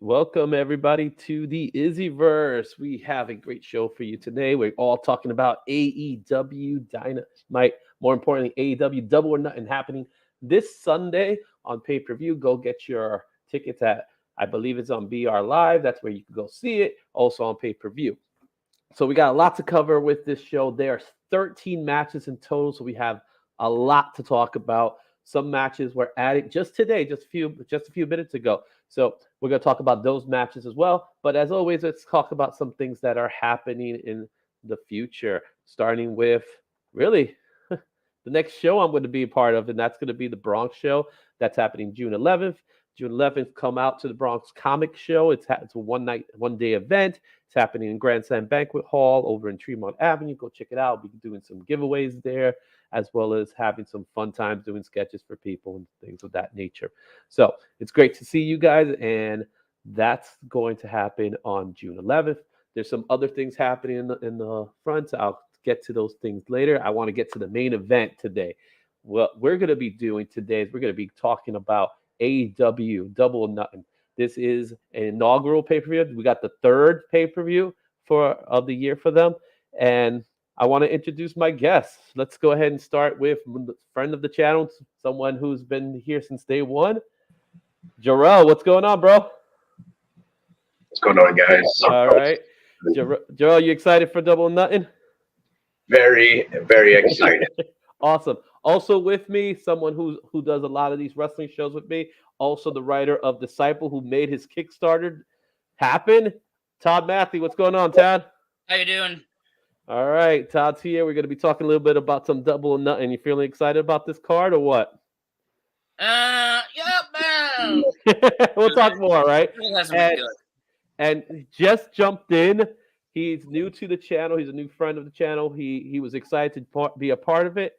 welcome everybody to the IzzyVerse. We have a great show for you today. We're all talking about AEW Dynamite, more importantly, AEW Double or Nothing happening this Sunday on pay-per-view. Go get your tickets at, I believe it's on BR Live. That's where you can go see it. Also on pay-per-view. So we got a lot to cover with this show. There's 13 matches in total, so we have a lot to talk about. Some matches were added just today, just a few minutes ago. So we're going to talk about those matches as well. But as always, let's talk about some things that are happening in the future, starting with really the next show I'm going to be a part of, and that's going to be the Bronx show. That's happening June 11th. June 11th, come out to the Bronx Comic Show. It's a one-day event. It's happening in Grandstand Banquet Hall over in Tremont Avenue. Go check it out. We'll be doing some giveaways there, as well as having some fun times doing sketches for people and things of that nature. So it's great to see you guys, and that's going to happen on June 11th. There's some other things happening in the front. I'll get to those things later. I want to get to the main event today. What we're going to be doing today is we're going to be talking about AEW Double or Nothing. This is an inaugural pay-per-view. We got the third pay-per-view of the year for them, and I want to introduce my guests. Let's go ahead and start with a friend of the channel, someone who's been here since day one. Jorel, what's going on, bro? What's going on, guys? All right. Jorel, you excited for Double or Nothing? Very, very excited. Awesome. Also with me, someone who does a lot of these wrestling shows with me, also the writer of Disciple, who made his Kickstarter happen, Todd Matthy. What's going on, Todd? How you doing? All right, Todd's here. We're going to be talking a little bit about some Double or Nothing. You feeling excited about this card or what? Yeah, man. We'll talk more, right? And just jumped in. He's new to the channel. He's a new friend of the channel. He was excited to be a part of it.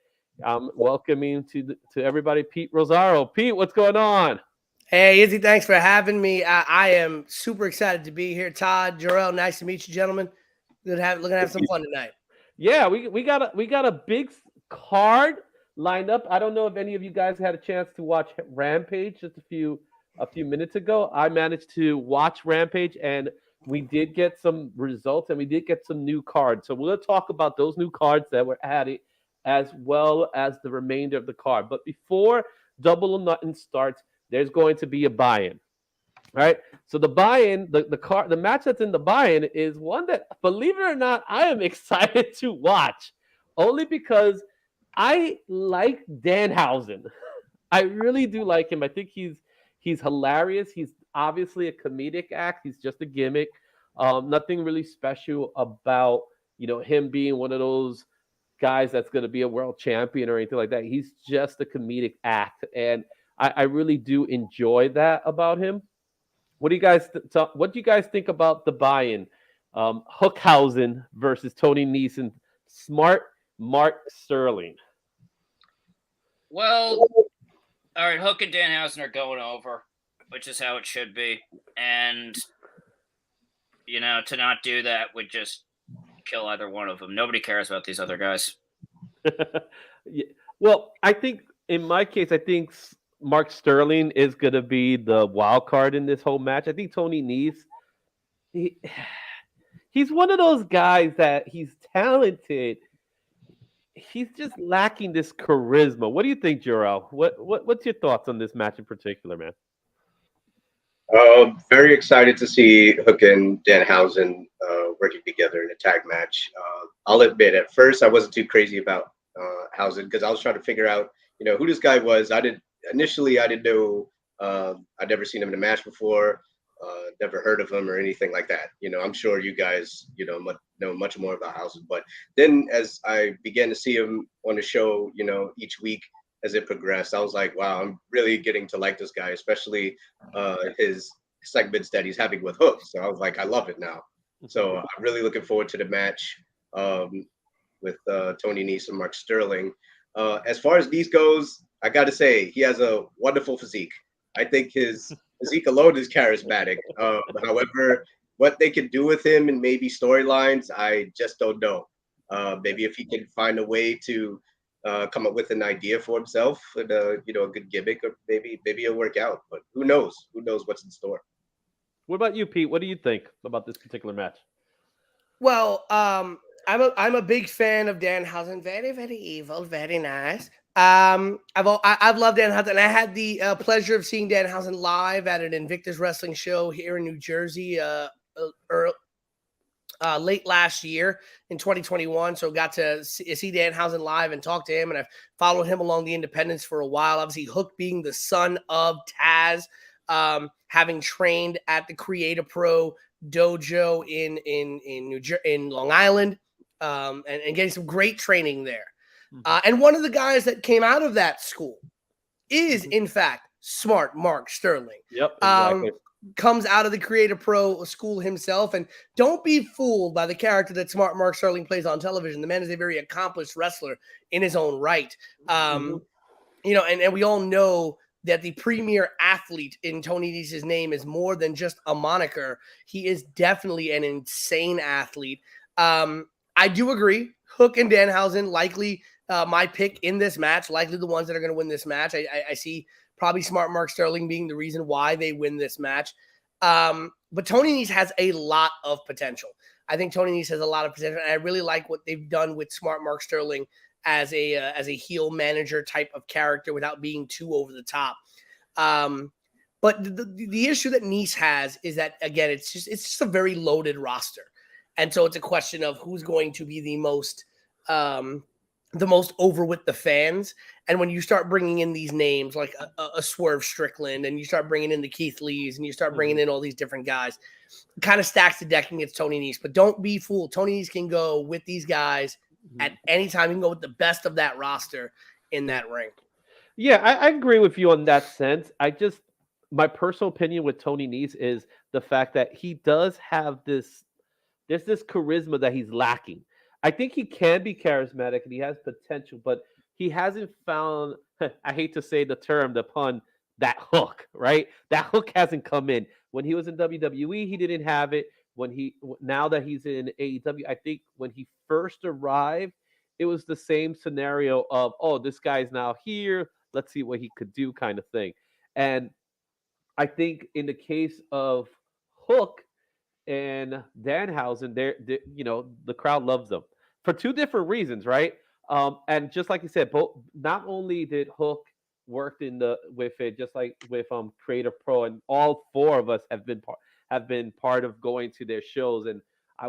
Welcoming to everybody, Pete Rosado. Pete, what's going on? Hey, Izzy, thanks for having me. I am super excited to be here. Todd, Jorel, nice to meet you, gentlemen. We're gonna have some fun tonight. Yeah, we got a big card lined up. I don't know if any of you guys had a chance to watch Rampage just a few minutes ago. I managed to watch Rampage, and we did get some results, and we did get some new cards. So we'll talk about those new cards that were added, as well as the remainder of the card. But before Double or Nothing starts, there's going to be a buy-in. All right. So the buy-in, the match that's in the buy-in is one that, believe it or not, I am excited to watch. Only because I like Danhausen. I really do like him. I think he's hilarious. He's obviously a comedic act. He's just a gimmick. Nothing really special about him being one of those guys that's going to be a world champion or anything like that. He's just a comedic act, and I really do enjoy that about him. What do you guys think about the buy-in? Hookhausen versus Tony Neeson, Smart Mark Sterling. well, all right, Hook and Danhausen are going over, which is how it should be. And to not do that would just kill either one of them. Nobody cares about these other guys. Yeah. Well, I think in my case, I think Mark Sterling is going to be the wild card in this whole match. I think Tony Nese, he's one of those guys that he's talented. He's just lacking this charisma. What do you think, Jorel? What's your thoughts on this match in particular, man? Very excited to see Hook and Danhausen working together in a tag match. I'll admit, at first I wasn't too crazy about Hausen because I was trying to figure out, who this guy was. I didn't know. I'd never seen him in a match before. Never heard of him or anything like that. I'm sure you guys, know much more about Hausen. But then as I began to see him on the show, each week as it progressed, I was like, wow, I'm really getting to like this guy, especially his segments that he's having with Hook. So I was like, I love it now. So I'm really looking forward to the match with Tony Nese and Mark Sterling. As far as Nese goes, I got to say, he has a wonderful physique. I think his physique alone is charismatic. However, what they can do with him and maybe storylines, I just don't know. Maybe if he can find a way to come up with an idea for himself and a good gimmick, or maybe it'll work out. But who knows? Who knows what's in store? What about you, Pete? What do you think about this particular match? Well, I'm a big fan of Danhausen. Very, very evil. Very nice. I've loved Danhausen, and I had the pleasure of seeing Danhausen live at an Invictus Wrestling show here in New Jersey. Late last year in 2021. So got to see Danhausen live and talk to him. And I've followed him along the independents for a while. Obviously, Hook being the son of Taz, having trained at the Creator Pro dojo in Long Island, and getting some great training there. And one of the guys that came out of that school is, in fact, Smart Mark Sterling. Yep, exactly. Comes out of the Creator Pro school himself. And don't be fooled by the character that Smart Mark Sterling plays on television. The man is a very accomplished wrestler in his own right. And we all know that the premier athlete in Tony Nese's name is more than just a moniker. He is definitely an insane athlete. I do agree. Hook and Danhausen likely my pick in this match, likely the ones that are going to win this match. I see probably Smart Mark Sterling being the reason why they win this match. But Tony Nese has a lot of potential. I think Tony Nese has a lot of potential. And I really like what they've done with Smart Mark Sterling as a heel manager type of character without being too over the top. But the issue that Nese has is that, again, it's just a very loaded roster. And so it's a question of who's going to be the most over with the fans. And when you start bringing in these names like a Swerve Strickland, and you start bringing in the Keith Lees, and you start bringing in all these different guys, it kind of stacks the deck against Tony Nese. But don't be fooled. Tony Nese can go with these guys at any time. He can go with the best of that roster in that ring. Yeah, I agree with you on that sense. My personal opinion with Tony Nese is the fact that he does have there's this charisma that he's lacking. I think he can be charismatic and he has potential, but he hasn't found, I hate to say the term, the pun, that hook, right? That hook hasn't come in. When he was in WWE, he didn't have it. Now that he's in AEW, I think when he first arrived, it was the same scenario of, oh, this guy's now here. Let's see what he could do kind of thing. And I think in the case of Hook and Danhausen, the crowd loves them for two different reasons, right? And just like you said, both not only did Hook work with it, just like with Creative Pro, and all four of us have been part of going to their shows, and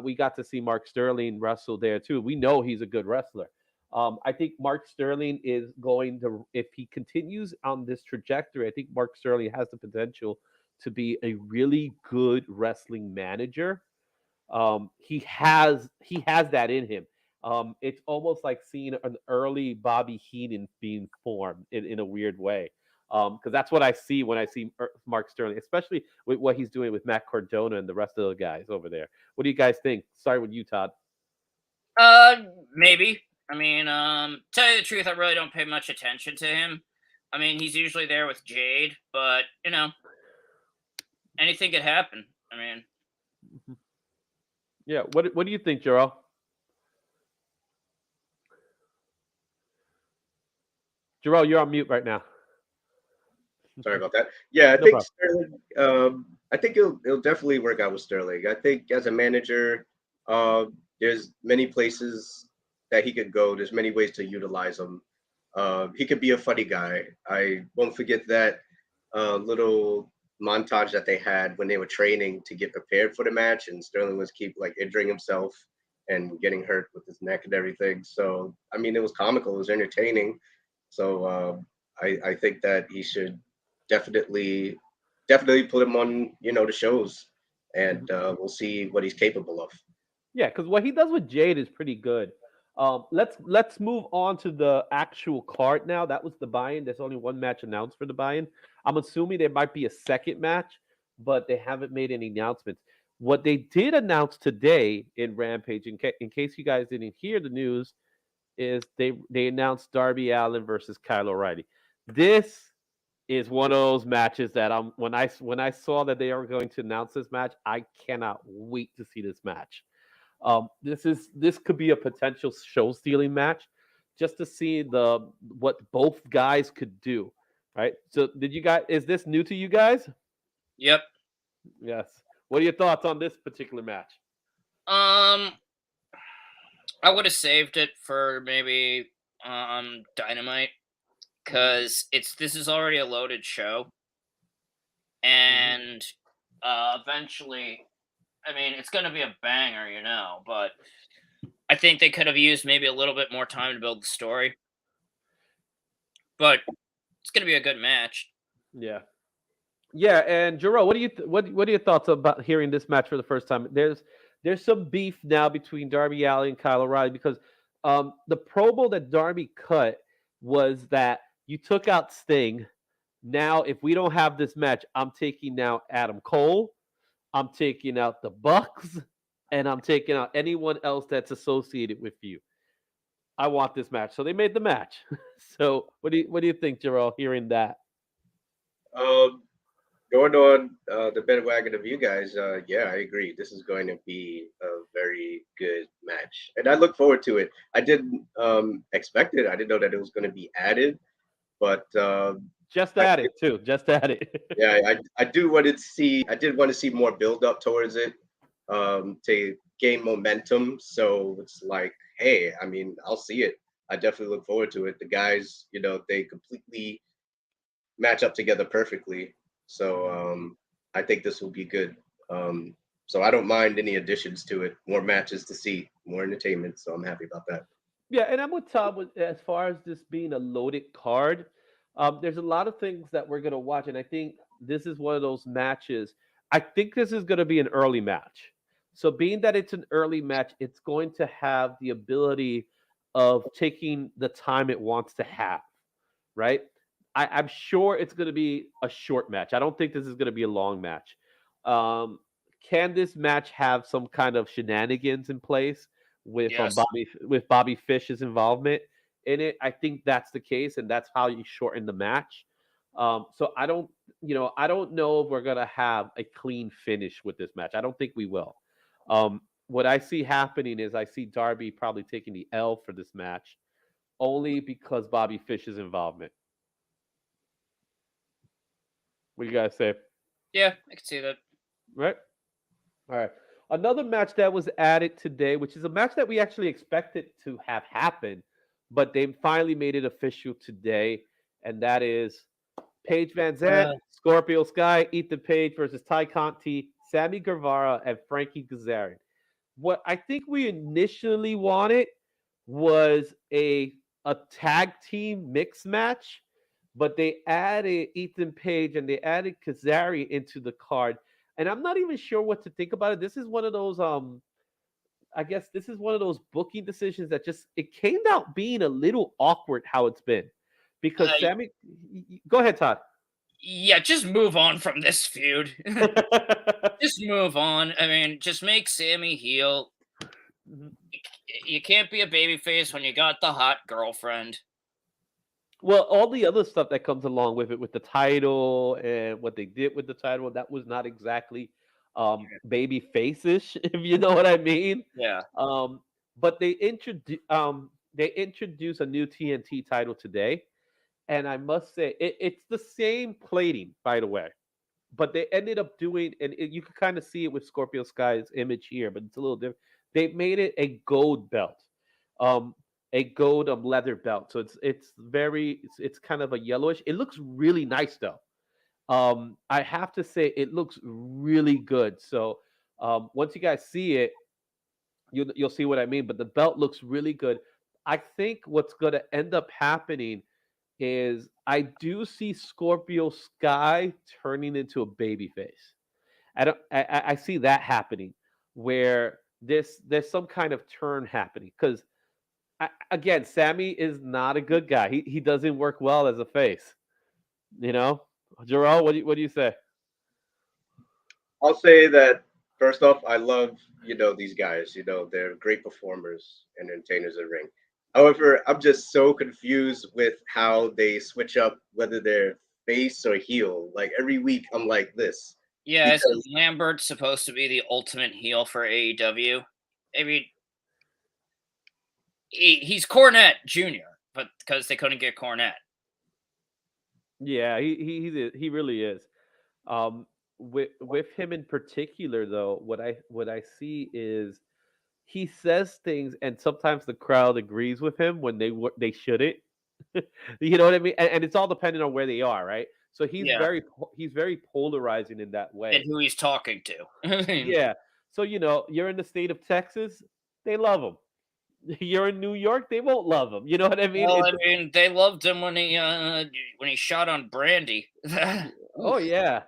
we got to see Mark Sterling wrestle there too. We know he's a good wrestler. I think Mark Sterling is going to, if he continues on this trajectory, I think Mark Sterling has the potential to be a really good wrestling manager. He has that in him. It's almost like seeing an early Bobby Heenan being formed in a weird way. Because that's what I see when I see Mark Sterling, especially with what he's doing with Matt Cardona and the rest of the guys over there. What do you guys think? Starting with you, Todd. Maybe. I mean, tell you the truth, I really don't pay much attention to him. I mean, he's usually there with Jade, but anything could happen. I mean, yeah. What do you think, Jorel? Jorel, you're on mute right now. Sorry about that. Yeah, I think Sterling. I think it'll definitely work out with Sterling. I think as a manager, there's many places that he could go. There's many ways to utilize him. He could be a funny guy. I won't forget that little montage that they had when they were training to get prepared for the match, and Sterling was keep injuring himself and getting hurt with his neck and everything. So I mean, it was comical. It was entertaining. So I think that he should definitely put him on the shows, and we'll see what he's capable of. Yeah, because what he does with Jade is pretty good. Let's move on to the actual card now. That was the buy-in. There's only one match announced for the buy-in. I'm assuming there might be a second match, but they haven't made any announcements. What they did announce today in Rampage, in case you guys didn't hear the news, is they announced Darby Allin versus Kyle O'Reilly. This is one of those matches that when I saw that they are going to announce this match, I cannot wait to see this match. This could be a potential show stealing match, just to see what both guys could do. Right. So is this new to you guys? Yep. Yes. What are your thoughts on this particular match? I would have saved it for maybe Dynamite, because this is already a loaded show, and eventually, I mean, it's going to be a banger, but I think they could have used maybe a little bit more time to build the story. But it's going to be a good match. Yeah. Yeah, and Jorel, what are your thoughts about hearing this match for the first time? There's some beef now between Darby Allin and Kyle O'Reilly because the promo that Darby cut was that you took out Sting. Now, if we don't have this match, I'm taking out Adam Cole, I'm taking out the Bucks, and I'm taking out anyone else that's associated with you. I want this match. So they made the match. So what do you think, Jorel, hearing that? Going on the bandwagon of you guys, yeah, I agree. This is going to be a very good match, and I look forward to it. I didn't expect it. I didn't know that it was going to be added, but just add it too. Just add it. Yeah, I do want to see. I did want to see more build up towards it to gain momentum. So it's like, hey, I mean, I'll see it. I definitely look forward to it. The guys, they completely match up together perfectly. So I think this will be good. So I don't mind any additions to it. More matches to see, more entertainment. So I'm happy about that. Yeah, and I'm with Todd as far as this being a loaded card. There's a lot of things that we're gonna watch, and I think this is one of those matches. I think this is gonna be an early match. So being that it's an early match, it's going to have the ability of taking the time it wants to have, right? I'm sure it's going to be a short match. I don't think this is going to be a long match. Can this match have some kind of shenanigans in place with Yes. Bobby Fish's involvement in it? I think that's the case, and that's how you shorten the match. So I don't know if we're gonna have a clean finish with this match. I don't think we will. What I see happening is I see Darby probably taking the L for this match, only because Bobby Fish's involvement. What do you guys say? Yeah, I can see that. Right? All right. Another match that was added today, which is a match that we actually expected to have happen, but they finally made it official today, and that is Paige VanZandt, Scorpio Sky, Ethan Page versus Ty Conti, Sammy Guevara, and Frankie Kazarian. What I think we initially wanted was a tag team mix match, but they added Ethan Page and they added Kazarian into the card. And I'm not even sure what to think about it. This is one of those I guess this is one of those booking decisions that just it came out being a little awkward how it's been. Because Sammy go ahead, Todd. Yeah, just move on from this feud. Just move on. I mean, just make Sammy heel. You can't be a babyface when you got the hot girlfriend. Well, all the other stuff that comes along with it, with the title and what they did with the title, that was not exactly baby face-ish, if you know what I mean. Yeah. But they introduced a new TNT title today, and I must say it's the same plating, by the way. But they ended up doing, and you can kind of see it with Scorpio Sky's image here, but it's a little different. They made it a gold belt. A gold leather belt. So it's kind of a yellowish. It looks really nice though. I have to say it looks really good. So once you guys see it, you'll see what I mean. But the belt looks really good. I think what's going to end up happening is I do see Scorpio Sky turning into a babyface. I see that happening where there's some kind of turn happening because. Again, Sammy is not a good guy. He doesn't work well as a face. Jorel, what do you say? I'll say that first off, I love these guys. They're great performers and entertainers in the ring. However, I'm just so confused with how they switch up whether they're face or heel. Like every week, I'm like this. Yeah, is Lambert's supposed to be the ultimate heel for AEW? I mean, he's Cornette Jr., but because they couldn't get Cornette. Yeah, he really is. with him in particular, though, what I see is he says things, and sometimes the crowd agrees with him when they shouldn't. You know what I mean? And it's all dependent on where they are, right? So Yeah. he's very polarizing in that way. And who he's talking to. Yeah. So you're in the state of Texas, they love him. You're in New York, they won't love him. You know what I mean? Well, I mean, they loved him when he shot on Brandy. Oh yeah.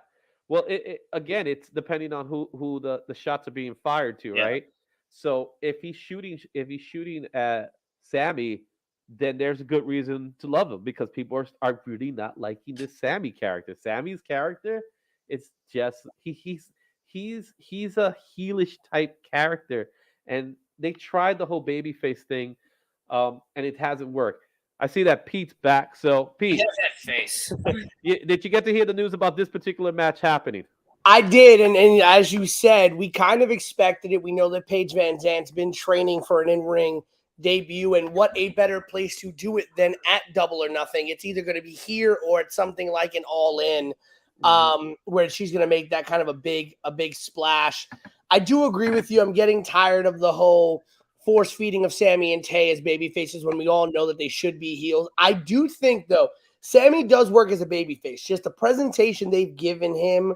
Well, again, it's depending on who the shots are being fired to, Yeah. right? So if he's shooting at Sammy, then there's a good reason to love him because people are really not liking this Sammy character. Sammy's character, it's just he's a heelish type character, and they tried the whole babyface thing, and it hasn't worked. I see that Pete's back. So Pete, that face. did you get to hear the news about this particular match happening? I did, and as you said, we kind of expected it. We know that Paige VanZandt's been training for an in-ring debut, and what a better place to do it than at Double or Nothing. It's either going to be here or it's something like an All-In, where she's going to make that kind of a big splash. I do agree with you. I'm getting tired of the whole force feeding of Sammy and Tay as baby faces when we all know that they should be heels. I do think, though, Sammy does work as a baby face. Just the presentation they've given him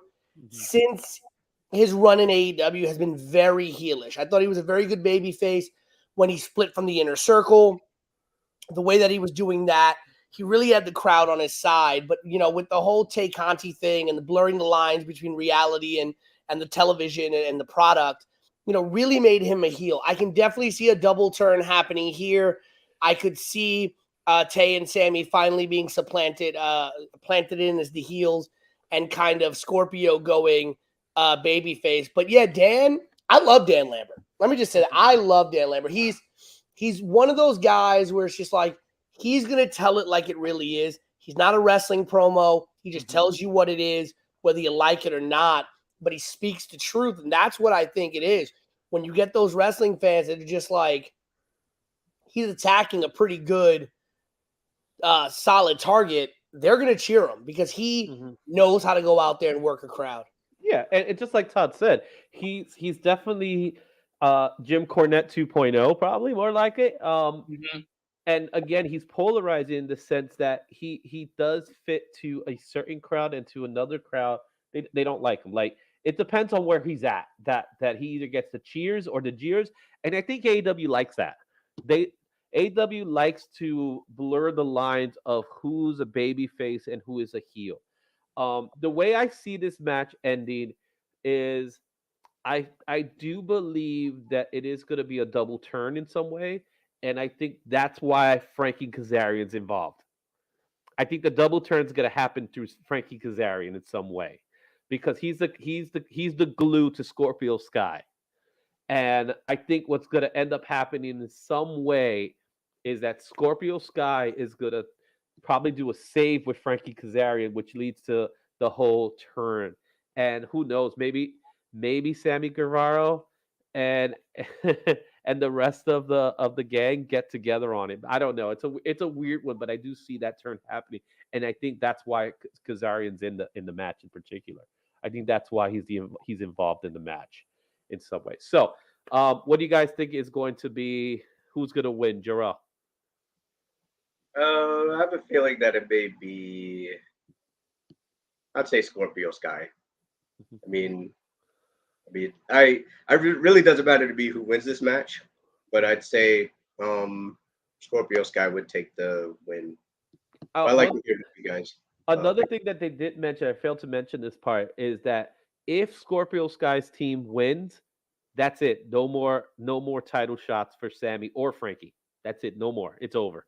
since his run in AEW has been very heelish. I thought he was a very good baby face when he split from the Inner Circle. The way that he was doing that, he really had the crowd on his side. But, with the whole Tay Conti thing and the blurring the lines between reality and the television and the product, really made him a heel. I can definitely see a double turn happening here. I could see Tay and Sammy finally being planted in as the heels and kind of Scorpio going babyface. But yeah, Dan, I love Dan Lambert. Let me just say that. I love Dan Lambert. He's one of those guys where it's just like, he's going to tell it like it really is. He's not a wrestling promo. He just tells you what it is, whether you like it or not. But he speaks the truth, and that's what I think it is. When you get those wrestling fans that are just like, he's attacking a pretty good, solid target, they're going to cheer him because he knows how to go out there and work a crowd. Yeah, and just like Todd said, he's definitely Jim Cornette 2.0, probably more like it. And again, he's polarizing in the sense that he does fit to a certain crowd and to another crowd. They don't like him. Like, it depends on where he's at. That he either gets the cheers or the jeers. And I think AEW likes that. AEW likes to blur the lines of who's a baby face and who is a heel. The way I see this match ending is I do believe that it is going to be a double turn in some way. And I think that's why Frankie Kazarian's involved. I think the double turn is going to happen through Frankie Kazarian in some way, because he's the glue to Scorpio Sky. And I think what's going to end up happening in some way is that Scorpio Sky is going to probably do a save with Frankie Kazarian, which leads to the whole turn. And who knows, maybe Sammy Guevara and and the rest of the gang get together on it. I don't know. It's a weird one, but I do see that turn happening, and I think that's why Kazarian's in the match in particular. I think that's why he's involved in the match in some way. So, what do you guys think is going to be? Who's going to win, Jorel? I have a feeling that it may be, I'd say Scorpio Sky. I mean, really doesn't matter to me who wins this match, but I'd say Scorpio Sky would take the win. I like to hear from you guys. Another thing that they did mention, I failed to mention this part, is that if Scorpio Sky's team wins, that's it. No more title shots for Sammy or Frankie. That's it. No more. It's over.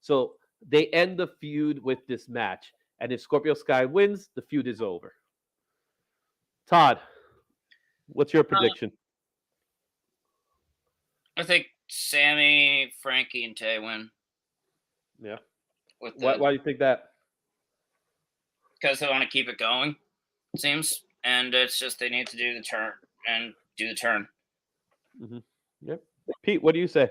So they end the feud with this match. And if Scorpio Sky wins, the feud is over. Todd, what's your prediction? I think Sammy, Frankie, and Tay win. Yeah. Why do you think that? Because they want to keep it going, it seems. And it's just they need to do the turn and do the turn. Mm-hmm. Yep. Pete, what do you say?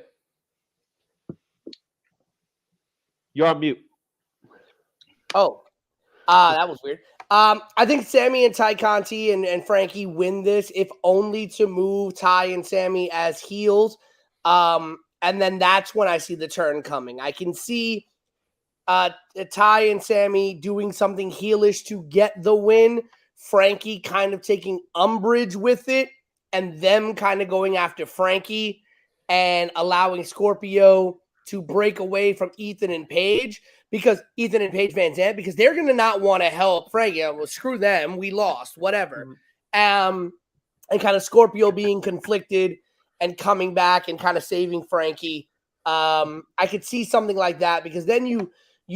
You're on mute. Oh, that was weird. I think Sammy and Ty Conti and Frankie win this, if only to move Ty and Sammy as heels. And then that's when I see the turn coming. I can see Ty and Sammy doing something heelish to get the win. Frankie kind of taking umbrage with it, and them kind of going after Frankie and allowing Scorpio to break away from Ethan and Paige, because Ethan and Paige VanZandt, because they're going to not want to help Frankie. Well, screw them. We lost, whatever. And kind of Scorpio being conflicted and coming back and kind of saving Frankie. I could see something like that, because then you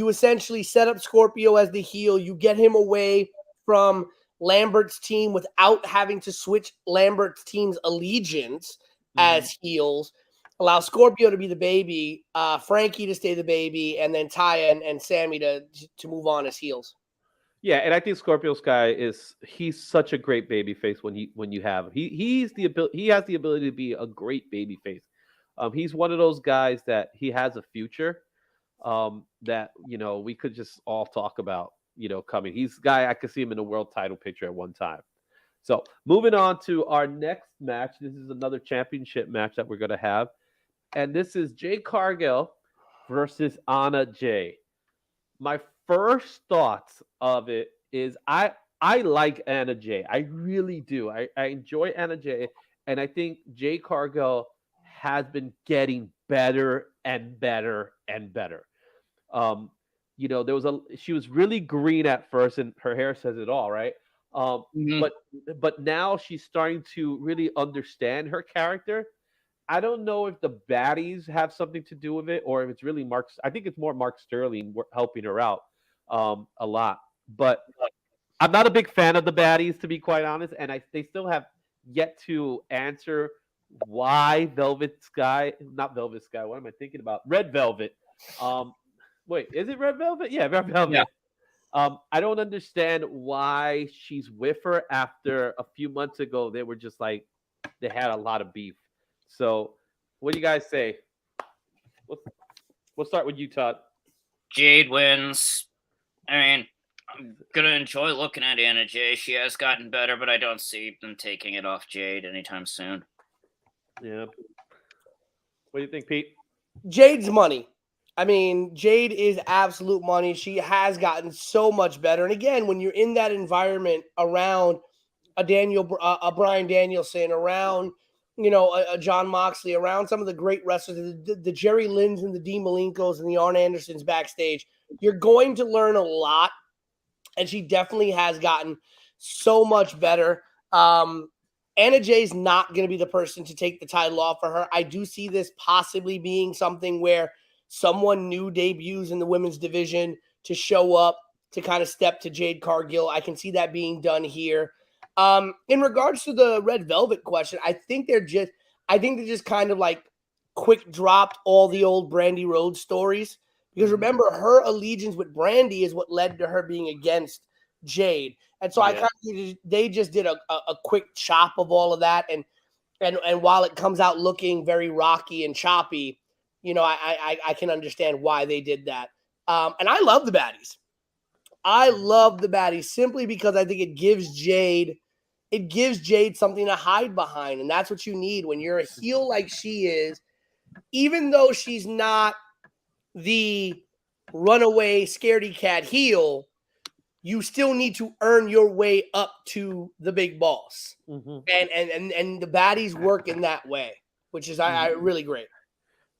essentially set up Scorpio as the heel. You get him away from Lambert's team without having to switch Lambert's team's allegiance as heels. Allow Scorpio to be the baby, Frankie to stay the baby, and then Taya and Sammy to move on as heels. Yeah, and I think Scorpio Sky he's such a great baby face when you have him. He has the ability to be a great baby face. He's one of those guys that he has a future that we could just all talk about coming. He's a guy I could see him in a world title picture at one time. So moving on to our next match. This is another championship match that we're going to have. And this is Jade Cargill versus Anna Jay. My first thoughts of it is I like Anna Jay. I really do. I enjoy Anna Jay. And I think Jade Cargill has been getting better and better and better. She was really green at first, and her hair says it all, right? But now she's starting to really understand her character. I don't know if the baddies have something to do with it, or if it's really Mark. I think it's more Mark Sterling helping her out a lot. But I'm not a big fan of the baddies, to be quite honest. And they still have yet to answer why Velvet Sky, not Velvet Sky. What am I thinking about? Red Velvet. Wait, is it Red Velvet? Yeah, Red Velvet. Yeah. I don't understand why she's with her after a few months ago. They were just like, they had a lot of beef. So what do you guys say? We'll start with you, Todd. Jade wins. I mean, I'm going to enjoy looking at Anna Jay. She has gotten better, but I don't see them taking it off Jade anytime soon. Yeah. What do you think, Pete? Jade's money. I mean, Jade is absolute money. She has gotten so much better. And again, when you're in that environment around a Bryan Danielson, around, a Jon Moxley, around some of the great wrestlers, the Jerry Lynn's and the Dean Malenkos and the Arn Andersons backstage, you're going to learn a lot. And she definitely has gotten so much better. Anna Jay's not going to be the person to take the title off for her. I do see this possibly being something where someone new debuts in the women's division to show up to kind of step to Jade Cargill. I can see that being done here. In regards to the Red Velvet question, I think they just kind of like quick dropped all the old Brandy Rhodes stories, because remember, her allegiance with Brandy is what led to her being against Jade. And so they just did a quick chop of all of that. And while it comes out looking very rocky and choppy, I can understand why they did that. And I love the baddies. I love the baddies simply because I think it gives Jade something to hide behind. And that's what you need when you're a heel like she is. Even though she's not the runaway scaredy cat heel, you still need to earn your way up to the big boss. And the baddies work in that way, which is really great.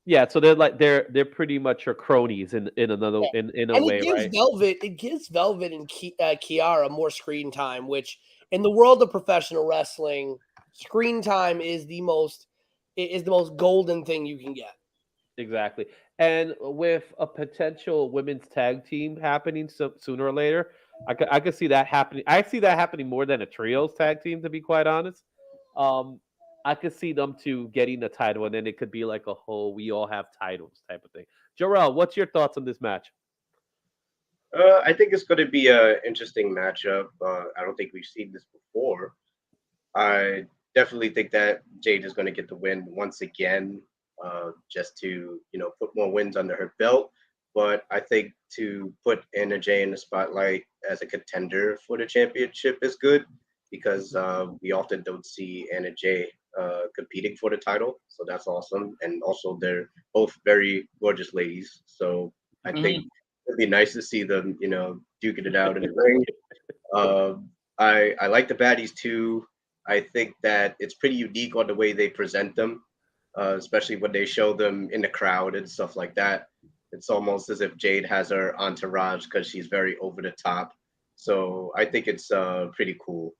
Yeah, so they're pretty much her cronies in a way, right? It gives Velvet and Kiara more screen time, which in the world of professional wrestling, screen time is the most golden thing you can get. Exactly. And with a potential women's tag team happening sooner or later, I could see that happening. I see that happening more than a trios tag team, to be quite honest. I could see them two getting the title, and then it could be like a whole we all have titles type of thing. Jorel, what's your thoughts on this match? I think it's going to be an interesting matchup. I don't think we've seen this before. I definitely think that Jade is going to get the win once again, just to put more wins under her belt. but I think to put Anna Jay in the spotlight as a contender for the championship is good because we often don't see Anna Jay competing for the title. So that's awesome. And also, they're both very gorgeous ladies. So I think it'd be nice to see them, duking it out in the ring. I like the baddies too. I think that it's pretty unique on the way they present them, especially when they show them in the crowd and stuff like that. It's almost as if Jade has her entourage because she's very over the top. So I think it's pretty cool.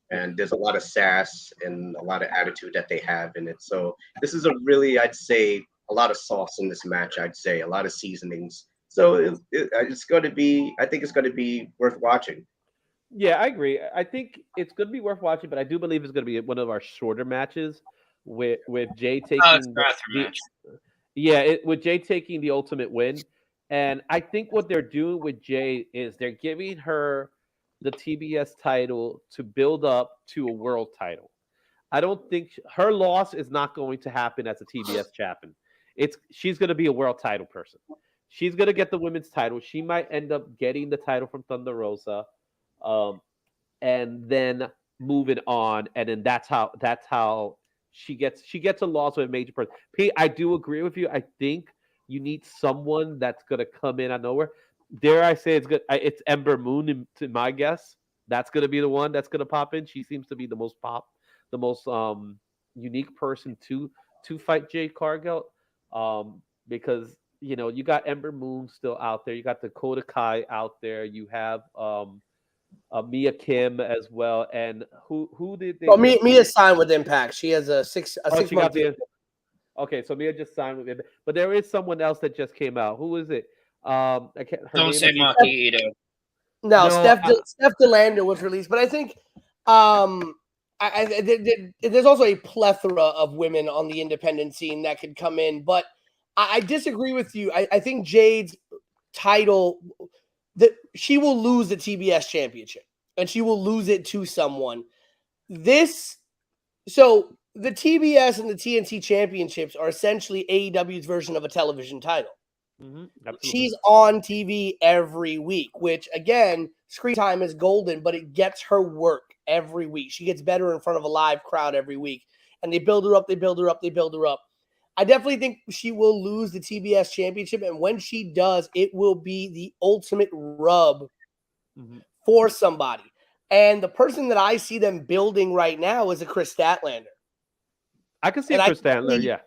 And there's a lot of sass and a lot of attitude that they have in it. So this is a really, I'd say, a lot of sauce in this match. I'd say a lot of seasonings. So it's going to be, I think it's going to be worth watching. Yeah, I agree. I think it's going to be worth watching, but I do believe it's going to be one of our shorter matches with Jay taking it's a bathroom match. with Jay taking the ultimate win. And I think what they're doing with Jay is they're giving her the TBS title to build up to a world title. I don't think her loss is not going to happen as a TBS champion. She's going to be a world title person. She's going to get the women's title. She might end up getting the title from Thunder Rosa, and then moving on. And then that's how she gets a loss with a major person. Pete, I do agree with you. I think you need someone that's going to come in out of nowhere. Dare I say it's good? It's Ember Moon, to my guess. That's going to be the one that's going to pop in. She seems to be the most unique person to fight Jade Cargill, because you got Ember Moon still out there. You got Dakota Kai out there. You have Mia Kim as well. And who did they? Well, Mia signed with Impact. She has a six month deal. Okay, so Mia just signed with Impact, but there is someone else that just came out. Who is it? I can't. Don't say Maki Ito. No, Steph DeLander was released, but I think there's also a plethora of women on the independent scene that could come in, but I disagree with you. I think Jade's title, that she will lose the TBS championship, and she will lose it to someone. So the TBS and the TNT championships are essentially AEW's version of a television title. Mm-hmm, she's on TV every week, which again, screen time is golden, but it gets her work every week. She gets better in front of a live crowd every week, and they build her up. I definitely think she will lose the TBS championship, and when she does, it will be the ultimate rub for somebody. And the person that I see them building right now is a Chris Statlander. I can see Chris Statlander, yeah.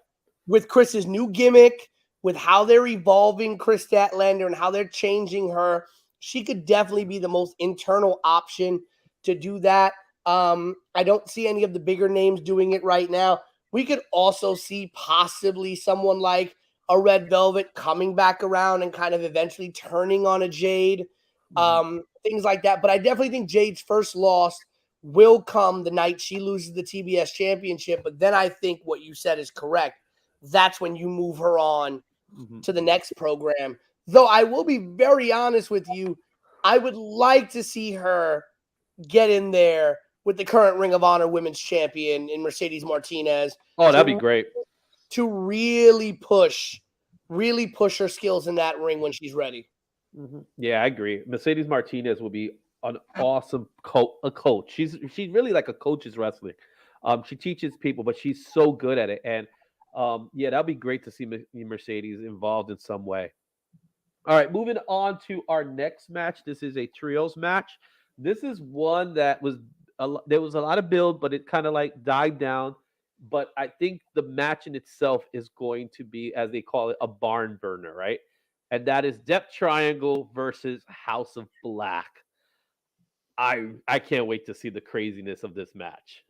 With Chris's new gimmick, with how they're evolving Chris Statlander and how they're changing her, she could definitely be the most internal option to do that. I don't see any of the bigger names doing it right now. We could also see possibly someone like a Red Velvet coming back around and kind of eventually turning on a Jade, things like that. But I definitely think Jade's first loss will come the night she loses the TBS championship. But then I think what you said is correct. That's when you move her on to the next program. Though I will be very honest with you, I would like to see her get in there with the current Ring of Honor Women's Champion in Mercedes Martinez. Oh, that'd be great. To really push her skills in that ring when she's ready. Yeah, I agree. Mercedes Martinez will be an awesome coach. She's really like a coach's wrestling. She teaches people, but she's so good at it. And yeah, that'd be great to see Mercedes involved in some way. All right, moving on to our next match. This is a trios match. This is one that there was a lot of build, but it kind of like died down. But I think the match in itself is going to be, as they call it, a barn burner, right? And that is Death Triangle versus House of Black. I can't wait to see the craziness of this match.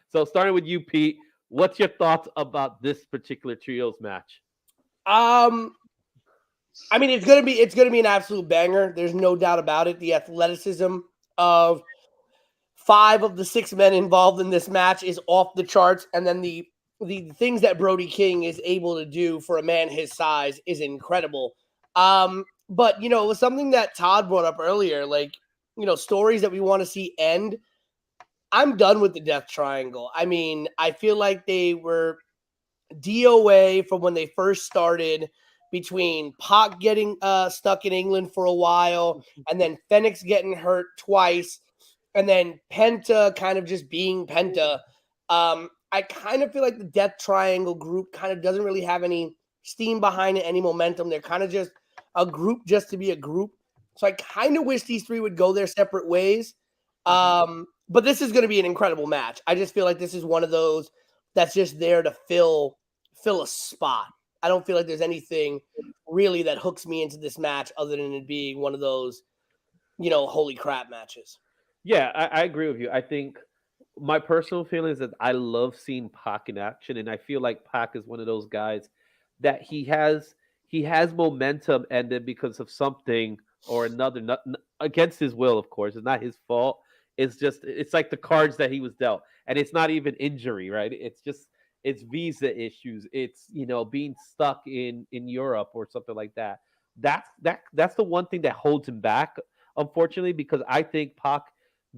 So starting with you, Pete, what's your thoughts about this particular trios match? I mean, it's gonna be an absolute banger. There's no doubt about it. The athleticism of 5 of the 6 men involved in this match is off the charts, and then the things that Brody King is able to do for a man his size is incredible. But it was something that Todd brought up earlier, like, stories that we want to see end. I'm done with the Death Triangle. I mean, I feel like they were DOA from when they first started. between Pac getting stuck in England for a while, and then Fenix getting hurt twice, and then Penta kind of just being Penta. I kind of feel like the Death Triangle group kind of doesn't really have any steam behind it, any momentum. They're kind of just a group just to be a group. So I kind of wish these three would go their separate ways. But this is going to be an incredible match. I just feel like this is one of those that's just there to fill a spot. I don't feel like there's anything really that hooks me into this match other than it being one of those, holy crap matches. Yeah, I agree with you. I think my personal feeling is that I love seeing Pac in action, and I feel like Pac is one of those guys that he has momentum, and then because of something or another, not against his will, of course, it's not his fault. It's like the cards that he was dealt, and it's not even injury, right? It's visa issues. It's being stuck in Europe or something like that. That's the one thing that holds him back, unfortunately, because I think Pac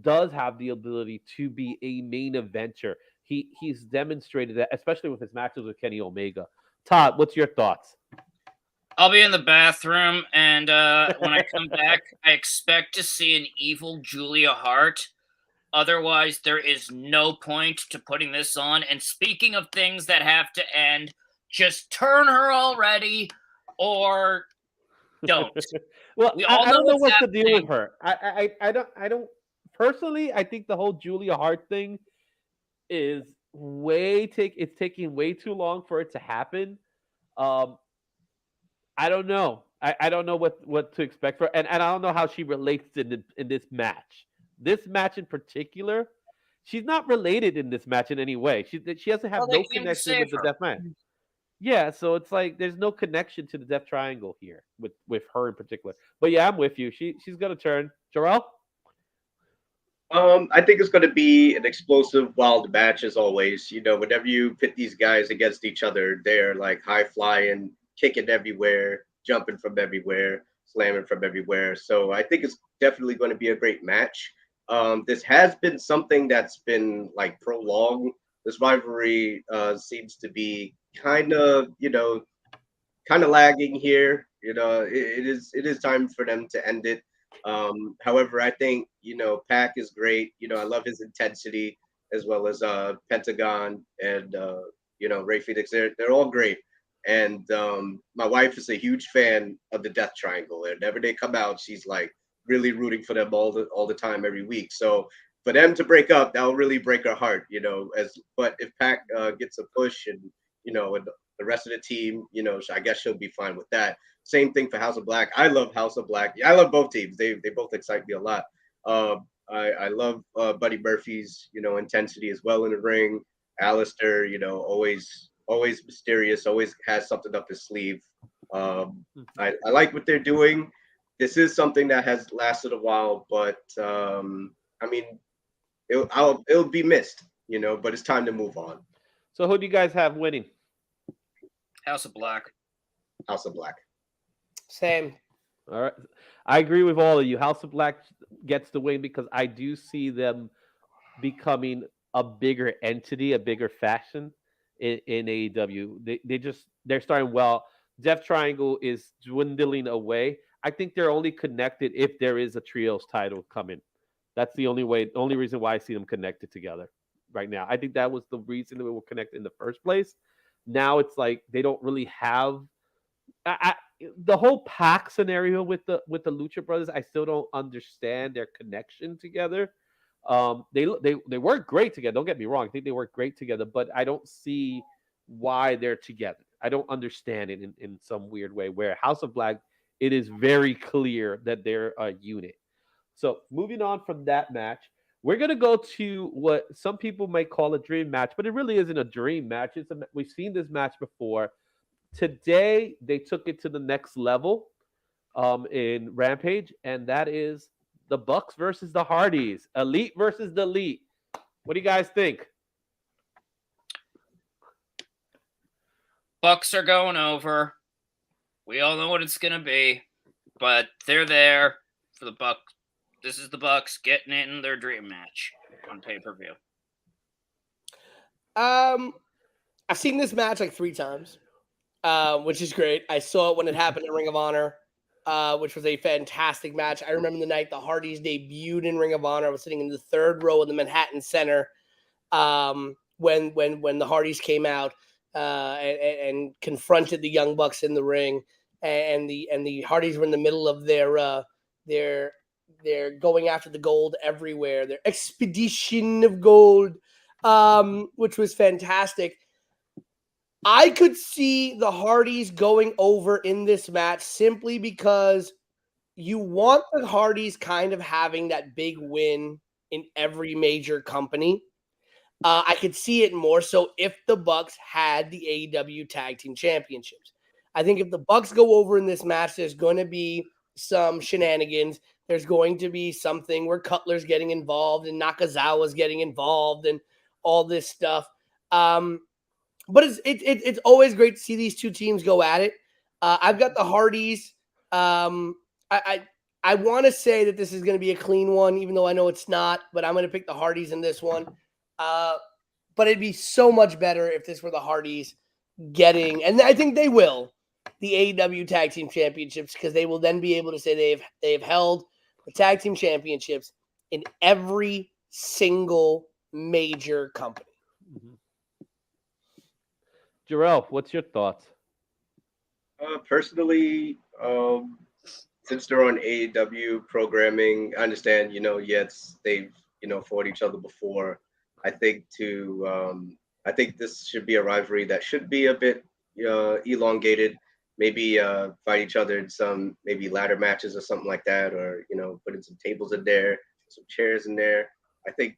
does have the ability to be a main eventer. He's demonstrated that, especially with his matches with Kenny Omega. Todd, what's your thoughts? I'll be in the bathroom, and when I come back, I expect to see an evil Julia Hart. Otherwise, there is no point to putting this on. And speaking of things that have to end, just turn her already, or don't. Well, I don't know what's the deal with her. I don't personally. I think the whole Julia Hart thing is it's taking way too long for it to happen. I don't know. I don't know what to expect for, and I don't know how she relates in this match. This match in particular, she's not related in this match in any way. She doesn't have no connection with the Death Man. Yeah, so it's like there's no connection to the Death Triangle here with her in particular. But yeah, I'm with you. She's gonna turn. Jorel? I think it's going to be an explosive, wild match as always. Whenever you pit these guys against each other, they're like high flying, kicking everywhere, jumping from everywhere, slamming from everywhere. So I think it's definitely going to be a great match. This has been something that's been like prolonged. This rivalry seems to be kind of lagging here. It is time for them to end it. However, I think Pac is great. I love his intensity as well as Pentagon and Ray Phoenix. They're all great. And my wife is a huge fan of the Death Triangle. And whenever they come out, she's like really rooting for them all the time, every week. So for them to break up, that'll really break her heart. But if Pac gets a push and and the rest of the team, I guess she'll be fine with that. Same thing for House of Black. I love House of Black. I love both teams. They both excite me a lot. I love Buddy Murphy's intensity as well in the ring. Alistair, always mysterious, always has something up his sleeve. I like what they're doing. This is something that has lasted a while, but I mean, it'll be missed, but it's time to move on. So who do you guys have winning? House of Black. House of Black. Same. All right. I agree with all of you. House of Black gets the win because I do see them becoming a bigger entity, a bigger faction in AEW. They're starting well. Death Triangle is dwindling away. I think they're only connected if there is a trios title coming. That's the only reason why I see them connected together right now. I think that was the reason that we were connected in the first place. Now it's like they don't really have the whole Pac scenario with the Lucha Brothers. I still don't understand their connection together. They work great together. Don't get me wrong. I think they work great together, but I don't see why they're together. I don't understand it in some weird way. Where House of Black, it is very clear that they're a unit. So moving on from that match, we're going to go to what some people might call a dream match, but it really isn't a dream match. We've seen this match before. Today, they took it to the next level in Rampage, and that is the Bucks versus the Hardys. Elite versus the Elite. What do you guys think? Bucks are going over. We all know what it's going to be, but they're there for the Bucks. This is the Bucks getting in their dream match on pay-per-view. I've seen this match like 3 times. which is great. I saw it when it happened at Ring of Honor, which was a fantastic match. I remember the night the Hardys debuted in Ring of Honor. I was sitting in the third row in the Manhattan Center when the Hardys came out and confronted the Young Bucks in the ring, and the Hardys were in the middle of their going after the gold everywhere, their expedition of gold, which was fantastic. I could see the Hardys going over in this match simply because you want the Hardys kind of having that big win in every major company. I could see it more so if the Bucks had the AEW Tag Team Championships. I think if the Bucks go over in this match, there's going to be some shenanigans. There's going to be something where Cutler's getting involved and Nakazawa's getting involved and all this stuff. But it's always great to see these two teams go at it. I've got the Hardys. I want to say that this is going to be a clean one, even though I know it's not. But I'm going to pick the Hardys in this one. But it'd be so much better if this were the Hardys getting, and I think they will, the AEW Tag Team Championships, because they will then be able to say they've held the Tag Team Championships in every single major company. Mm-hmm. Jorel, what's your thoughts? Personally, since they're on AEW programming, I understand, yes, they've, fought each other before. I think this should be a rivalry that should be a bit elongated. Maybe fight each other in some maybe ladder matches or something like that, or putting some tables in there, some chairs in there. I think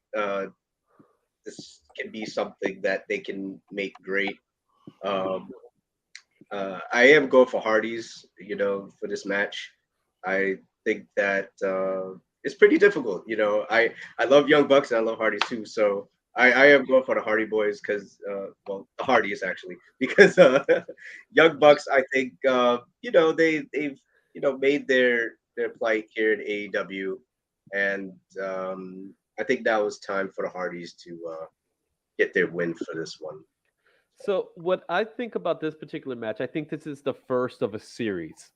this can be something that they can make great. I am going for Hardys, for this match. I think that it's pretty difficult. I love Young Bucks and I love Hardys too. So I am going for the Hardy Boys because, the Hardys actually, because Young Bucks, I think, they've made their plight here in AEW, and I think now it's time for the Hardys to get their win for this one. So what I think about this particular match, I think this is the first of a series.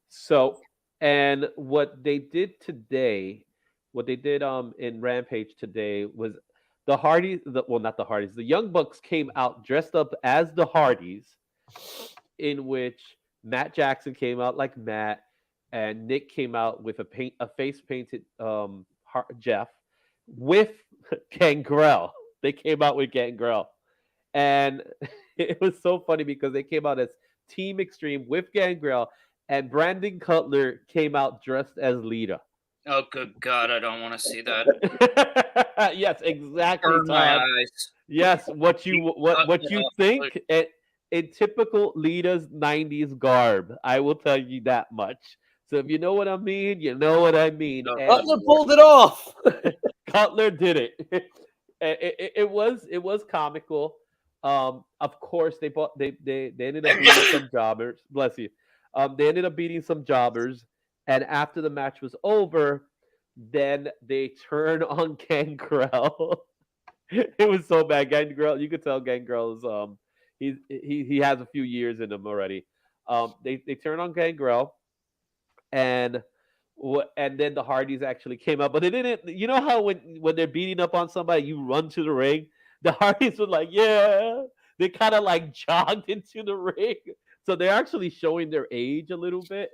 So, and what they did today, in Rampage today was the Hardys, not the Hardys, the Young Bucks came out dressed up as the Hardys, in which Matt Jackson came out like Matt, and Nick came out with a face painted Jeff with Gangrel. They came out with Gangrel. And it was so funny because they came out as Team Extreme with Gangrel, and Brandon Cutler came out dressed as Lita. Oh, good God, I don't want to see that. Yes, exactly. Burn my eyes. Yes, what you think in typical Lita's 90s garb. I will tell you that much. So if you know what I mean, you know what I mean. Cutler pulled it off. Cutler did it. It was comical. Of course, they ended up beating some jobbers. Bless you. They ended up beating some jobbers, and after the match was over, then they turned on Gangrel. It was so bad. Gangrel, you could tell Gangrel's he has a few years in him already. They turned on Gangrel, and then the Hardys actually came out, but they didn't. You know how when they're beating up on somebody, you run to the ring. The Hardys were like, yeah. They kind of like jogged into the ring. So they're actually showing their age a little bit.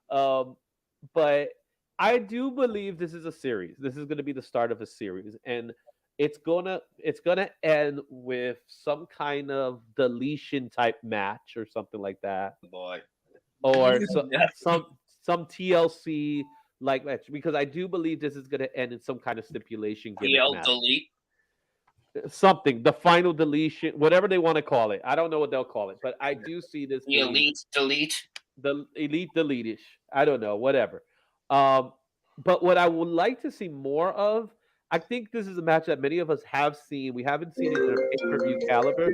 But I do believe this is a series. This is going to be the start of a series. And it's gonna end with some kind of deletion type match or something like that. Boy. Or some TLC like match. Because I do believe this is going to end in some kind of stipulation gimmick match. Delete. Something, the final deletion, whatever they want to call it. I don't know what they'll call it, but I do see this. The elite delete. The elite delete-ish. I don't know, whatever. But what I would like to see more of, I think this is a match that many of us have seen. We haven't seen it in a pay-per-view caliber.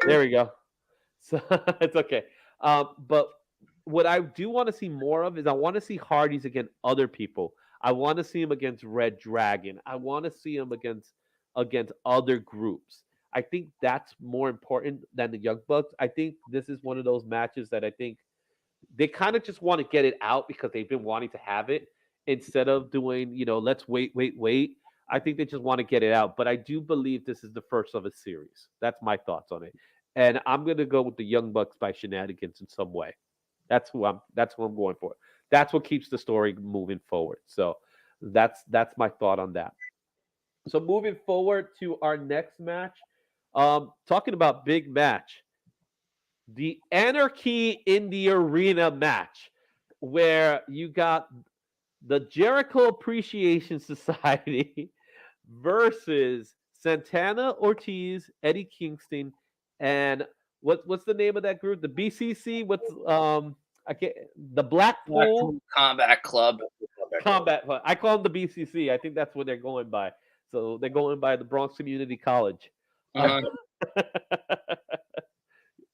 There we go. So it's okay. But what I do want to see more of is I want to see Hardys against other people. I want to see him against Red Dragon. I want to see him against other groups. I think that's more important than the Young Bucks. I think this is one of those matches that I think they kind of just want to get it out because they've been wanting to have it instead of doing, let's wait. I think they just want to get it out. But I do believe this is the first of a series. That's my thoughts on it. And I'm gonna go with the Young Bucks by shenanigans in some way. That's who I'm going for. That's what keeps the story moving forward. So that's my thought on that. So moving forward to our next match, talking about big match, the Anarchy in the Arena match, where you got the Jericho Appreciation Society versus Santana, Ortiz, Eddie Kingston, and what's the name of that group? The BCC. The Blackpool Combat Club. Combat. I call them the BCC. I think that's what they're going by. So they're going by the Bronx Community College. Uh-huh.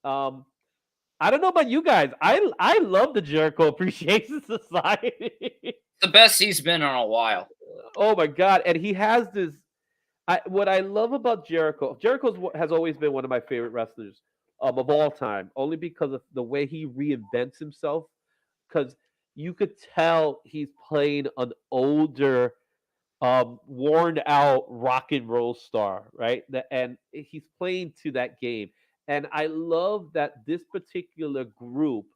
I don't know about you guys. I love the Jericho Appreciation Society. The best he's been in a while. Oh my God! And he has this. What I love about Jericho has always been one of my favorite wrestlers of all time, only because of the way he reinvents himself. Because you could tell he's playing an older, worn out rock and roll star, right? And he's playing to that game. And I love that this particular group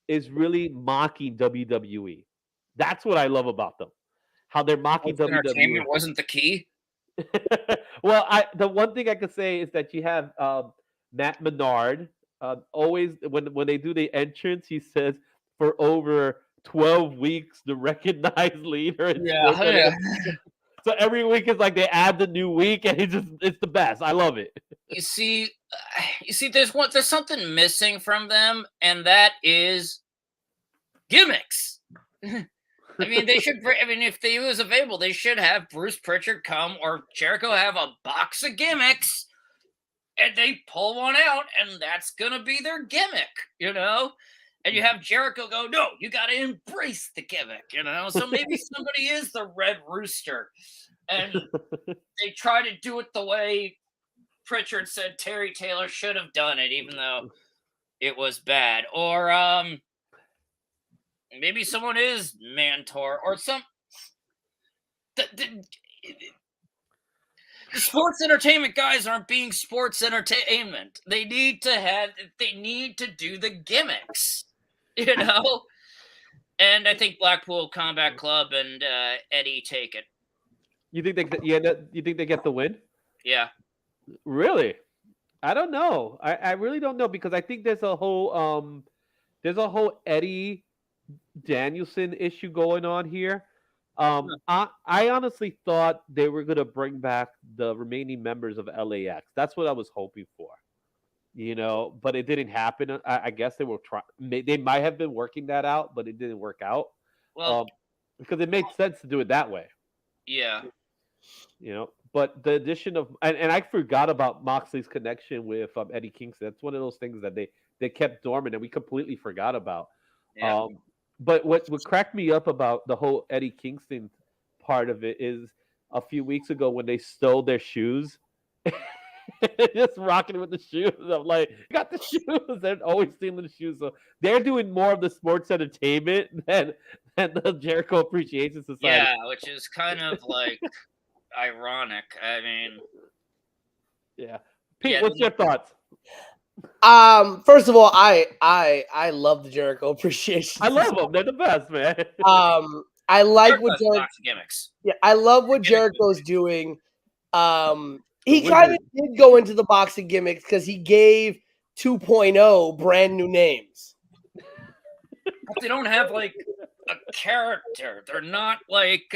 is really mocking WWE. That's what I love about them. How they're mocking WWE. Entertainment wasn't the key. Well, the one thing I could say is that you have Matt Menard. Always when they do the entrance, he says for over 12 weeks the recognized leader. Yeah. So every week is like they add the new week, and it's the best. I love it. You see, there's something missing from them, and that is gimmicks. I mean, they should. I mean, if he was available, they should have Bruce Pritchard come or Jericho have a box of gimmicks, and they pull one out, and that's gonna be their gimmick, And you have Jericho go, no, you got to embrace the gimmick, So maybe somebody is the Red Rooster, and they try to do it the way Pritchard said Terry Taylor should have done it, even though it was bad. Or maybe someone is Mantor or some. The sports entertainment guys aren't being sports entertainment. They need to do the gimmicks, And I think Blackpool Combat Club and Eddie take it. You think they get the win? Yeah. Really? I don't know. I really don't know because I think there's a whole Eddie Danielson issue going on here. I honestly thought they were gonna bring back the remaining members of LAX. That's what I was hoping for, but it didn't happen. I guess they were trying. They might have been working that out, but it didn't work out. Well, because it made sense to do it that way. Yeah. But the addition of and I forgot about Moxley's connection with Eddie Kingston. That's one of those things that they kept dormant and we completely forgot about. Yeah. But what cracked me up about the whole Eddie Kingston part of it is a few weeks ago when they stole their shoes, just rocking with the shoes. I'm like, got the shoes. They're always stealing the shoes. So they're doing more of the sports entertainment than the Jericho Appreciation Society. Yeah, which is kind of like ironic. I mean, yeah. Pete, what's your thoughts? First of all, I love the Jericho Appreciation. I love them. They're the best, man. I like what gimmicks. Yeah, I love what Jericho's doing. He kind of did go into the box of gimmicks because he gave 2.0 brand new names. But they don't have like a character. They're not like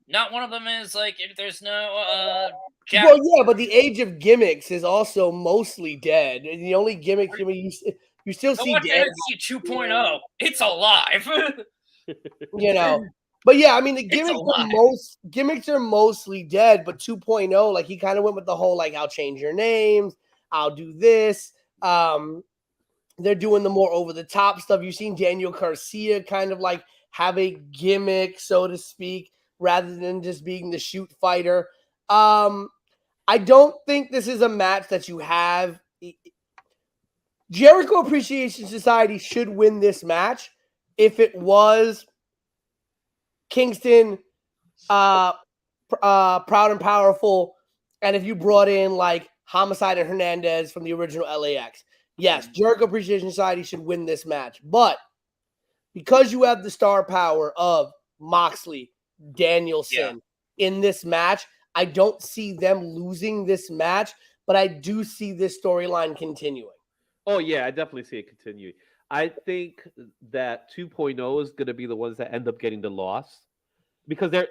not one of them is like if there's no Well, yeah, but the age of gimmicks is also mostly dead. And the only gimmicks you still see dead. 2.0. It's alive. But yeah, I mean the gimmicks are mostly dead, but 2.0, like he kind of went with the whole like I'll change your names, I'll do this. They're doing the more over the top stuff. You've seen Daniel Garcia kind of like have a gimmick, so to speak, rather than just being the shoot fighter. I don't think this is a match that you have. Jericho Appreciation Society should win this match if it was Kingston, Proud and Powerful, and if you brought in like Homicide and Hernandez from the original LAX. Yes, Jericho Appreciation Society should win this match, but because you have the star power of Moxley, Danielson in this match, I don't see them losing this match, but I do see this storyline continuing. Oh yeah, I definitely see it continuing. I think that 2.0 is going to be the ones that end up getting the loss because they're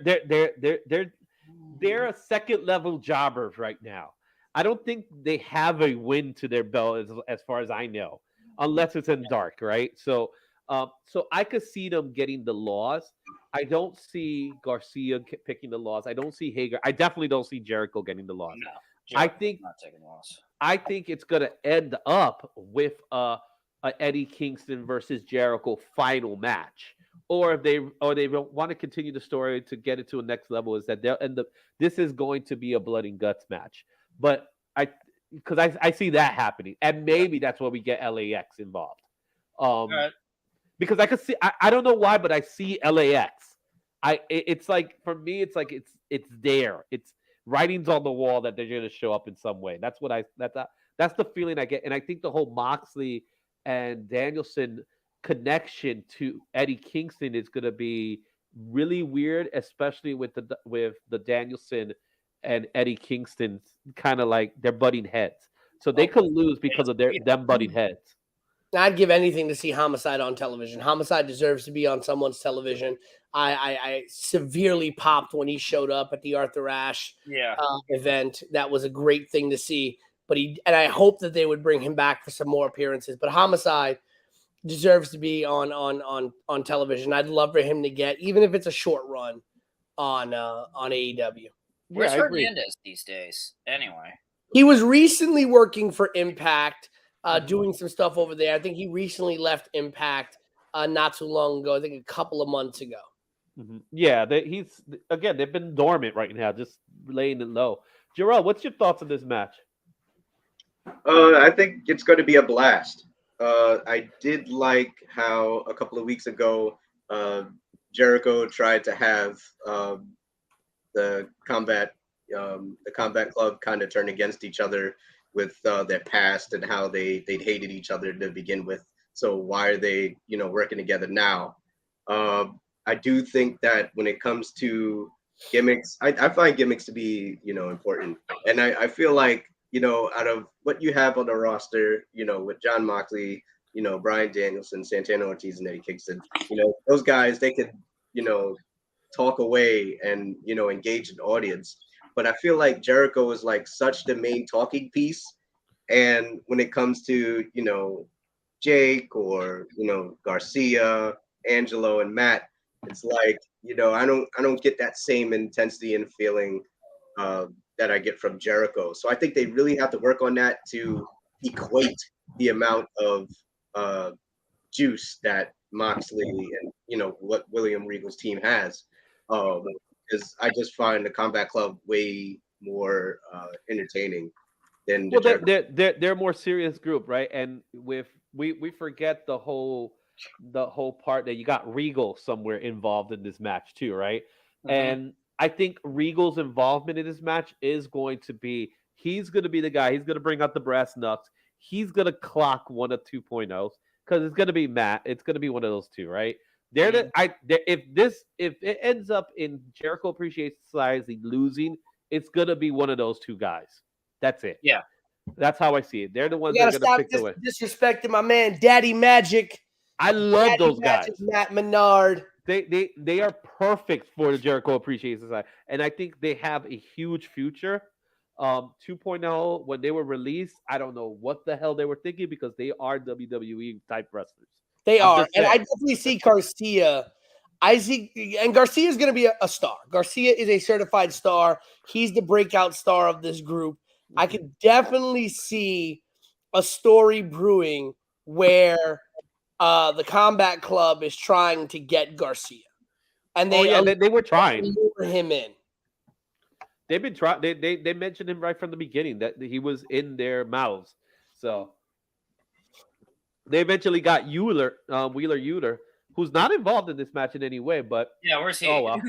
a second level jobbers right now. I don't think they have a win to their belt as far as I know, unless it's in dark, right? So I could see them getting the loss. I don't see Garcia picking the loss. I don't see Hager. I definitely don't see Jericho getting the loss. No, I think not taking loss. I think it's gonna end up with a Eddie Kingston versus Jericho final match. Or if they want to continue the story to get it to a next level, is that they'll end up. This is going to be a blood and guts match, but because I see that happening, and maybe that's where we get LAX involved. Right. Because I could see, I don't know why, but I see LAX. It's like for me, it's like it's there. It's writings on the wall that they're going to show up in some way. That's the feeling I get, and I think the whole Moxley and Danielson connection to Eddie Kingston is going to be really weird, especially with the Danielson and Eddie Kingston kind of like they're butting heads, so they could lose because of them butting heads. I'd give anything to see Homicide on television. Homicide deserves to be on someone's television. I severely popped when he showed up at the Arthur Ashe event. That was a great thing to see. But I hope that they would bring him back for some more appearances. But Homicide deserves to be on television. I'd love for him to get, even if it's a short run, on AEW. Where's Hernandez these days? Anyway, he was recently working for Impact. Doing some stuff over there. I think he recently left Impact not too long ago. I think a couple of months ago. Mm-hmm. Yeah, they've been dormant right now, just laying it low. Jorel, what's your thoughts on this match? I think it's going to be a blast. I did like how a couple of weeks ago Jericho tried to have the combat club kind of turn against each other with their past and how they'd hated each other to begin with. So why are they, working together now? I do think that when it comes to gimmicks, I find gimmicks to be, important. And I feel like, out of what you have on the roster, with Jon Moxley, Bryan Danielson, Santana Ortiz, and Eddie Kingston, those guys, they could, talk away and, engage an audience. But I feel like Jericho is like such the main talking piece. And when it comes to, Jake or, Garcia, Angelo, and Matt, it's like, I don't get that same intensity and feeling that I get from Jericho. So I think they really have to work on that to equate the amount of juice that Moxley and, what William Regal's team has. Because I just find the Combat Club way more entertaining than they're a more serious group, right? And with we forget the whole part that you got Regal somewhere involved in this match too, right? Mm-hmm. And I think Regal's involvement in this match is going to be he's going to be the guy. He's going to bring out the brass knucks. He's going to clock one of 2.0s because it's going to be Matt. It's going to be one of those two, right? If it ends up in Jericho Appreciation Society losing, it's gonna be one of those two guys. That's it. Yeah, that's how I see it. They're the ones that are gonna pick the win. Disrespecting my man, Daddy Magic. I love Daddy those guys. Magic, Matt Menard. They are perfect for the Jericho Appreciation Society, and I think they have a huge future. 2.0 when they were released, I don't know what the hell they were thinking because they are WWE type wrestlers. They are, and I definitely see Garcia. And Garcia is going to be a star. Garcia is a certified star. He's the breakout star of this group. I could definitely see a story brewing where the Combat Club is trying to get Garcia, and they they were trying to lure him in. They've been trying. They mentioned him right from the beginning that he was in their mouths. So they eventually got Wheeler Yuler, who's not involved in this match in any way. But Yeah, where's he? oh well,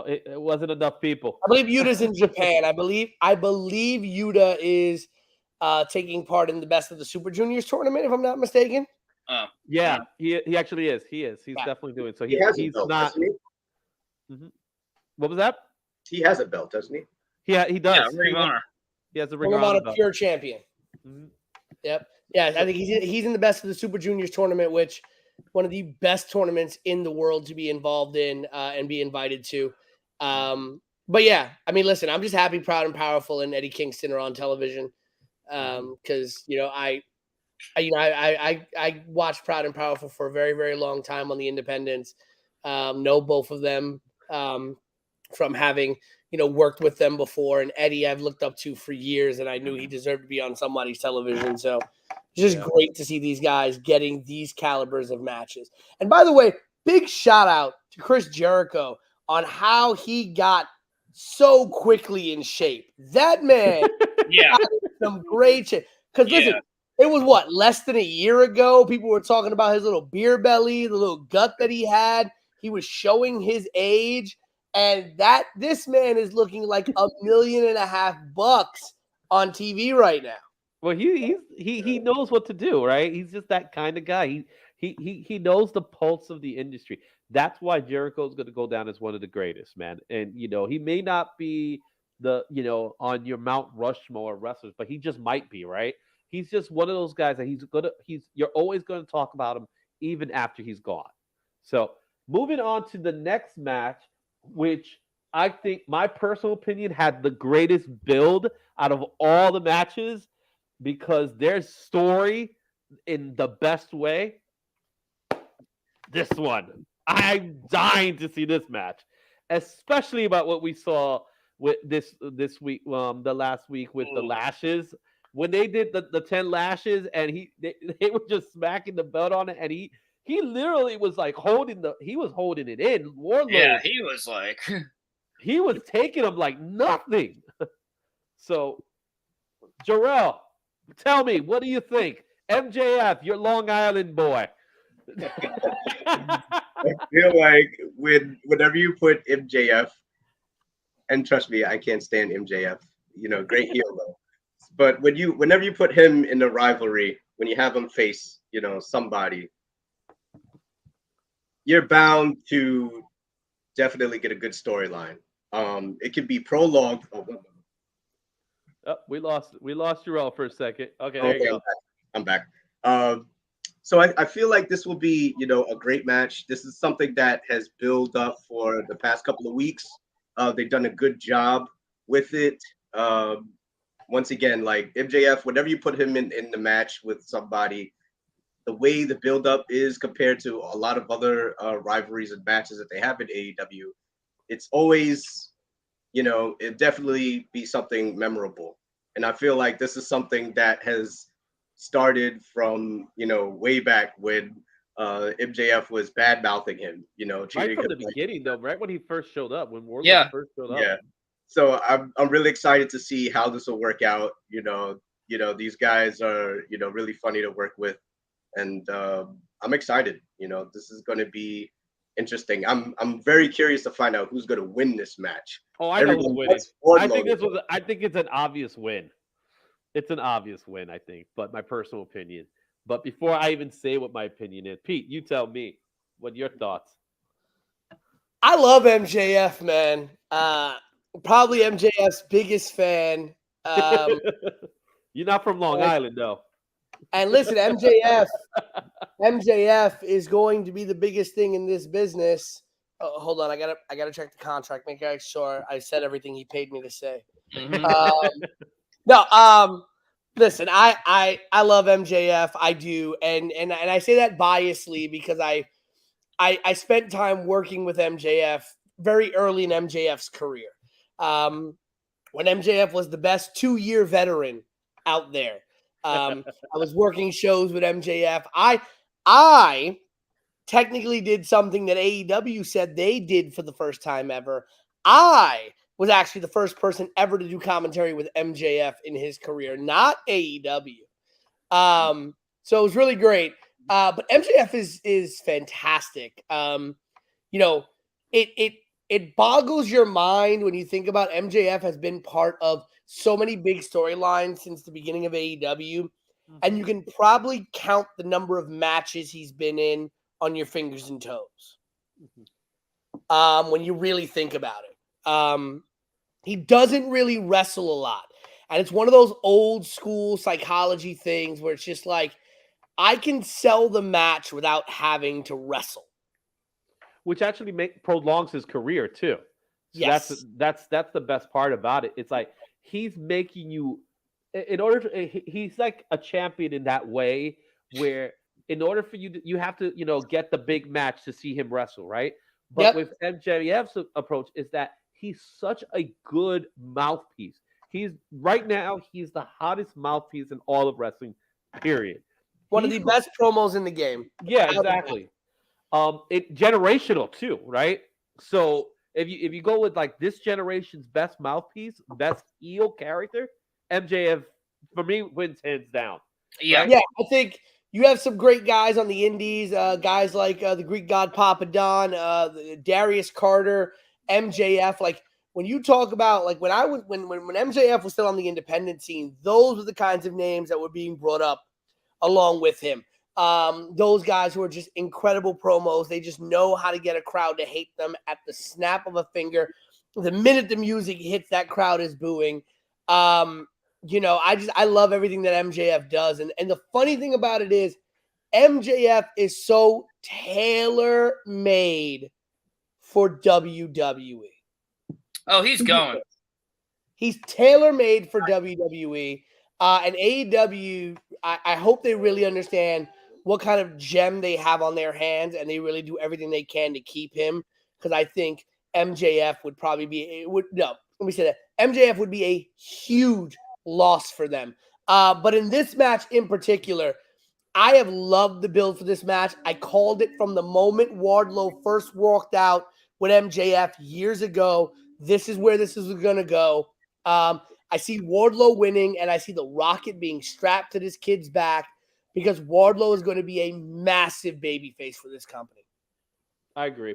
it wasn't enough people. I believe Yuta's in Japan. I believe Yuta is taking part in the Best of the Super Juniors tournament, if I'm not mistaken. Oh, Yeah, he actually is. He is. He's Yeah. definitely doing so. He has a He's belt, not. doesn't he? Mhm. What was that? He has a belt, doesn't he? Yeah, he does. yeah, Ring of Honor. He has a Ring Ring of of Honor Honor belt. pure champion. Mhm. Yep. Yeah, I think he's in the Best of the Super Juniors tournament, which one of the best tournaments in the world to be involved in and be invited to. But yeah, I mean, listen, I'm just happy, proud, and powerful, and Eddie Kingston are on television because I watched Proud and Powerful for a very, very long time on the independents. Know both of them from having worked with them before, and Eddie I've looked up to for years, and I knew he deserved to be on somebody's television. So it's just great to see these guys getting these calibers of matches. And by the way, big shout out to Chris Jericho on how he got so quickly in shape. That man Yeah. some great shit. Because listen, it was what, less than a year ago? People were talking about his little beer belly, the little gut that he had. He was showing his age, and this man is looking like $1.5 million on TV right now. Well, he knows what to do, right? He's just that kind of guy. He knows the pulse of the industry. That's why Jericho's going to go down as one of the greatest, man. And he may not be the on your Mount Rushmore wrestlers, but he just might be, right? He's just one of those guys that you're always going to talk about him even after he's gone. So moving on to the next match, which I think my personal opinion had the greatest build out of all the matches because there's story in the best way. This one, I'm dying to see this match, especially about what we saw with this week, the last week with the lashes. When they did the 10 lashes and they were just smacking the belt on it, and he literally was like holding it in. Warlord, Yeah, he was like he was taking them like nothing. So, Jorel, tell me, what do you think? MJF, your Long Island boy. I feel like whenever you put MJF, and trust me, I can't stand MJF. Great heel though. But whenever you put him in the rivalry, when you have him face, somebody, you're bound to definitely get a good storyline. It could be prologue. Oh, we lost Jorel for a second. Okay, there you go. I'm back. So I feel like this will be, a great match. This is something that has built up for the past couple of weeks. They've done a good job with it. Once again, like MJF, whenever you put him in the match with somebody, the way the build-up is compared to a lot of other rivalries and matches that they have in AEW, it's always, it definitely be something memorable. And I feel like this is something that has started from, way back when MJF was bad-mouthing him, Right from the beginning, though, right when he first showed up, when Warlord first showed up. Yeah. So I'm really excited to see how this will work out. These guys are, really funny to work with. And I'm excited. This is going to be interesting. I'm very curious to find out who's going to win this match. Oh, I know who's winning. I think it's an obvious win. It's an obvious win, I think, but my personal opinion. But before I even say what my opinion is, Pete, you tell me. What are your thoughts? I love MJF, man. Probably MJF's biggest fan. You're not from Long Island, though. And listen, MJF is going to be the biggest thing in this business. Oh, hold on, I gotta check the contract, make sure I said everything he paid me to say. Listen, I love MJF, I do, and I say that biasly because I spent time working with MJF very early in MJF's career. When MJF was the best 2-year veteran out there. I was working shows with MJF. I technically did something that AEW said they did for the first time ever. I was actually the first person ever to do commentary with MJF in his career, not AEW. So it was really great. But MJF is fantastic. You know, it boggles your mind when you think about MJF has been part of so many big storylines since the beginning of AEW, and you can probably count the number of matches he's been in on your fingers and toes. When you really think about it, he doesn't really wrestle a lot, and it's one of those old school psychology things where it's just like, I can sell the match without having to wrestle, which actually prolongs his career too. So yes, that's the best part about it. It's like he's making you, in order to, he's like a champion in that way, where in order for you to, you have to, get the big match to see him wrestle, right? But with MJF's approach is that he's such a good mouthpiece. Right now he's the hottest mouthpiece in all of wrestling, period. One of the best promos in the game. Yeah, exactly. It generational too, right? So if you go with like this generation's best mouthpiece, best heel character, MJF for me wins hands down. Yeah, right? Yeah, I think you have some great guys on the indies, guys like the Greek God Papa Don, Darius Carter, MJF. Like when you talk about like when MJF was still on the independent scene, those were the kinds of names that were being brought up along with him. Those guys who are just incredible promos. They just know how to get a crowd to hate them at the snap of a finger. The minute the music hits, that crowd is booing. I love everything that MJF does. And the funny thing about it is MJF is so tailor-made for WWE. Oh, he's going. He's tailor-made for WWE. And AEW, I hope they really understand what kind of gem they have on their hands, and they really do everything they can to keep him. Because I think MJF would probably be MJF would be a huge loss for them. But in this match in particular, I have loved the build for this match. I called it from the moment Wardlow first walked out with MJF years ago. This is where this is going to go. I see Wardlow winning, and I see the Rocket being strapped to this kid's back because Wardlow is going to be a massive babyface for this company. I agree.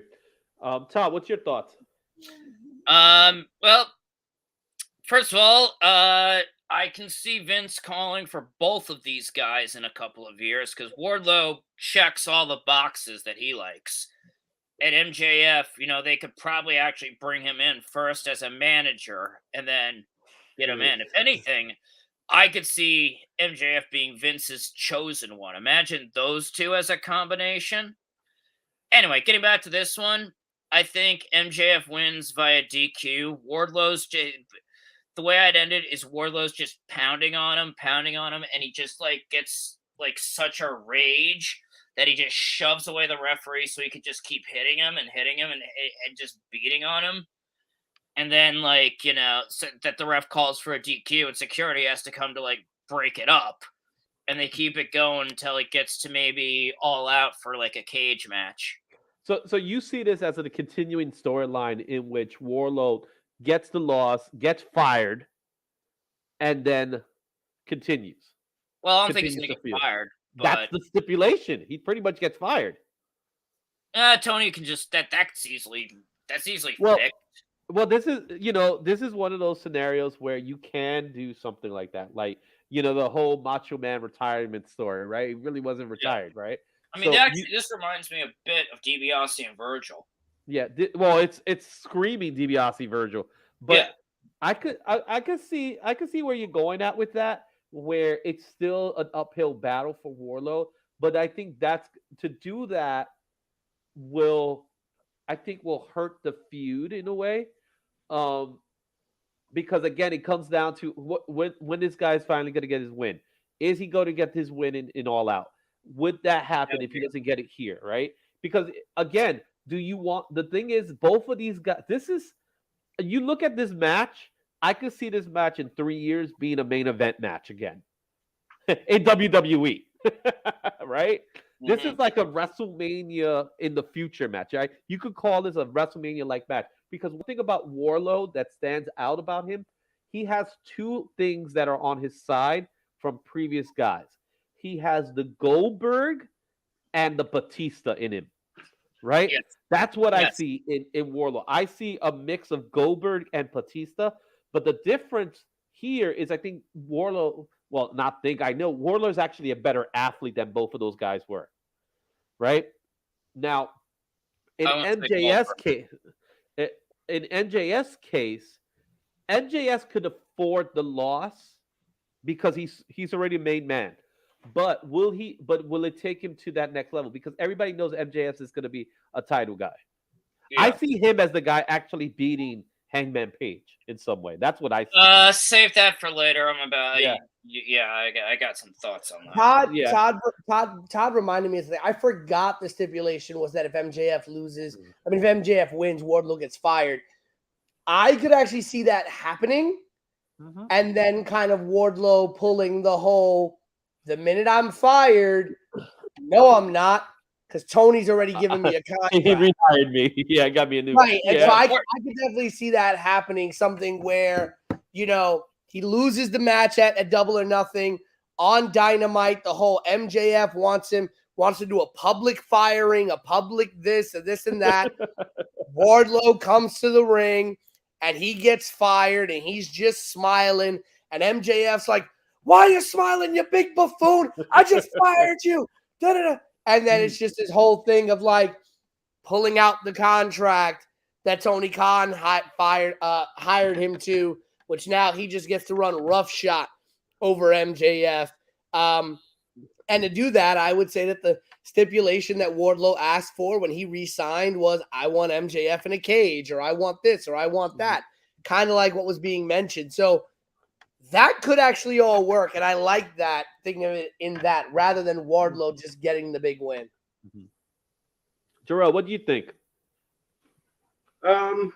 Todd, what's your thoughts? Well, first of all, I can see Vince calling for both of these guys in a couple of years because Wardlow checks all the boxes that he likes. At MJF, they could probably actually bring him in first as a manager and then get him in. If anything, I could see MJF being Vince's chosen one. Imagine those two as a combination. Anyway, getting back to this one, I think MJF wins via DQ. The way I'd end it is Wardlow's just pounding on him, and he just gets such a rage that he just shoves away the referee so he could just keep hitting him and just beating on him. And then, so that the ref calls for a DQ and security has to come to, break it up. And they keep it going until it gets to maybe All Out for, a cage match. So you see this as a continuing storyline in which Wardlow gets the loss, gets fired, and then continues. Well, I don't think he's going to get fired. But that's the stipulation. He pretty much gets fired. Tony can just that's easily fixed. Well, this is one of those scenarios where you can do something like that. The whole Macho Man retirement story, right? He really wasn't retired, right? I mean, this reminds me a bit of DiBiase and Virgil. Yeah, it's screaming DiBiase Virgil, but yeah. I could see where you're going at with that, where it's still an uphill battle for Wardlow, but I think to do that will hurt the feud in a way, because again it comes down to when this guy's finally going to get his win. Is he going to get his win in All Out? Would that happen if he doesn't get it here, right? Because again, the thing is, both of these guys, you look at this match, I could see this match in 3 years being a main event match again in WWE, right? Mm-hmm. This is like a WrestleMania in the future match, right? You could call this a WrestleMania-like match because one thing about Warlow that stands out about him, he has two things that are on his side from previous guys. He has the Goldberg and the Batista in him, right? Yes. That's what I Yes. see in Warlow. I see a mix of Goldberg and Batista, but the difference here is I think Warlow, well, not think, I know Warlow is actually a better athlete than both of those guys were, right? Now, in I won't say MJS Goldberg. case, in NJS case, NJS could afford the loss because he's already a main man. But will it take him to that next level? Because everybody knows MJS is going to be a title guy. Yeah. I see him as the guy actually beating Hangman Page in some way. That's what I see. Save that for later. I'm about. Yeah. Yeah, I got some thoughts on that. Todd reminded me of something. I forgot the stipulation was that if MJF loses, if MJF wins, Wardlow gets fired. I could actually see that happening, and then kind of Wardlow pulling the whole, the minute I'm fired, no, I'm not, because Tony's already given me a contract. He retired me. Yeah, got me a new. Right, and yeah. so I could definitely see that happening, something where, he loses the match at Double or Nothing on Dynamite. The whole MJF wants to do a public firing, a public this and that. Wardlow comes to the ring and he gets fired and he's just smiling. And MJF's like, "Why are you smiling, you big buffoon? I just fired you." Da-da-da. And then it's just this whole thing of like pulling out the contract that Tony Khan hired him to, which now he just gets to run roughshod over MJF. And to do that, I would say that the stipulation that Wardlow asked for when he re-signed was, I want MJF in a cage, or I want this, or I want that. Kind of like what was being mentioned. So that could actually all work. And I like that, thinking of it in that, rather than Wardlow just getting the big win. Jorel, what do you think? I'm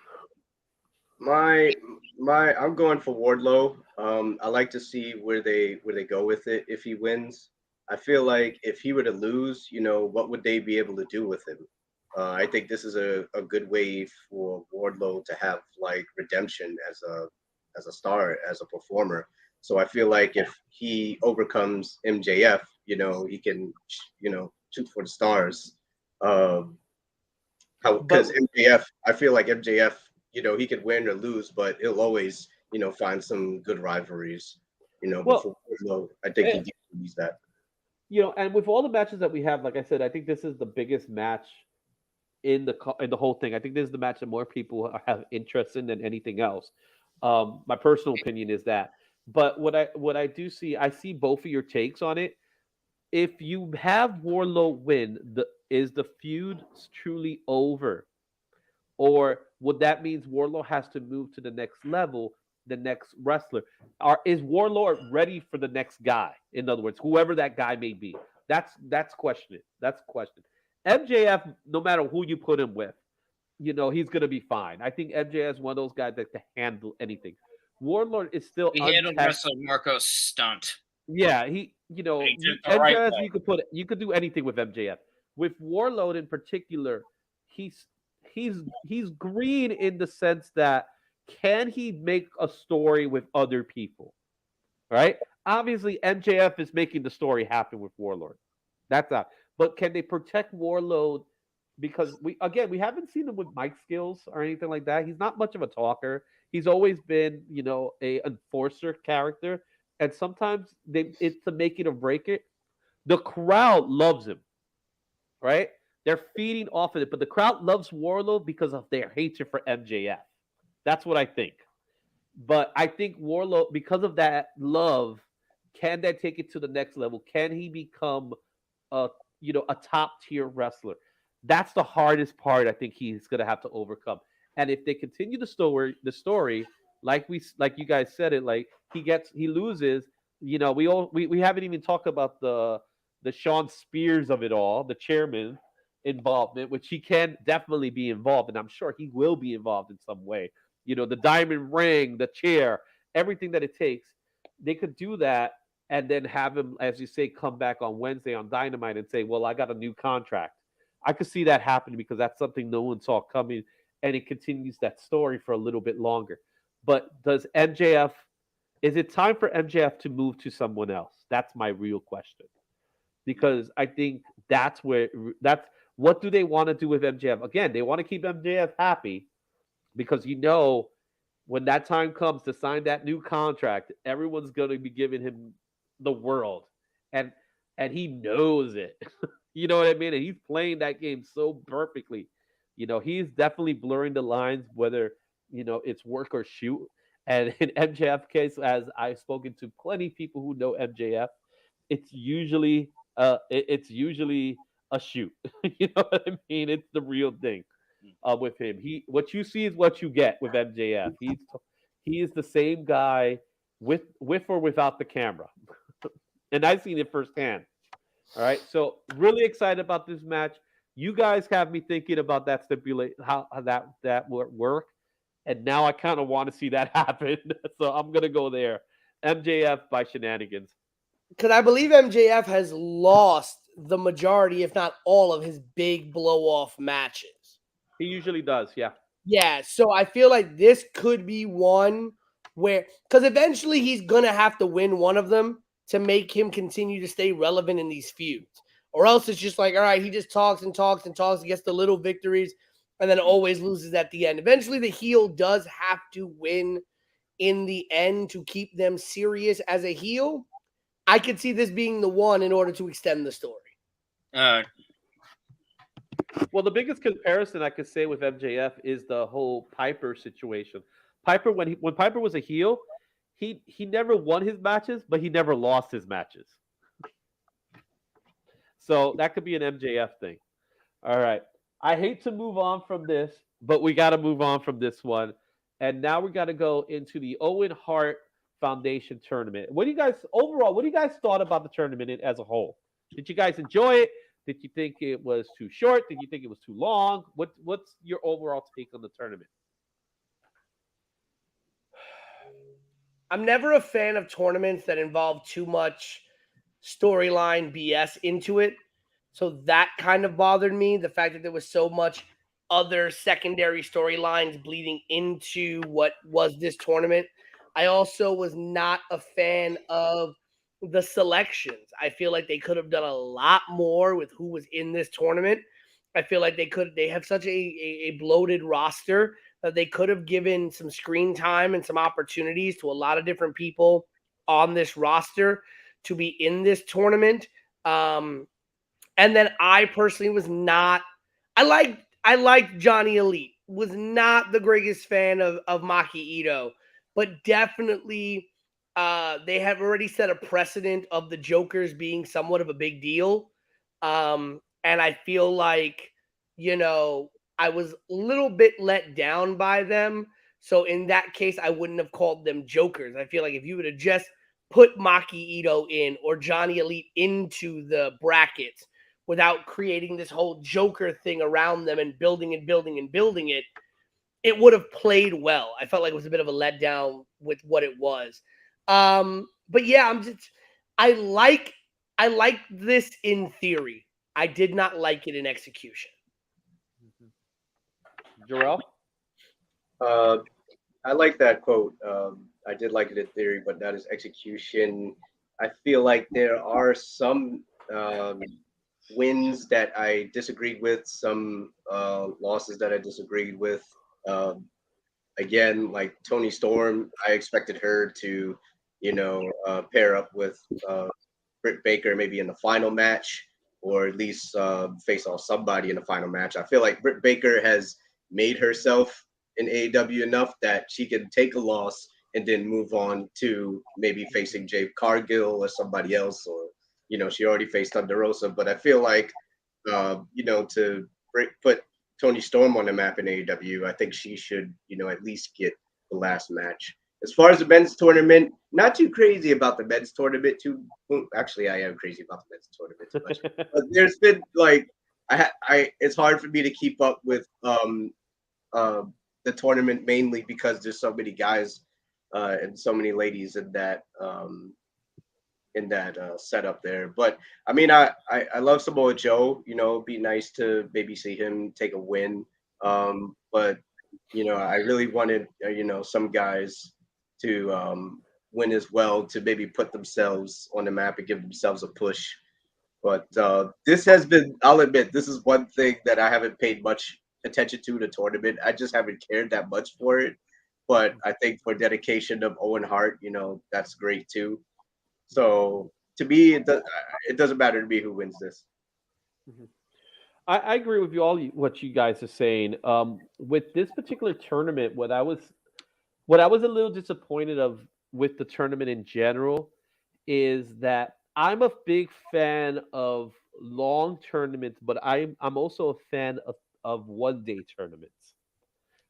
going for Wardlow. I like to see where they go with it if he wins. I feel like if he were to lose, what would they be able to do with him? I think this is a good way for Wardlow to have like redemption as a star, as a performer. So I feel like if he overcomes MJF, he can, shoot for the stars. Because MJF, I feel like MJF, he could win or lose, but he'll always, find some good rivalries. Before Wardlow, I think he needs that. And with all the matches that we have, like I said, I think this is the biggest match in the whole thing. I think this is the match that more people have interest in than anything else. My personal opinion is that. But what I do see, I see both of your takes on it. If you have Wardlow win, is the feud truly over? Or would that mean Wardlow has to move to the next level, the next wrestler? Is Wardlow ready for the next guy? In other words, whoever that guy may be. That's question. MJF, no matter who you put him with, he's gonna be fine. I think MJF is one of those guys that can handle anything. Wardlow is still He handled Wrestle Marco's stunt. Yeah, MJF, right you could do anything with MJF. With Wardlow in particular, he's green in the sense that can he make a story with other people? Right? Obviously, MJF is making the story happen with Warlord. That's not. But can they protect Warlord? Because we haven't seen him with mic skills or anything like that. He's not much of a talker. He's always been, a enforcer character. And sometimes it's to make it or break it. The crowd loves him, right? They're feeding off of it. But the crowd loves Warlord because of their hatred for MJF. That's what I think. But I think Warlord, because of that love, can they take it to the next level? Can he become a top tier wrestler? That's the hardest part I think he's going to have to overcome. And if they continue the story, like you guys said it, like he loses, we haven't even talked about the Sean Spears of it all, the chairman involvement, which he can definitely be involved, and I'm sure he will be involved in some way. The diamond ring, the chair, everything that it takes. They could do that and then have him, as you say, come back on Wednesday on Dynamite and say, well, I got a new contract. I could see that happening because that's something no one saw coming. and it continues that story for a little bit longer. But is it time for MJF to move to someone else? That's my real question. Because I think that's what do they want to do with MJF? Again, they want to keep MJF happy because when that time comes to sign that new contract, everyone's going to be giving him the world. And he knows it. You know what I mean? And he's playing that game so perfectly. He's definitely blurring the lines, whether, it's work or shoot. And in MJF case, as I've spoken to plenty of people who know MJF, it's usually a shoot. You know what I mean? It's the real thing with him. What you see is what you get with MJF. He is the same guy with or without the camera, and I've seen it firsthand. All right, so really excited about this match. You guys have me thinking about that stipulate how that would work, and now I kind of want to see that happen. So I'm gonna go there. MJF by shenanigans. Because I believe MJF has lost the majority, if not all, of his big blow-off matches. He usually does, yeah. Yeah, so I feel like this could be one where, because eventually he's going to have to win one of them to make him continue to stay relevant in these feuds. Or else it's just like, all right, he just talks and talks and talks, gets the little victories, and then always loses at the end. Eventually the heel does have to win in the end to keep them serious as a heel. I could see this being the one in order to extend the story. Well, the biggest comparison I could say with MJF is the whole Piper situation. Piper, when Piper was a heel, he never won his matches, but he never lost his matches. So that could be an MJF thing. All right. I hate to move on from this, but we got to move on from this one. And now we got to go into the Owen Hart Foundation tournament. What do you guys thought about the tournament as a whole? Did you guys enjoy it? Did you think it was too short? Did you think it was too long? What's your overall take on the tournament? I'm never a fan of tournaments that involve too much storyline BS into it. So that kind of bothered me. The fact that there was so much other secondary storylines bleeding into what was this tournament. I also was not a fan of the selections. I feel like they could have done a lot more with who was in this tournament. I feel like they have such a bloated roster that they could have given some screen time and some opportunities to a lot of different people on this roster to be in this tournament. And then I personally was not, I liked Johnny Elite, was not the greatest fan of Maki Ito, but definitely they have already set a precedent of the Jokers being somewhat of a big deal. And I feel like, I was a little bit let down by them. So in that case, I wouldn't have called them Jokers. I feel like if you would have just put Maki Ito in or Johnny Elite into the brackets without creating this whole Joker thing around them and building and building and building it, it would have played well. I felt like it was a bit of a letdown with what it was. But yeah, I like this in theory. I did not like it in execution. Jorel? I like that quote. I did like it in theory, but not as execution. I feel like there are some wins that I disagreed with, some losses that I disagreed with. Again, like Toni Storm, I expected her to, pair up with Britt Baker maybe in the final match, or at least face off somebody in the final match. I feel like Britt Baker has made herself in AEW enough that she can take a loss and then move on to maybe facing Jade Cargill or somebody else, or she already faced Thunder Rosa. But I feel like to put Toni Storm on the map in AEW, I think she should at least get the last match. As far as the men's tournament, not too crazy about the men's tournament. Actually, I am crazy about the men's tournament too much. But there's been it's hard for me to keep up with the tournament, mainly because there's so many guys and so many ladies in that setup there. But I mean, I love Samoa Joe. It'd be nice to maybe see him take a win. But I really wanted, some guys to win as well, to maybe put themselves on the map and give themselves a push. But this has been, I'll admit, this is one thing that I haven't paid much attention to the tournament. I just haven't cared that much for it. But I think for dedication of Owen Hart, that's great too. So to me, it doesn't matter to me who wins this. Mhm. I agree with you all what you guys are saying. With this particular tournament, what I was a little disappointed of with the tournament in general is that I'm a big fan of long tournaments, but I'm also a fan of 1 day tournaments,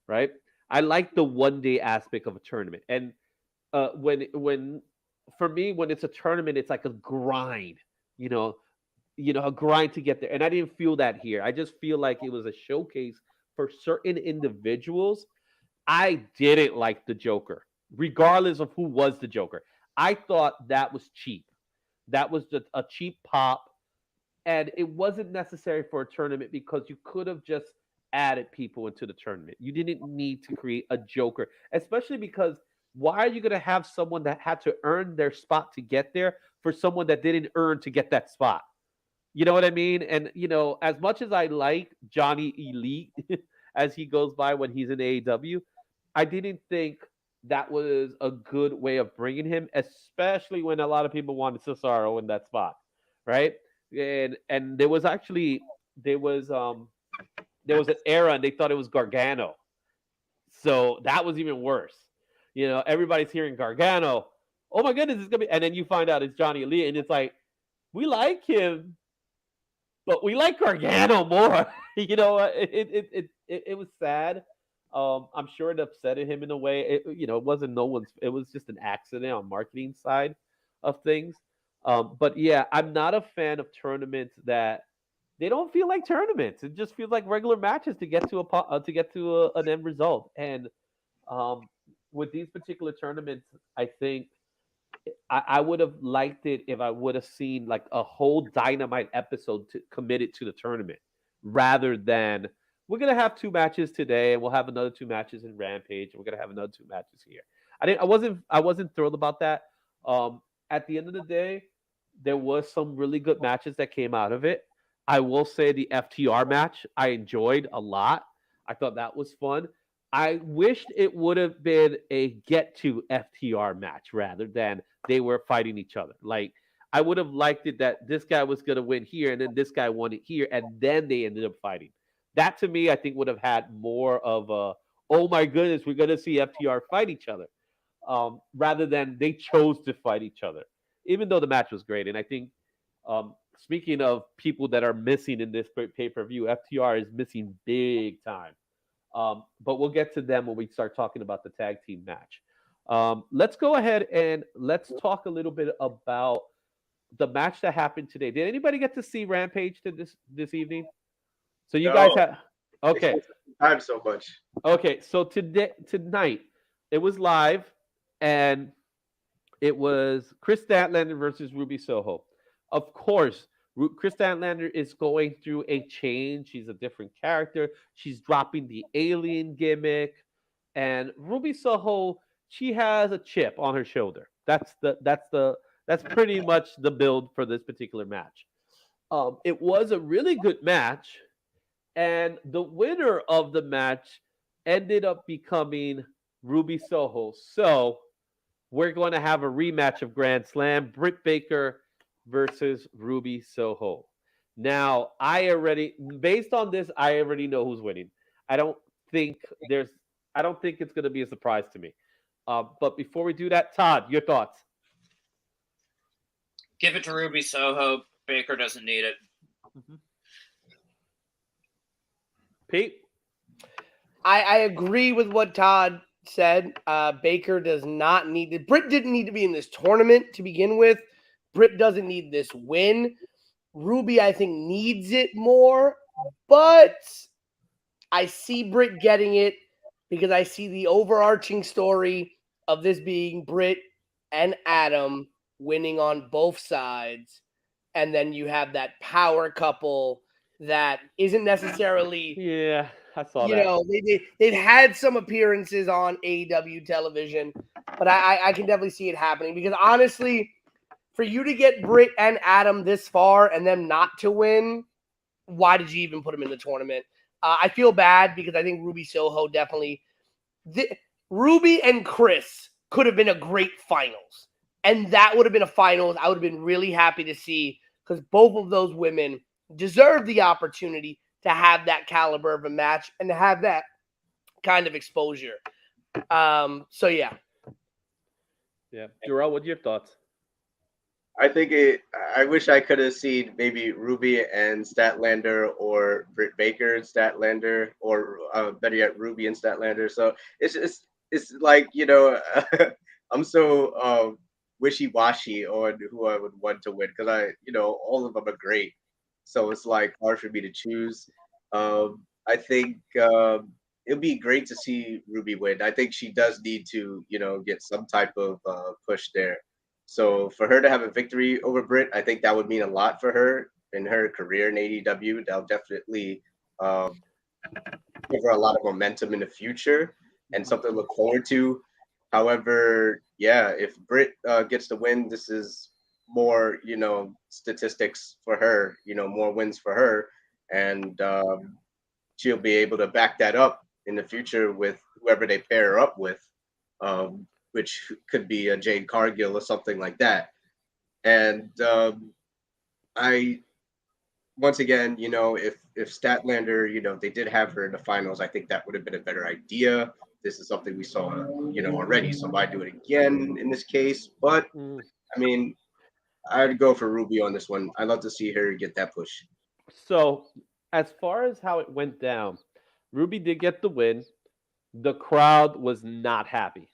right? I like the 1 day aspect of a tournament. And when for me, when it's a tournament, it's like a grind, you know, a grind to get there. And I didn't feel that here. I just feel like it was a showcase for certain individuals. I didn't like the Joker, regardless of who was the Joker. I thought that was cheap. That was just a cheap pop, and it wasn't necessary for a tournament because you could have just added people into the tournament. You didn't need to create a Joker, especially because why are you going to have someone that had to earn their spot to get there for someone that didn't earn to get that spot? You know what I mean? And as much as I like Johnny Elite as he goes by when he's in AEW, I didn't think that was a good way of bringing him, especially when a lot of people wanted Cesaro in that spot, right? And there was an era and they thought it was Gargano, so that was even worse. Everybody's hearing Gargano. Oh my goodness, it's gonna be, and then you find out it's Johnny Elite, and it's like we like him, but we like Gargano more. It was sad. I'm sure it upset him in a way. It wasn't no one's. It was just an accident on marketing side of things. But yeah, I'm not a fan of tournaments that they don't feel like tournaments. It just feels like regular matches to get to an end result. And um, with these particular tournaments, I think I would have liked it if I would have seen like a whole Dynamite episode committed to the tournament, rather than we're gonna have 2 matches today and we'll have another 2 matches in Rampage and we're gonna have another 2 matches here. I wasn't thrilled about that. At the end of the day, there was some really good matches that came out of it. I will say the FTR match I enjoyed a lot. I thought that was fun. I wished it would have been a get to FTR match rather than they were fighting each other. Like I would have liked it that this guy was going to win here and then this guy won it here and then they ended up fighting. That to me, I think would have had more of a oh my goodness, we're going to see FTR fight each other, rather than they chose to fight each other. Even though the match was great, and I think speaking of people that are missing in this pay per view, FTR is missing big time. But we'll get to them when we start talking about the tag team match. Let's go ahead and let's talk a little bit about the match that happened today. Did anybody get to see Rampage this evening? So you guys No, have okay. time so much. Okay, so tonight it was live, and it was Chris Statlander versus Ruby Soho. Of course, Chris Statlander is going through a change. She's a different character. She's dropping the alien gimmick, and Ruby Soho, she has a chip on her shoulder. That's pretty much the build for this particular match. It was a really good match, and the winner of the match ended up becoming Ruby Soho. So we're going to have a rematch of Grand Slam, Britt Baker versus Ruby Soho. Now, based on this, I already know who's winning. I don't think it's going to be a surprise to me. But before we do that, Todd, your thoughts? Give it to Ruby Soho. Baker doesn't need it. Mm-hmm. Pete? I agree with what Todd said. Baker does not need it. Britt didn't need to be in this tournament to begin with. Britt doesn't need this win. Ruby, I think, needs it more, but I see Britt getting it because I see the overarching story of this being Britt and Adam winning on both sides, and then you have that power couple that isn't necessarily I saw you that. know, they've had some appearances on AEW television, but I can definitely see it happening because honestly, for you to get Britt and Adam this far and them not to win, why did you even put them in the tournament? I feel bad because I think Ruby Soho definitely Ruby and Chris could have been a great finals. And that would have been a finals I would have been really happy to see because both of those women deserve the opportunity to have that caliber of a match and to have that kind of exposure. So yeah. Yeah. Jorel, what's your thoughts? I think I wish I could have seen maybe Ruby and Statlander or Britt Baker and Statlander or better yet Ruby and Statlander. So it's like I'm so wishy-washy on who I would want to win because all of them are great. So it's like hard for me to choose. I think it'd be great to see Ruby win. I think she does need to get some type of push there. So for her to have a victory over Britt, I think that would mean a lot for her in her career in AEW. That'll definitely give her a lot of momentum in the future and something to look forward to. However, yeah, if Britt gets the win, this is more, statistics for her, more wins for her. And she'll be able to back that up in the future with whoever they pair her up with, which could be a Jade Cargill or something like that. And once again, if Statlander, they did have her in the finals, I think that would have been a better idea. This is something we saw, already. So why do it again in this case? But I mean, I'd go for Ruby on this one. I'd love to see her get that push. So, as far as how it went down, Ruby did get the win. The crowd was not happy.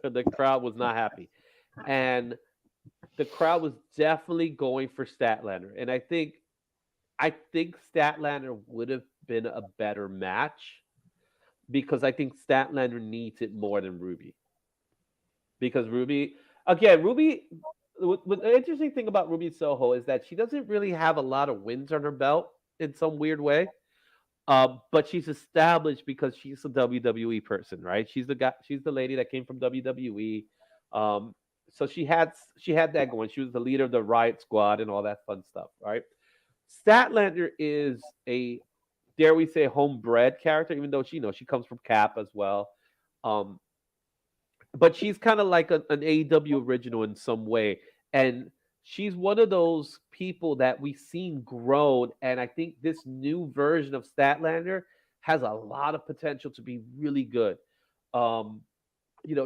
The crowd was not happy. And the crowd was definitely going for Statlander. And I think Statlander would have been a better match because I think Statlander needs it more than Ruby. Because Ruby, the interesting thing about Ruby Soho is that she doesn't really have a lot of wins on her belt in some weird way. But she's established because she's a WWE person, right? She's the lady that came from WWE. So she had that going. She was the leader of the Riot Squad and all that fun stuff, right? Statlander is a, dare we say, homebred character, even though she comes from Cap as well. But she's kind of like an AEW original in some way. And she's one of those people that we've seen grown. And I think this new version of Statlander has a lot of potential to be really good.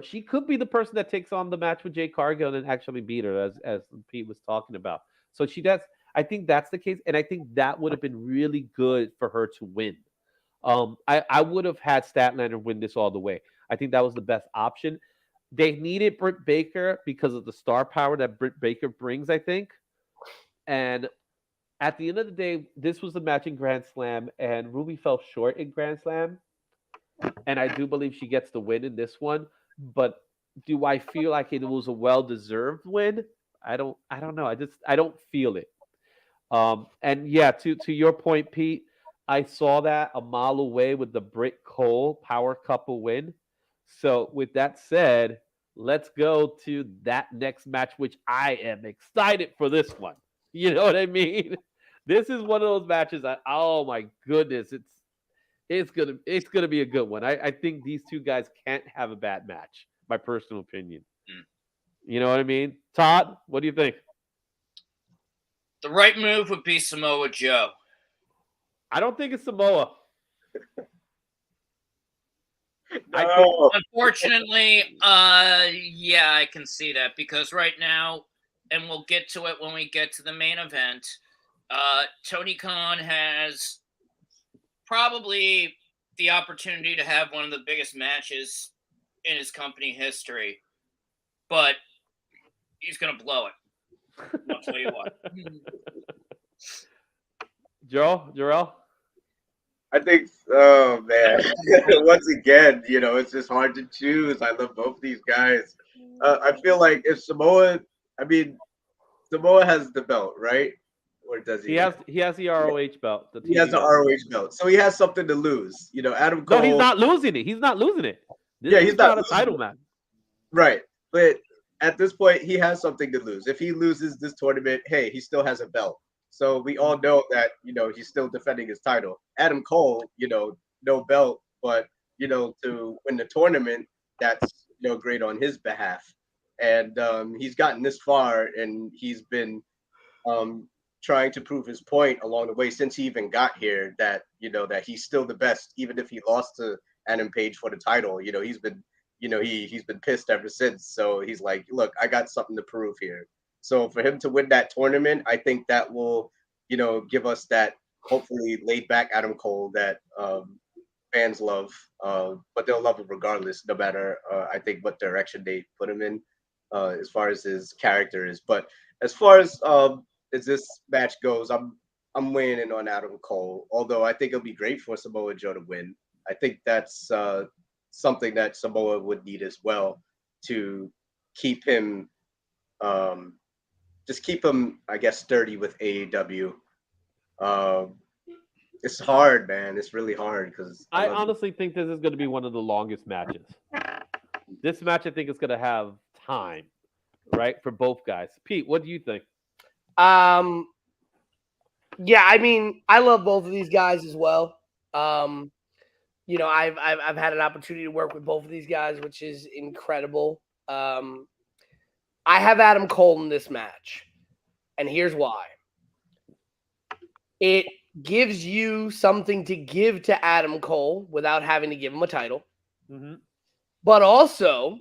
She could be the person that takes on the match with Jade Cargill and actually beat her, as Pete was talking about. So she does. I think that's the case. And I think that would have been really good for her to win. I would have had Statlander win this all the way. I think that was the best option. They needed Britt Baker because of the star power that Britt Baker brings, I think. And at the end of the day, this was the match in Grand Slam, and Ruby fell short in Grand Slam. And I do believe she gets the win in this one. But do I feel like it was a well-deserved win? I don't know. I don't feel it. And yeah, to your point, Pete, I saw that a mile away with the Britt Cole Power Couple win. So with that said, let's go to that next match, which I am excited for this one. You know what I mean? This is one of those matches that, oh my goodness, it's gonna be a good one. I think these two guys can't have a bad match, my personal opinion. You know what I mean? Todd, what do you think? The right move would be Samoa Joe. I don't think it's Samoa. No. Unfortunately, yeah, I can see that because right now, and we'll get to it when we get to the main event, Tony Khan has probably the opportunity to have one of the biggest matches in his company history, but he's going to blow it. I'll tell you what. Jorel? I think, oh man, once again, it's just hard to choose. I love both these guys. I feel like if Samoa has the belt, right? or does he? He has the ROH belt. He has the ROH belt, so he has something to lose. You know, Adam Cole. No, he's not losing it. He's not losing it. Yeah, he's not a title match. Right, but at this point, he has something to lose. If he loses this tournament, hey, he still has a belt. So we all know that, you know, he's still defending his title. Adam Cole, you know, no belt, but, you know, to win the tournament, that's, you know, great on his behalf. And he's gotten this far, and he's been trying to prove his point along the way since he even got here, that, you know, that he's still the best, even if he lost to Adam Page for the title. You know, he's been, you know, he's been pissed ever since. So he's like, look, I got something to prove here. So for him to win that tournament, I think that will, you know, give us that hopefully laid back Adam Cole that fans love, but they'll love him regardless, no matter I think what direction they put him in, as far as his character is. But as far as this match goes, I'm weighing in on Adam Cole. Although I think it'll be great for Samoa Joe to win. I think that's something that Samoa would need as well to keep him, just keep him, I guess, sturdy with AEW. It's hard, man. It's really hard because I honestly think this is going to be one of the longest matches. This match, I think, is going to have time, right, for both guys. Pete, what do you think? Yeah, I mean, I love both of these guys as well. You know, I've had an opportunity to work with both of these guys, which is incredible. I have Adam Cole in this match, and here's why. It gives you something to give to Adam Cole without having to give him a title. Mm-hmm. But also,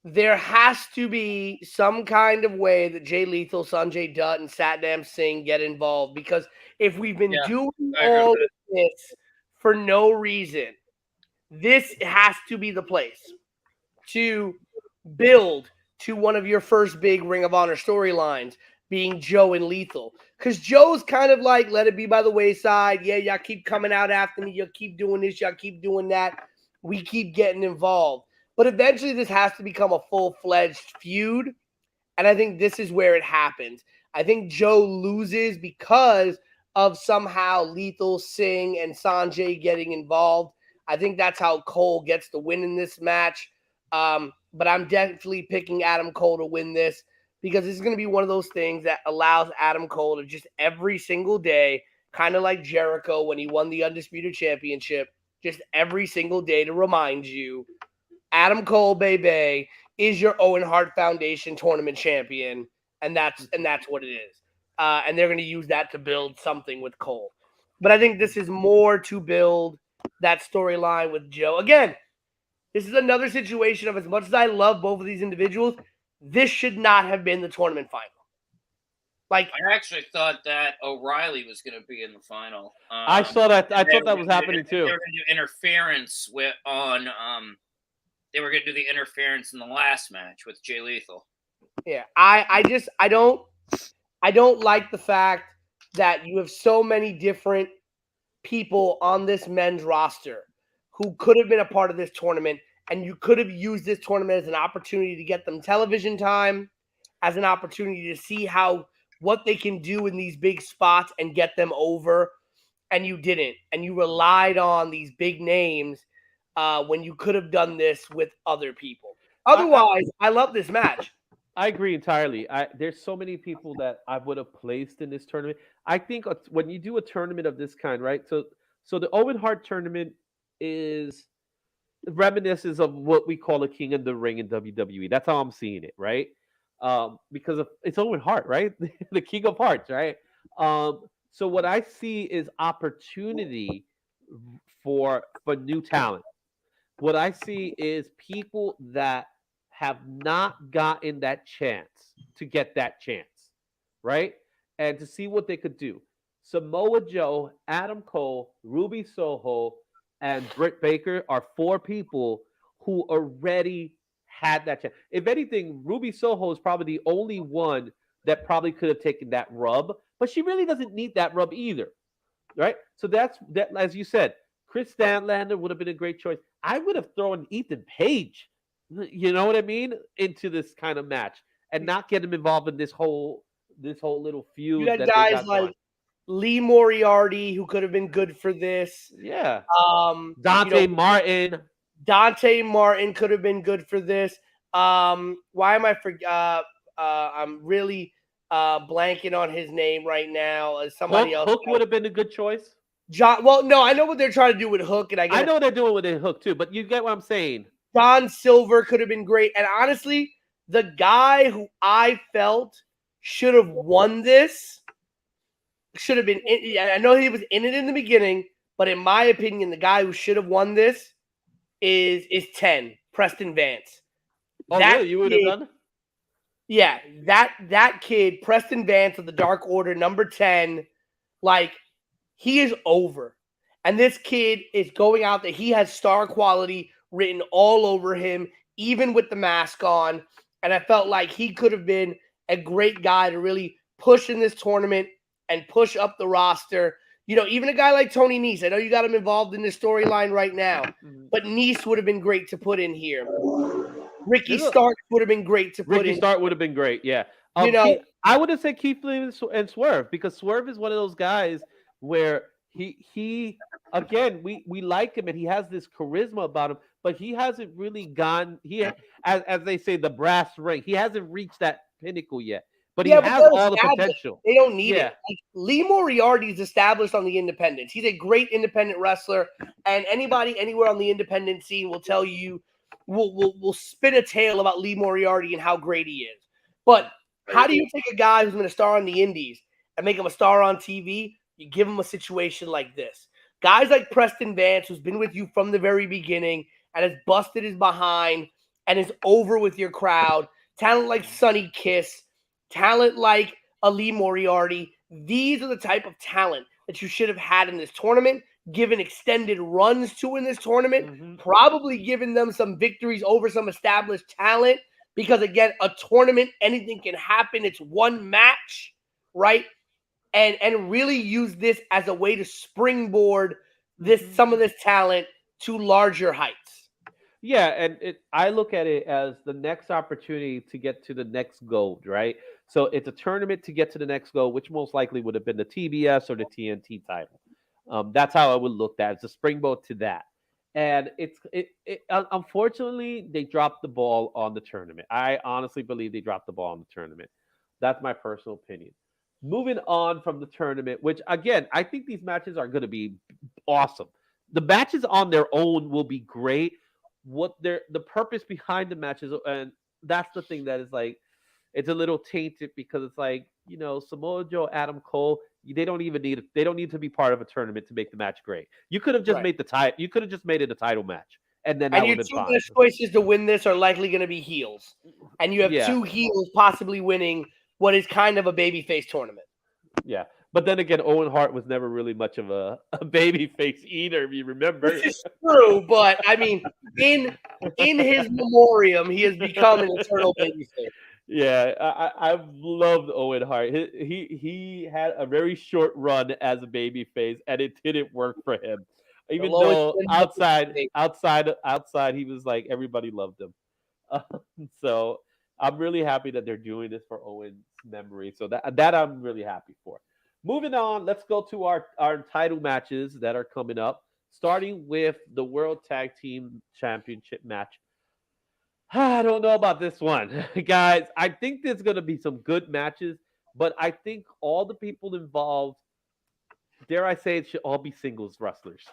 there has to be some kind of way that Jay Lethal, Sanjay Dutt, and Satnam Singh get involved. Because if we've been doing all of this for no reason, this has to be the place to build to one of your first big Ring of Honor storylines, being Joe and Lethal. Because Joe's kind of like, let it be by the wayside. Yeah, y'all keep coming out after me. Y'all keep doing this. Y'all keep doing that. We keep getting involved. But eventually this has to become a full-fledged feud. And I think this is where it happens. I think Joe loses because of somehow Lethal, Singh, and Sanjay getting involved. I think that's how Cole gets the win in this match. But I'm definitely picking Adam Cole to win this, because this is going to be one of those things that allows Adam Cole to just every single day, kind of like Jericho when he won the Undisputed Championship, just every single day to remind you, Adam Cole, baby, is your Owen Hart Foundation tournament champion, and that's what it is. And they're going to use that to build something with Cole. But I think this is more to build that storyline with Joe. Again, this is another situation of, as much as I love both of these individuals, this should not have been the tournament final. Like, I actually thought that O'Reilly was going to be in the final. I saw that. I thought that was happening too. They were going to do interference They were going to do the interference in the last match with Jay Lethal. Yeah, I don't like the fact that you have so many different people on this men's roster who could have been a part of this tournament, and you could have used this tournament as an opportunity to get them television time, as an opportunity to see what they can do in these big spots and get them over, and you didn't. And you relied on these big names when you could have done this with other people. Otherwise, I love this match. I agree entirely. There's so many people that I would have placed in this tournament. I think when you do a tournament of this kind, right? So the Owen Hart tournament is reminiscent of what we call a King of the Ring in WWE. That's how I'm seeing it, right? Because it's Owen Hart, right? The King of Hearts, right? So what I see is opportunity for new talent. What I see is people that have not gotten that chance to get that chance, right? And to see what they could do. Samoa Joe, Adam Cole, Ruby Soho, and Britt Baker are four people who already had that chance. If anything, Ruby Soho is probably the only one that probably could have taken that rub, but she really doesn't need that rub either, right? So that, as you said, Chris Stanlander would have been a great choice. I would have thrown Ethan Page, you know what I mean, into this kind of match and not get him involved in this whole this whole little You feud had that they guys got like going. Lee Moriarty, who could have been good for this. Yeah. You Dante know, Martin. Dante Martin could have been good for this. Why am I I'm really blanking on his name right now. Somebody else. Hook would have been a good choice. Well, no, I know what they're trying to do with Hook, and I know they're doing with a Hook too, but you get what I'm saying. John Silver could have been great. And honestly, the guy who I felt should have won this should have been I know he was in it in the beginning, but in my opinion, the guy who should have won this is 10, Preston Vance. Oh, really? You would have done? Yeah, that kid, Preston Vance of the Dark Order, number 10, like, he is over. And this kid is going out there. He has star quality written all over him, even with the mask on. And I felt like he could have been a great guy to really push in this tournament and push up the roster. You know, even a guy like Tony Nese, I know you got him involved in this storyline right now, but Nese would have been great to put in here. Ricky Stark would have been great to put in. Ricky Stark would have been great, yeah. You know, I would have said Keith Lee and Swerve, because Swerve is one of those guys where he again, we like him and he has this charisma about him, but he hasn't really gone. As they say, the brass ring. He hasn't reached that pinnacle yet, but he has all the potential. They don't need it. Like, Lee Moriarty is established on the independents. He's a great independent wrestler, and anybody anywhere on the independent scene will tell you, will spin a tale about Lee Moriarty and how great he is. But how do you take a guy who's been a star on the indies and make him a star on TV? You give him a situation like this. Guys like Preston Vance, who's been with you from the very beginning and has busted his behind and is over with your crowd. Talent like Sonny Kiss, talent like Ali Moriarty. These are the type of talent that you should have had in this tournament, given extended runs to in this tournament, probably given them some victories over some established talent, because, again, a tournament, anything can happen. It's one match, right? And really use this as a way to springboard some of this talent to larger heights. Yeah, and I look at it as the next opportunity to get to the next gold, right? So it's a tournament to get to the next gold, which most likely would have been the TBS or the TNT title. That's how I would look at it. It's a springboard to that. And unfortunately, they dropped the ball on the tournament. I honestly believe they dropped the ball on the tournament. That's my personal opinion. Moving on from the tournament, which, again, I think these matches are going to be awesome. The matches on their own will be great. The purpose behind the matches, and that's the thing that is like, it's a little tainted, because it's like, you know, Samoa Joe, Adam Cole, they don't need to be part of a tournament to make the match great. You could have just made you could have just made it a title match, and then that would have been fine. Your two choices to win this are likely going to be heels, and you have two heels possibly winning what is kind of a babyface tournament. Yeah. But then again, Owen Hart was never really much of a babyface either, if you remember. This is true, but I mean, in his memoriam, he has become an eternal babyface. Yeah, I've loved Owen Hart. He had a very short run as a babyface, and it didn't work for him. Even though outside, he was like, everybody loved him. So I'm really happy that they're doing this for Owen's memory. So that I'm really happy for. Moving on, let's go to our title matches that are coming up, starting with the World Tag Team Championship match. I don't know about this one, guys. I think there's going to be some good matches, but I think all the people involved, dare I say, it should all be singles wrestlers.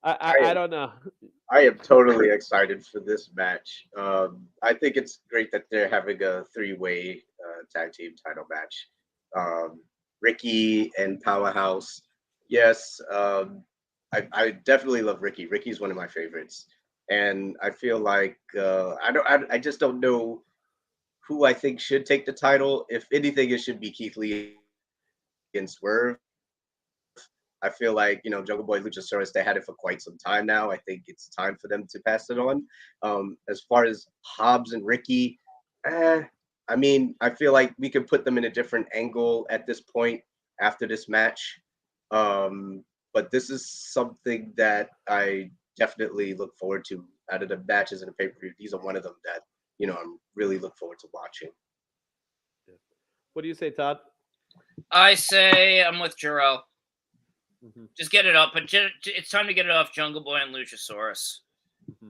I don't know. I am totally excited for this match. I think it's great that they're having a three-way tag team title match. Ricky and Powerhouse. Yes, I definitely love Ricky. Ricky's one of my favorites, and I feel like I just don't know who I think should take the title. If anything, it should be Keith Lee and Swerve. I feel like, Jungle Boy, Luchasaurus, they had it for quite some time now. I think it's time for them to pass it on. As far as Hobbs and Ricky, I mean, I feel like we could put them in a different angle at this point after this match. But this is something that I definitely look forward to out of the matches in the pay-per-view. These are one of them that, I'm really look forward to watching. What do you say, Todd? I say I'm with Jorel. Mm-hmm. Just get it up, but it's time to get it off Jungle Boy and Luchasaurus. Mm-hmm.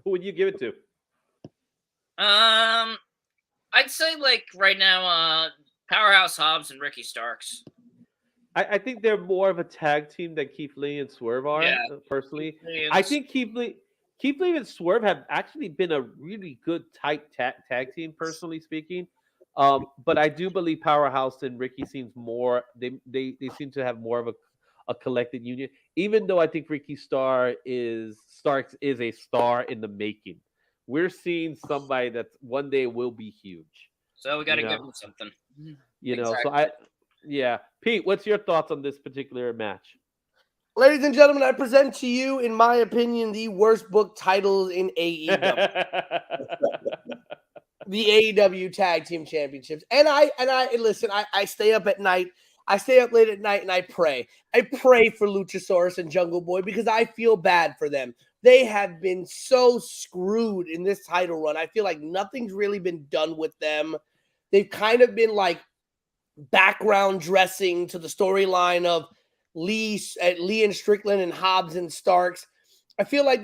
Who would you give it to? I'd say like right now, Powerhouse Hobbs and Ricky Starks. I think they're more of a tag team than Keith Lee and Swerve are. Yeah. Personally, I think Keith Lee and Swerve have actually been a really good tight tag team. Personally speaking, but I do believe Powerhouse and Ricky seems more. They seem to have more of a collected union. Even though I think Ricky Starks is a star in the making. We're seeing somebody that one day will be huge. So we got to give him something. You know, so yeah. Pete, what's your thoughts on this particular match? Ladies and gentlemen, I present to you, in my opinion, the worst book titles in AEW. The AEW Tag Team Championships. And I listen, I stay up at night. I stay up late at night and I pray. I pray for Luchasaurus and Jungle Boy because I feel bad for them. They have been so screwed in this title run. I feel like nothing's really been done with them. They've kind of been like background dressing to the storyline of Lee and Strickland and Hobbs and Starks. I feel like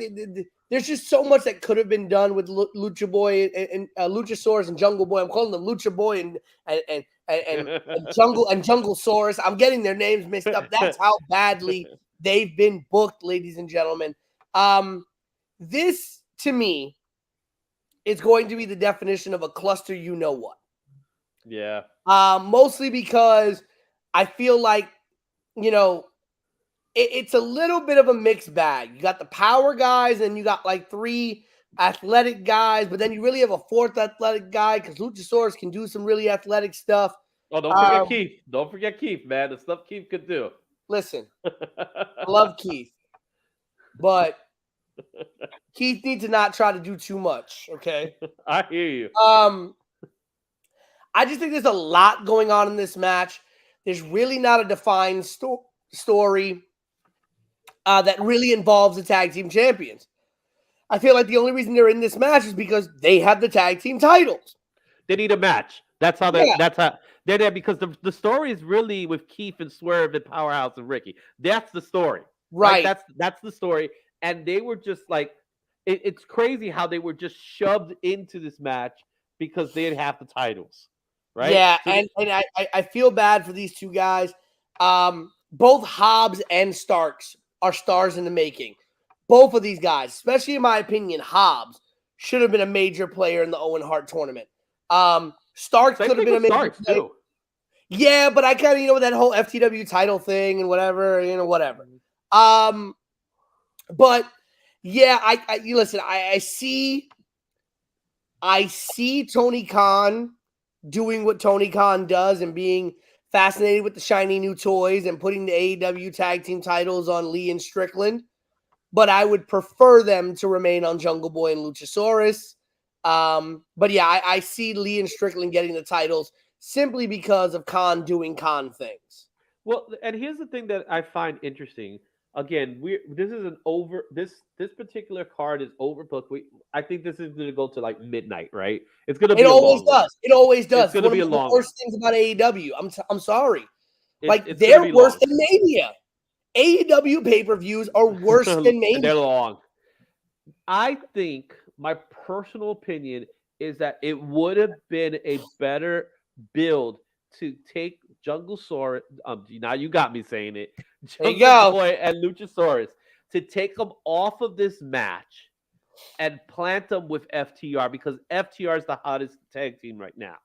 there's just so much that could have been done with Lucha Boy and Luchasaurus and Jungle Boy. I'm calling them Lucha Boy and Jungle Saurus. I'm getting their names mixed up. That's how badly they've been booked, ladies and gentlemen. This to me is going to be the definition of a cluster. You know what? Yeah. Mostly because I feel like, you know, it's a little bit of a mixed bag. You got the power guys and you got like 3 athletic guys, but then you really have a 4th athletic guy because Luchasaurus can do some really athletic stuff. Oh, don't forget Keith. Don't forget Keith, man. The stuff Keith could do. Listen, I love Keith, but Keith needs to not try to do too much, okay? I hear you. I just think there's a lot going on in this match. There's really not a defined story that really involves the tag team champions. I feel like the only reason they're in this match is because they have the tag team titles. They need a match. That's how they're there because the story is really with Keith and Swerve and Powerhouse and Ricky. That's the story. Right. That's the story. And they were just like, it's crazy how they were just shoved into this match because they didn't have the titles. Right? Yeah, So and I feel bad for these 2 guys. Both Hobbs and Starks are stars in the making. Both of these guys, especially in my opinion, Hobbs should have been a major player in the Owen Hart tournament. Starks could have been a major player. Too. Yeah, but I kind of, you know, that whole FTW title thing and whatever, you know, whatever. But yeah, I see Tony Khan doing what Tony Khan does and being fascinated with the shiny new toys and putting the AEW tag team titles on Lee and Strickland. But I would prefer them to remain on Jungle Boy and Luchasaurus. But yeah, I see Lee and Strickland getting the titles simply because of Khan doing Khan things. Well, and here's the thing that I find interesting. Again, this particular card is overbooked. I think this is going to go to like midnight, right? It's going to be. It always does. It always does. It's going to be a long. The worst things about AEW. I'm sorry. They're worse than Mania. AEW pay-per-views are worse than Mania. They're long. I think my personal opinion is that it would have been a better build to take Jungle Saurus. Now you got me saying it. Jungle Boy and Luchasaurus to take them off of this match and plant them with FTR because FTR is the hottest tag team right now.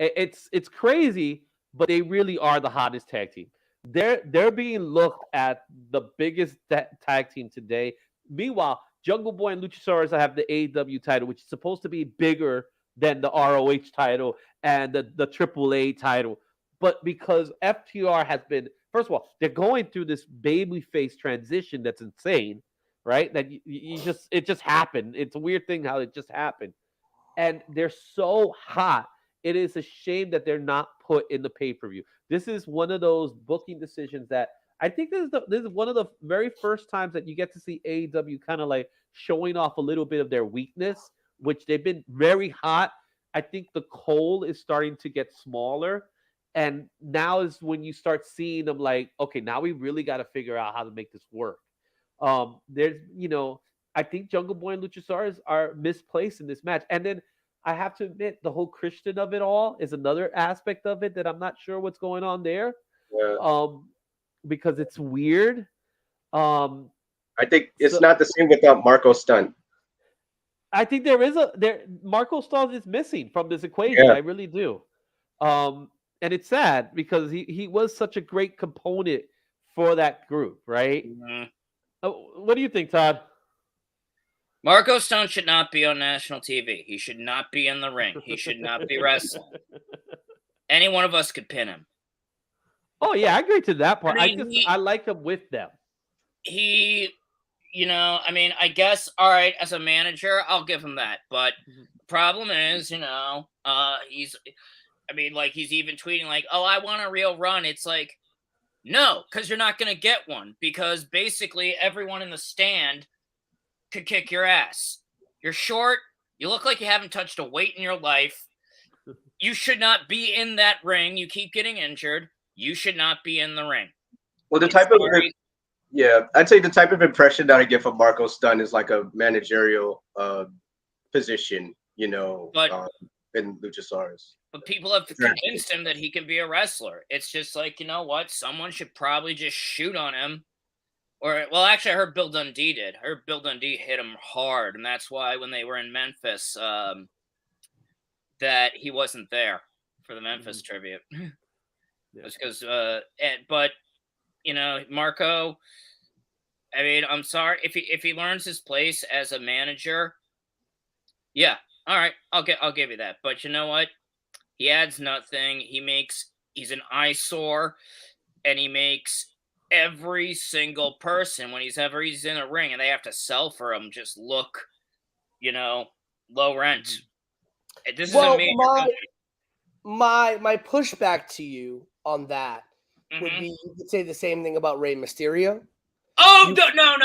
It's crazy, but they really are the hottest tag team. They're being looked at the biggest tag team today. Meanwhile, Jungle Boy and Luchasaurus have the AEW title, which is supposed to be bigger than the ROH title and the AAA title. But because FTR has been, first of all, they're going through this babyface transition that's insane, right? That it just happened. It's a weird thing how it just happened. And they're so hot. It is a shame that they're not put in the pay-per-view. This is one of those booking decisions that I think this is one of the very first times that you get to see AEW kind of like showing off a little bit of their weakness, which they've been very hot. I think the coal is starting to get smaller. And now is when you start seeing them like, okay, now we really got to figure out how to make this work. There's, I think Jungle Boy and Luchasaurus are misplaced in this match. And then I have to admit, the whole Christian of it all is another aspect of it that I'm not sure what's going on there. Yeah. Because it's weird. I think it's not the same without Marco Stunt. I think Marco Stunt is missing from this equation. Yeah. I really do. And it's sad because he was such a great component for that group, right? Mm-hmm. What do you think, Todd? Marco Stunt should not be on national TV. He should not be in the ring. He should not be wrestling. Any one of us could pin him. Oh, yeah, I agree to that part. I mean, I like him with them. I guess, all right, as a manager, I'll give him that. But the problem is, he's even tweeting like, oh, I want a real run. It's like, no, because you're not going to get one. Because basically everyone in the stand could kick your ass. You're short. You look like you haven't touched a weight in your life. You should not be in that ring. You keep getting injured. You should not be in the ring. Well, I'd say the type of impression that I get from Marco Stunt is like a managerial position, in Luchasaurus. But people have convinced him that he can be a wrestler. It's just like, you know what? Someone should probably just shoot on him. Actually, I heard Bill Dundee did. I heard Bill Dundee hit him hard, and that's why when they were in Memphis, that he wasn't there for the Memphis tribute. It's because, Marco. I mean, I'm sorry if he learns his place as a manager. Yeah, all right, I'll give you that. But you know what? He adds nothing. He's an eyesore, and he makes every single person when he's in a ring and they have to sell for him just look, low rent. This is a major my pushback to you on that would be you could say the same thing about Rey Mysterio. Oh, no. Now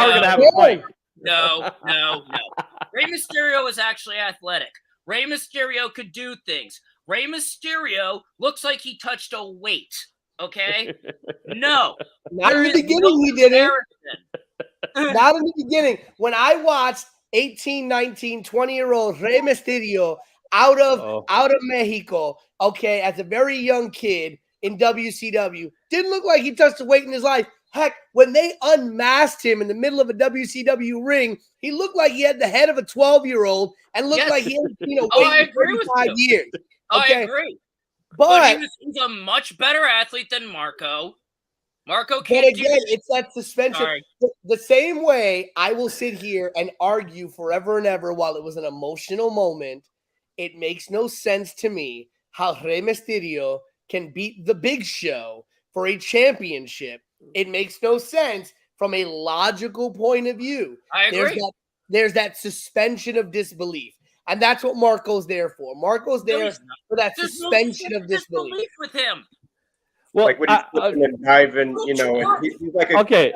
we're going to have a fight. No. Rey Mysterio is actually athletic. Rey Mysterio could do things. Rey Mysterio looks like he touched a weight. Okay? No. Not in the beginning, he didn't. Not in the beginning. When I watched 18, 19, 20-year-old Rey Mysterio out of Mexico, okay, as a very young kid in WCW, didn't look like he touched a weight in his life. Heck, when they unmasked him in the middle of a WCW ring, he looked like he had the head of a 12-year-old and looked like he had, waited 35 years. Okay? I agree. But he's a much better athlete than Marco. Marco can't. But again, it's that suspension. The same way I will sit here and argue forever and ever while it was an emotional moment, it makes no sense to me how Rey Mysterio can beat the Big Show for a championship. It makes no sense from a logical point of view. I agree. There's that suspension of disbelief. And that's what Marco's there for. Marco's there for that suspension of disbelief with him. Well, like when he's flipping and diving, he's like okay.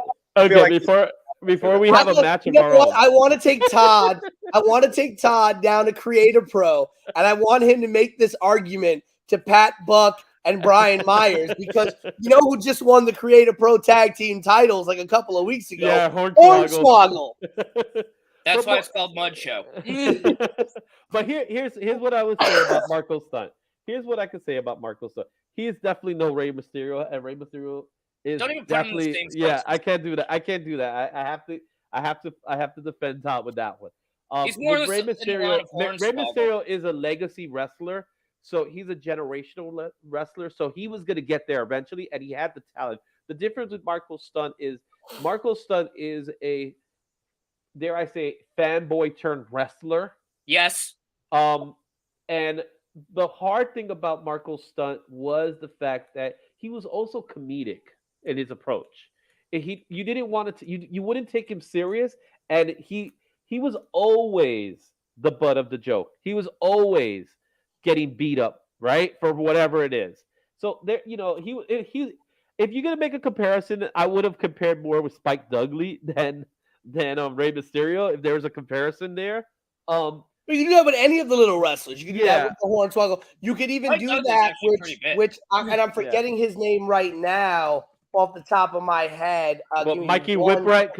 Before we have a match tomorrow, I want to take Todd. I want to take Todd down to Creator Pro, and I want him to make this argument to Pat Buck and Brian Myers, because you know who just won the Creator Pro tag team titles like a couple of weeks ago? Yeah, Hornswoggle. That's why it's called Mud Show. But here's what I would say about Marco Stunt. Here's what I can say about Marco Stunt. He is definitely no Rey Mysterio, and Rey Mysterio is definitely I can't do that. I have to defend Todd with that one. He's more Rey Mysterio. Rey Mysterio is a legacy wrestler, so he's a generational wrestler. So he was going to get there eventually, and he had the talent. The difference with Marco Stunt is a, dare I say, fanboy turned wrestler. Yes. And the hard thing about Marco Stunt was the fact that he was also comedic in his approach. You didn't want to you wouldn't take him serious, and he was always the butt of the joke. He was always getting beat up, right, for whatever it is. So there, he if you're gonna make a comparison, I would have compared more with Spike Dudley than Rey Mysterio if there was a comparison there. But you can do that with any of the little wrestlers. You can do that Yeah. with the Hornswoggle. You could even Mike do Douglas that, actually pretty big. and I'm forgetting his name right now off the top of my head. Well, Give me Mikey one- Whipwreck.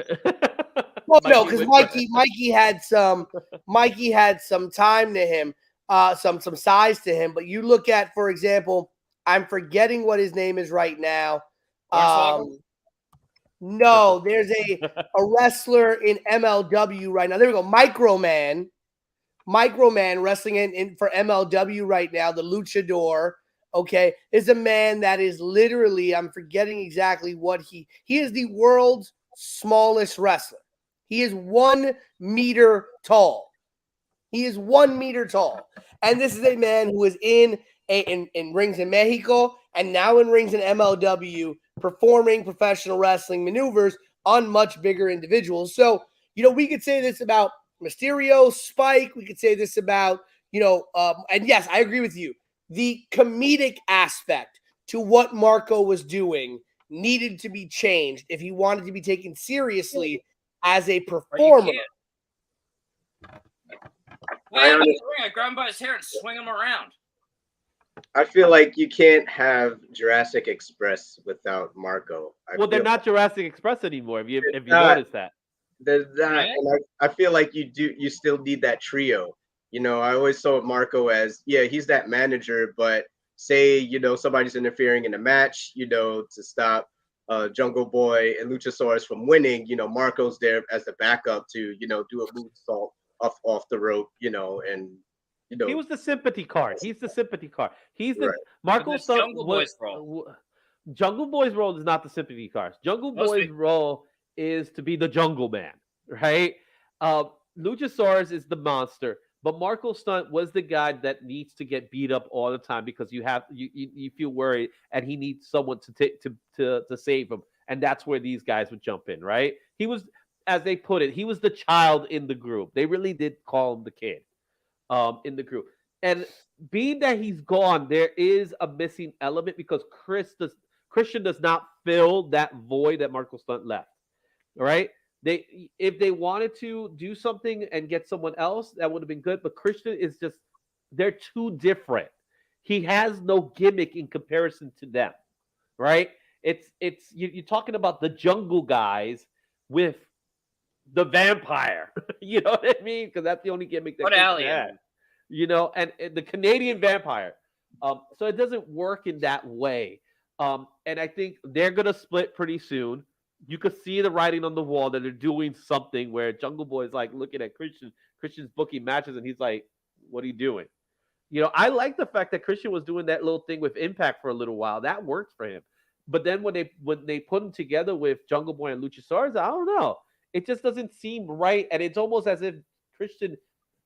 Well, no, because Whipwreck. Mikey had some time to him, some size to him. But you look at, for example, I'm forgetting what his name is right now. Hornswoggle? No, there's a wrestler in MLW right now. There we go, Microman wrestling in for MLW right now. The Luchador, okay, is a man that is literally, I'm forgetting exactly what he is the world's smallest wrestler. He is 1 meter tall. He is 1 meter tall. And this is a man who is in rings in Mexico and now in rings in MLW, performing professional wrestling maneuvers on much bigger individuals. So, we could say this about Mysterio, Spike. We could say this about, and yes, I agree with you. The comedic aspect to what Marco was doing needed to be changed if he wanted to be taken seriously as a performer. I grab him by his hair and swing him around. I feel like you can't have Jurassic Express without Marco. They're not Jurassic Express anymore. If you noticed that. They're not, and I feel like you still need that trio. I always saw Marco as, he's that manager, but say, somebody's interfering in a match, to stop Jungle Boy and Luchasaurus from winning, Marco's there as the backup to, do a moonsault off the rope, and he was the sympathy card. He's the sympathy card. He's the right. Marco's Jungle Boy's role. Jungle Boy's role is not the sympathy cards. Jungle Boy's role is to be the Jungle Man, right? Luchasaurus is the monster, but Marco Stunt was the guy that needs to get beat up all the time because you feel worried and he needs someone to save him, and that's where these guys would jump in, right? He was, as they put it, he was the child in the group. They really did call him the kid in the group. And being that he's gone, there is a missing element because Christian does not fill that void that Marco Stunt left. All right. If they wanted to do something and get someone else, that would have been good. But Christian is just, they're too different. He has no gimmick in comparison to them. Right. You're talking about the jungle guys with the vampire. You know what I mean? Because that's the only gimmick that Christian had. And the Canadian vampire. So it doesn't work in that way. And I think they're going to split pretty soon. You could see the writing on the wall that they're doing something where Jungle Boy is like looking at Christian's booking matches, and he's like, what are you doing? I like the fact that Christian was doing that little thing with Impact for a little while. That worked for him. But then when they put him together with Jungle Boy and Luchasaurus, I don't know. It just doesn't seem right. And it's almost as if Christian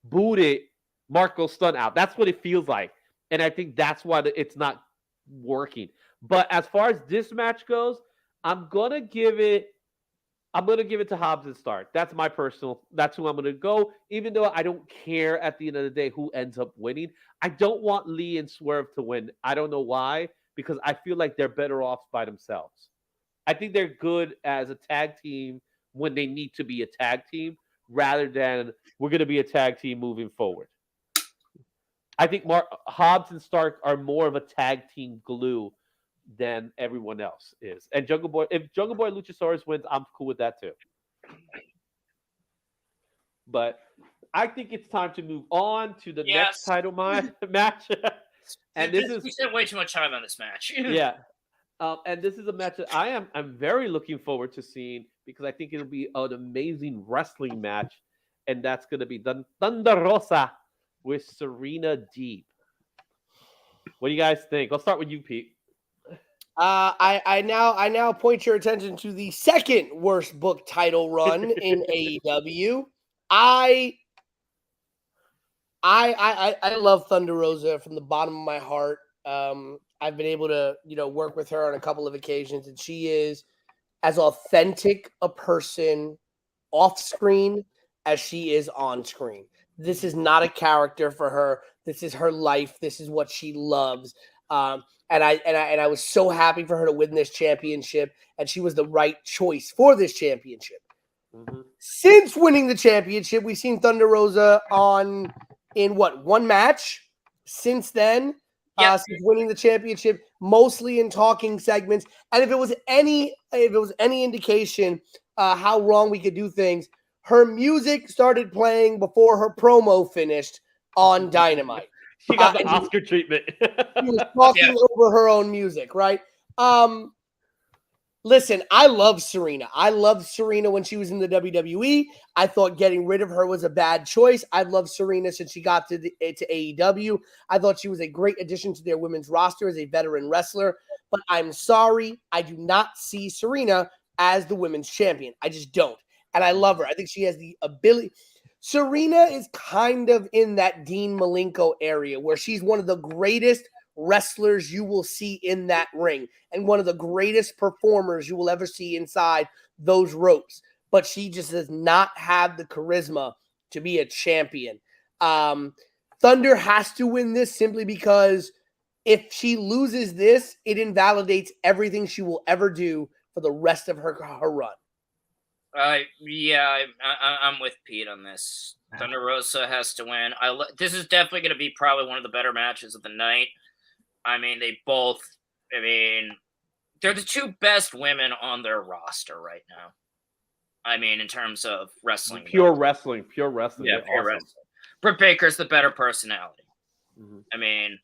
booted Marco Stunt out. That's what it feels like. And I think that's why it's not working. But as far as this match goes, I'm gonna give it to Hobbs and Stark. That's who I'm gonna go, even though I don't care at the end of the day who ends up winning. I don't want Lee and Swerve to win. I don't know why, because I feel like they're better off by themselves. I think they're good as a tag team when they need to be a tag team, rather than we're gonna be a tag team moving forward. I think Hobbs and Stark are more of a tag team glue than everyone else is. And if Jungle Boy Luchasaurus wins, I'm cool with that too. But I think it's time to move on to the next title match. And we spent way too much time on this match. Yeah. And this is a match that I'm very looking forward to seeing, because I think it'll be an amazing wrestling match. And that's going to be Thunder Rosa with Serena Deeb. What do you guys think? I'll start with you, Pete. I now point your attention to the second worst book title run in AEW. I love Thunder Rosa from the bottom of my heart. I've been able to, work with her on a couple of occasions, and she is as authentic a person off screen as she is on screen. This is not a character for her. This is her life. This is what she loves. And I was so happy for her to win this championship, and she was the right choice for this championship. Mhm. Since winning the championship, we've seen Thunder Rosa in one match since then. Yep. Since winning the championship, mostly in talking segments. And if it was any indication how wrong we could do things, her music started playing before her promo finished on Dynamite. She got the and Oscar treatment. she was talking over her own music, right? Listen, I love Serena. I loved Serena when she was in the WWE. I thought getting rid of her was a bad choice. I've loved Serena since she got to AEW. I thought she was a great addition to their women's roster as a veteran wrestler. But I'm sorry, I do not see Serena as the women's champion. I just don't. And I love her. I think she has the ability. Serena is kind of in that Dean Malenko area where she's one of the greatest wrestlers you will see in that ring and one of the greatest performers you will ever see inside those ropes. But she just does not have the charisma to be a champion. Thunder has to win this simply because if she loses this, it invalidates everything she will ever do for the rest of her run. Yeah, I'm with Pete on this. Thunder Rosa has to win. This is definitely going to be probably one of the better matches of the night. I mean, they're the two best women on their roster right now. I mean, in terms of wrestling. Pure wrestling. Yeah, They're pure awesome. wrestling. Britt Baker's the better personality. Mhm. I mean,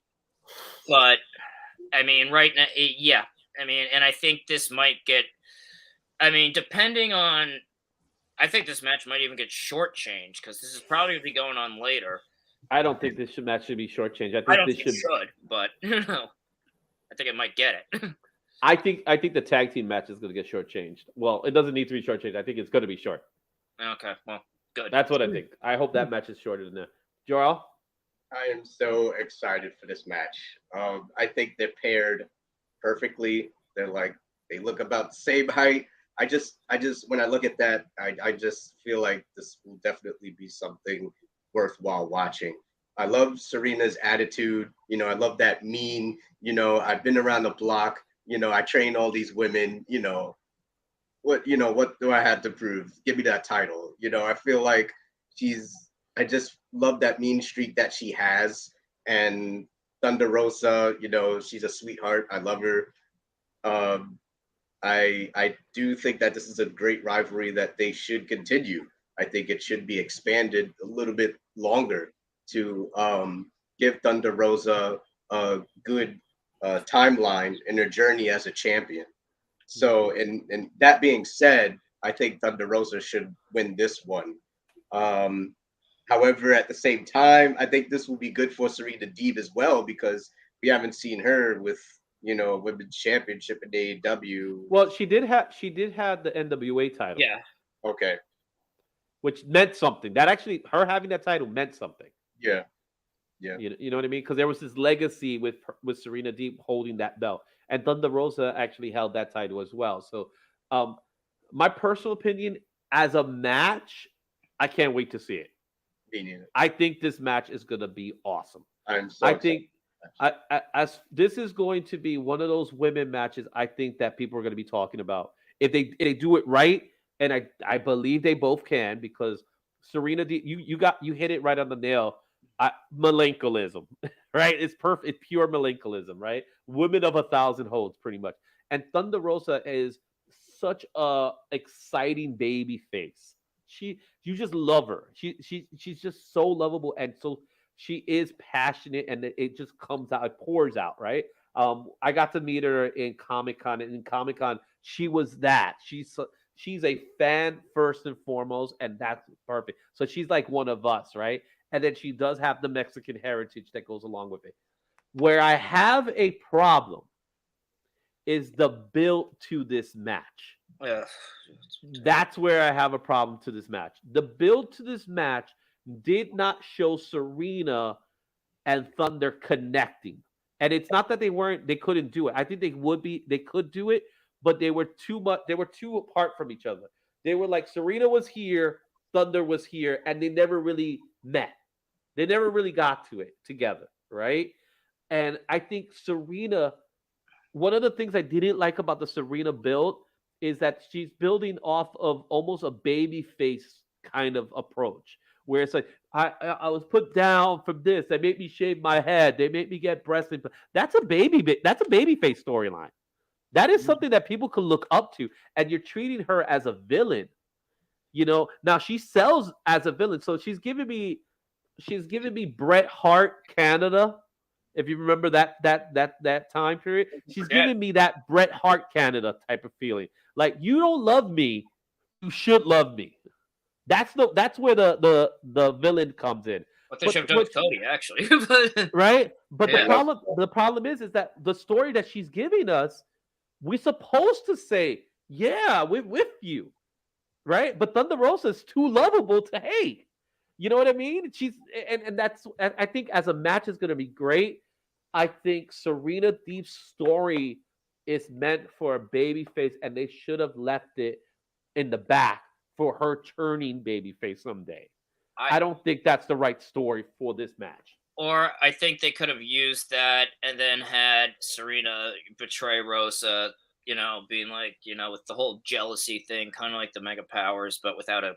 but, I mean, right now, yeah. I mean, and I think this might get, I mean, depending on, I think this match might even get shortchanged because this is probably going to be going on later. I don't think this match should be shortchanged. I don't think it should, but I think it might get it. I think the tag team match is going to get shortchanged. Well, it doesn't need to be shortchanged. I think it's going to be short. Okay, well, good. That's what I think. I hope that match is shorter than that. Jorel? I am so excited for this match. I think they're paired perfectly. They look about the same height. I just when I look at that, I just feel like this will definitely be something worthwhile watching. I love Serena's attitude. I love that mean, I've been around the block, I train all these women, what do I have to prove? Give me that title. I feel like I just love that mean streak that she has. And Thunder Rosa, she's a sweetheart. I love her. I do think that this is a great rivalry that they should continue. I think it should be expanded a little bit longer to give Thunder Rosa a good timeline in her journey as a champion. So, and that being said, I think Thunder Rosa should win this one. However, at the same time, I think this will be good for Serena Deeb as well because we haven't seen her with women's championship in AEW. Well, she did have the NWA title. Yeah. Okay. Which meant something. That actually, her having that title meant something. Yeah. You know what I mean? Because there was this legacy with Serena Deeb holding that belt, and Thunder Rosa actually held that title as well. So, my personal opinion, as a match, I can't wait to see it. I think this match is going to be awesome. I think as this is going to be one of those women matches, I think that people are going to be talking about if they do it right, and I believe they both can because Serena, you hit it right on the nail. Malenkoism, right? It's perfect. It's pure Malenkoism, right? Women of 1,000 holds, pretty much. And Thunder Rosa is such a exciting baby face. You just love her. She's just so lovable, and so she is passionate, and it just comes out. It pours out, right? I got to meet her in Comic-Con, and in Comic-Con, she was that. She's a fan first and foremost, and that's perfect. So she's like one of us, right? And then she does have the Mexican heritage that goes along with it. Where I have a problem is the build to this match. Yeah. That's where I have a problem to this match. The build to this match did not show Serena and Thunder connecting. And it's not that they couldn't do it. I think they could do it, but they were too apart from each other. They were like Serena was here, Thunder was here, and they never really met. They never really got to it together, right? And I think Serena, one of the things I didn't like about the Serena build is that she's building off of almost a baby face kind of approach, where it's like I was put down from this. They made me shave my head. They made me get breast implants. That's a baby face storyline. That is something that people can look up to, and you're treating her as a villain. Now she sells as a villain, so she's giving me Bret Hart Canada. If you remember that time period, she's giving me that Bret Hart Canada type of feeling. Like, you don't love me, you should love me. That's where the villain comes in. What they should have done with Cody, actually. Right? But the problem is that the story that she's giving us, we're supposed to say, yeah, we're with you. Right? But Thunder Rosa is too lovable to hate. You know what I mean? And that's, I think, as a match is going to be great. I think Serena Deeb's story is meant for a babyface, and they should have left it in the back for her turning babyface someday. I don't think that's the right story for this match. Or I think they could have used that and then had Serena betray Rosa, being like, with the whole jealousy thing, kind of like the Mega Powers, but without a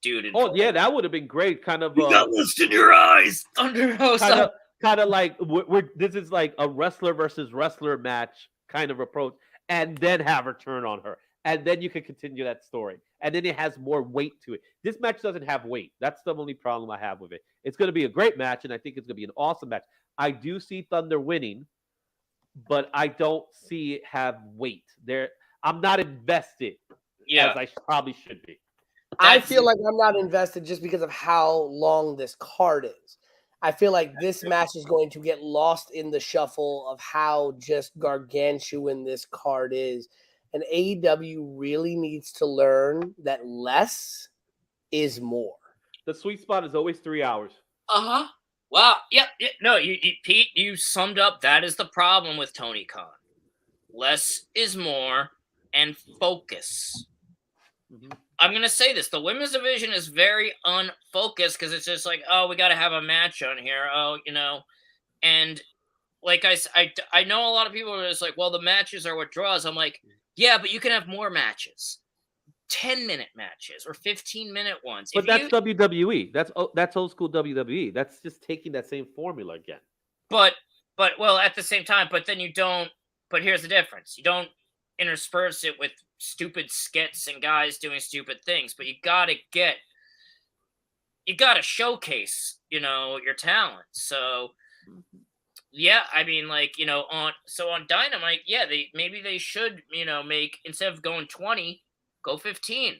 dude. Yeah, that would have been great. Kind of. You got lust in your eyes, Thunder Rosa. Kind of like this is like a wrestler versus wrestler match kind of approach, and then have her turn on her, and then you can continue that story, and then it has more weight to it. This match doesn't have weight. That's the only problem I have with it. It's going to be a great match, and I think it's going to be an awesome match. I do see Thunder winning, but I don't see it have weight. I'm not invested as I probably should be. I feel like I'm not invested just because of how long this card is. I feel like this match is going to get lost in the shuffle of how just gargantuan this card is. And AEW really needs to learn that less is more. The sweet spot is always 3 hours. Uh-huh. Wow. Yeah. No, Pete, you summed up. That is the problem with Tony Khan. Less is more, and focus. Mm-hmm. I'm going to say this. The women's division is very unfocused because it's just like, oh, we got to have a match on here. Oh, and like I know a lot of people are just like, well, the matches are what draws. I'm like, yeah, but you can have more matches. 10-minute matches or 15-minute ones. But that's WWE. That's old school WWE. That's just taking that same formula again. But well, at the same time, but then you don't. But here's the difference. You don't intersperse it with stupid skits and guys doing stupid things. But you gotta showcase, your talent. So yeah, I mean, like, on Dynamite, yeah, they should, make, instead of going 20. Go 15.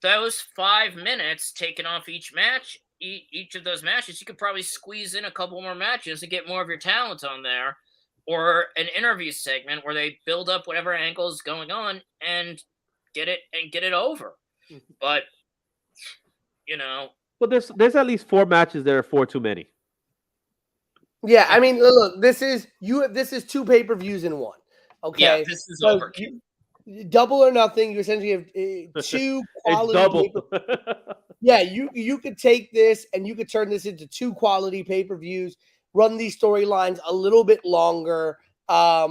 Those 5 minutes taken off each match, each of those matches, you could probably squeeze in a couple more matches to get more of your talent on there, or an interview segment where they build up whatever angle is going on and get it over. But But there's at least 4 matches there are 4 too many. Yeah, I mean, look, this is 2 pay-per-views in one. Okay, yeah, this is over. Double or Nothing. You essentially have 2 quality. Double. Yeah, you could take this and you could turn this into 2 quality pay-per-views. Run these storylines a little bit longer. I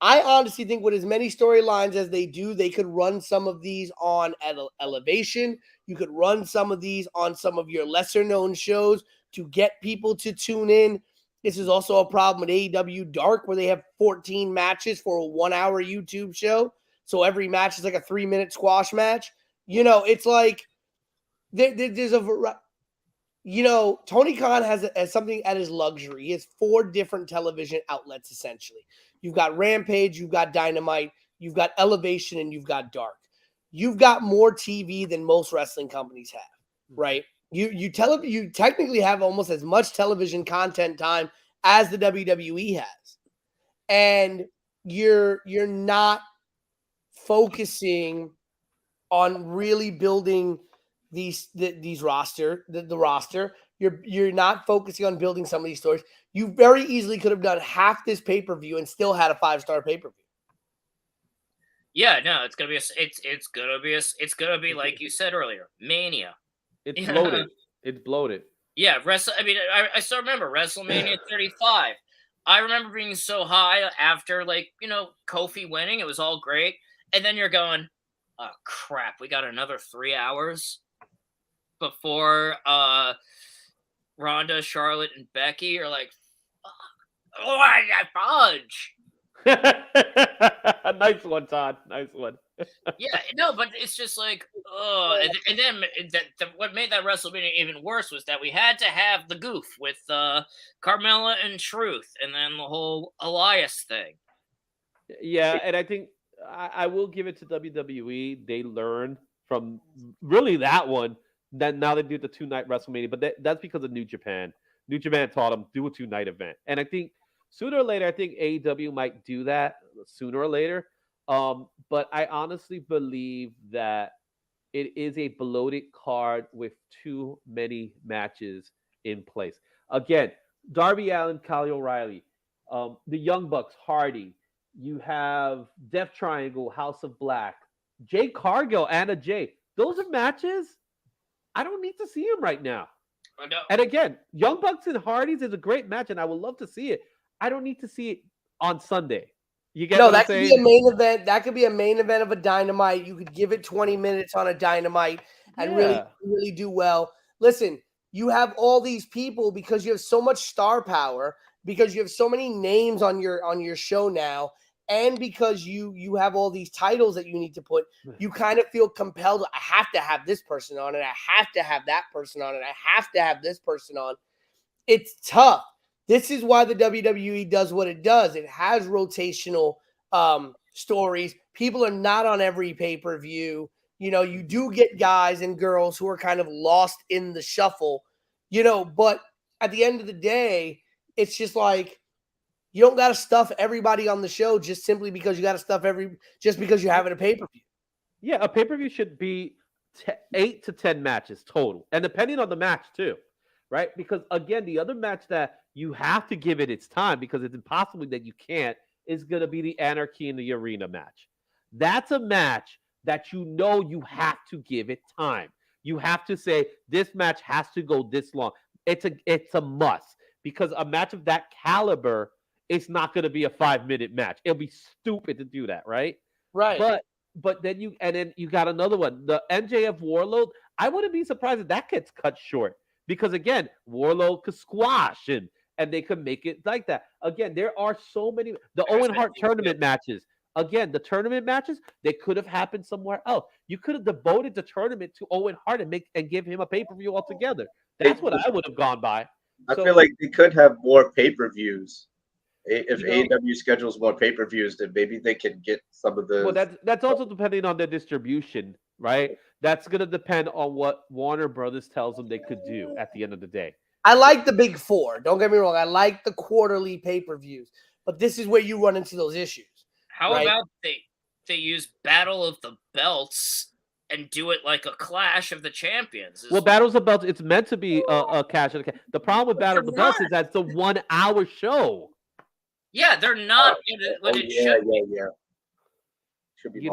honestly think with as many storylines as they do, they could run some of these on Elevation. You could run some of these on some of your lesser-known shows to get people to tune in. This is also a problem with AEW Dark, where they have 14 matches for a 1-hour YouTube show. So every match is like a 3-minute squash match. It's like there's Tony Khan has something at his luxury. He has 4 different television outlets, essentially. You've got Rampage, you've got Dynamite, you've got Elevation, and you've got Dark. You've got more TV than most wrestling companies have, right? You technically have almost as much television content time as the WWE has, and you're not focusing on really building the roster. You're not focusing on building some of these stories. You very easily could have done half this pay-per-view and still had a 5-star pay-per-view. Yeah, no, it's gonna be like you said earlier, Mania. It's bloated. It's bloated. Yeah, I still remember WrestleMania 35. I remember being so high after, like, Kofi winning. It was all great. And then you're going, oh, crap. We got another 3 hours before Ronda, Charlotte, and Becky. You're like, fuck. Oh, I got fudge. Nice one, Todd. Nice one. Yeah, no, but it's just like, oh, and then what made that WrestleMania even worse was that we had to have the goof with Carmella and Truth, and then the whole Elias thing. Yeah, and I think I will give it to WWE. They learned from really that one. That now they do the 2-night WrestleMania, but that's because of New Japan. New Japan taught them do a 2-night event, and I think sooner or later, I think AEW might do that sooner or later. But I honestly believe that it is a bloated card with too many matches in place. Again, Darby Allin, Kyle O'Reilly, the Young Bucks, Hardy. You have Death Triangle, House of Black, Jade Cargill, Anna Jay. Those are matches I don't need to see them right now. And again, Young Bucks and Hardys is a great match, and I would love to see it. I don't need to see it on Sunday. You get what I'm saying? Could be a main event. That could be a main event of a Dynamite. You could give it 20 minutes on a Dynamite and really do well. Listen, you have all these people because you have so much star power, because you have so many names on your show now, and because you have all these titles that you need to put, you kind of feel compelled. I have to have this person on, and I have to have that person on, and I have to have this person on. It's tough. This is why the WWE does what it does. It has rotational stories. People are not on every pay-per-view. You do get guys and girls who are kind of lost in the shuffle, but at the end of the day, it's just like, you don't got to stuff everybody on the show just simply because you got to stuff just because you're having a pay-per-view. Yeah, a pay-per-view should be 8 to 10 matches total. And depending on the match too, right? Because again, the other match that you have to give it its time because it's impossible that you can't is going to be the Anarchy in the Arena match. That's a match that you have to give it time. You have to say this match has to go this long. It's a must because a match of that caliber, it's not going to be a 5-minute match. It'll be stupid to do that, right? Right. But then you got another one, the MJF Warlord. I wouldn't be surprised if that gets cut short because again, Warlord could squash and they could make it like that. Again, there are so many Owen Hart tournament matches. Again, the tournament matches, they could have happened somewhere else. You could have devoted the tournament to Owen Hart and give him a pay-per-view altogether. That's what I would have gone by. I feel like they could have more pay-per-views. If AEW schedules more pay-per-views, then maybe they can get some of the. Well, that's also depending on their distribution, right? That's going to depend on what Warner Brothers tells them they could do at the end of the day. I like the big four. Don't get me wrong. I like the quarterly pay-per-views, but this is where you run into those issues. How about they use Battle of the Belts and do it like a Clash of the Champions? Well, Battles of the Belts, it's meant to be a cash. The problem with Battle of the Belts is that it's a 1-hour show. Yeah, they're not Yeah. Should be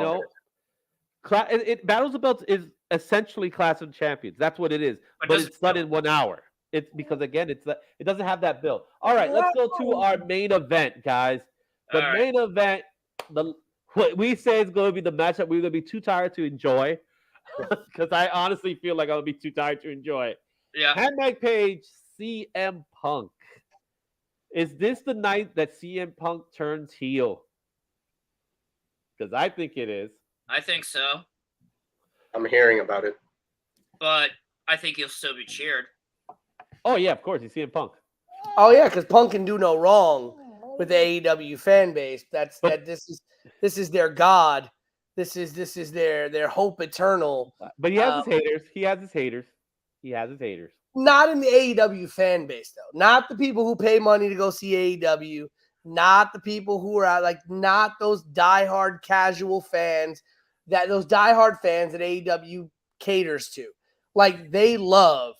Battles of the Belts is essentially Clash of Champions. That's what it is. But it's done in 1 hour. It's because again, it doesn't have that build. All right, let's go to our main event, guys. The main event, what we say is going to be the match that we're going to be too tired to enjoy, because I honestly feel like I'll be too tired to enjoy it. Yeah. Handmade Paige, CM Punk. Is this the night that CM Punk turns heel? Because I think it is. I think so. I'm hearing about it. But I think he'll still be cheered. Oh, yeah, of course. He's CM Punk. Oh, yeah, because Punk can do no wrong with the AEW fan base. This is their god. This is their hope eternal. But he has his haters. He has his haters. Not in the AEW fan base, though. Not the people who pay money to go see AEW. Not the people who are out, not those diehard casual fans, those diehard fans that AEW caters to. They love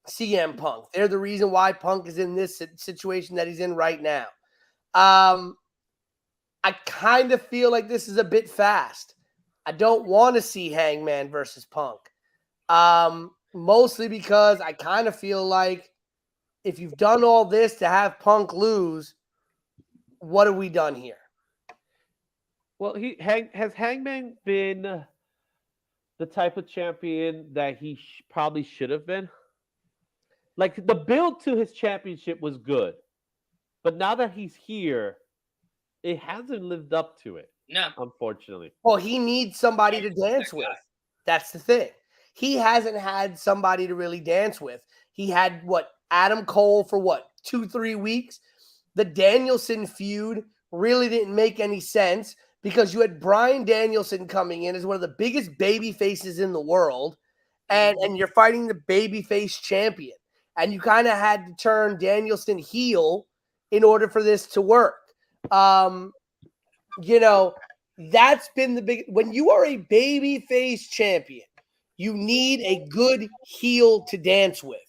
CM Punk. They're the reason why Punk is in this situation that he's in right now. I kind of feel like this is a bit fast. I don't want to see Hangman versus Punk. Mostly because I kind of feel like if you've done all this to have Punk lose, what have we done here? Well, has Hangman been the type of champion that he probably should have been? Like the build to his championship was good, but now that he's here, it hasn't lived up to it. No. Unfortunately. Well, he needs somebody to dance with. That's the thing. He hasn't had somebody to really dance with. He had Adam Cole for 2-3 weeks. The Danielson feud really didn't make any sense because you had Bryan Danielson coming in as one of the biggest baby faces in the world, and you're fighting the babyface champion. And you kind of had to turn Danielson heel in order for this to work. That's been the big. When you are a babyface champion, you need a good heel to dance with.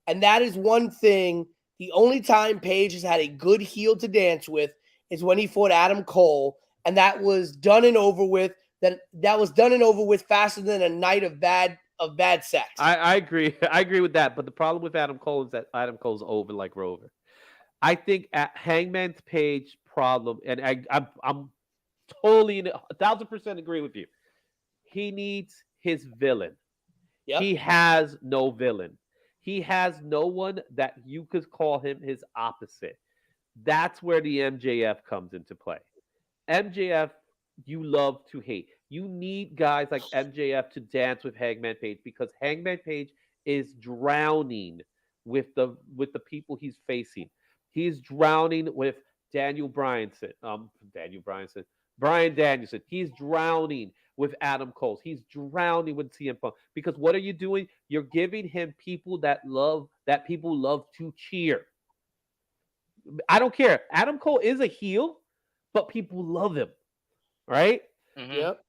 And that is one thing. The only time Paige has had a good heel to dance with is when he fought Adam Cole. And that was done and over with. That was done and over with faster than a night of bad sex. I agree. I agree with that. But the problem with Adam Cole is that Adam Cole's over like Rover. I think at Hangman's Page problem, and I'm totally 1,000% agree with you. He needs his villain. Yep. He has no villain. He has no one that you could call him his opposite. That's where the MJF comes into play. MJF, you love to hate. You need guys like MJF to dance with Hangman Page because Hangman Page is drowning with the people he's facing. He's drowning with Bryan Danielson. He's drowning with Adam Cole. He's drowning with CM Punk. Because what are you doing? You're giving him people that people love to cheer. I don't care. Adam Cole is a heel, but people love him. Right? Mm-hmm. Yep.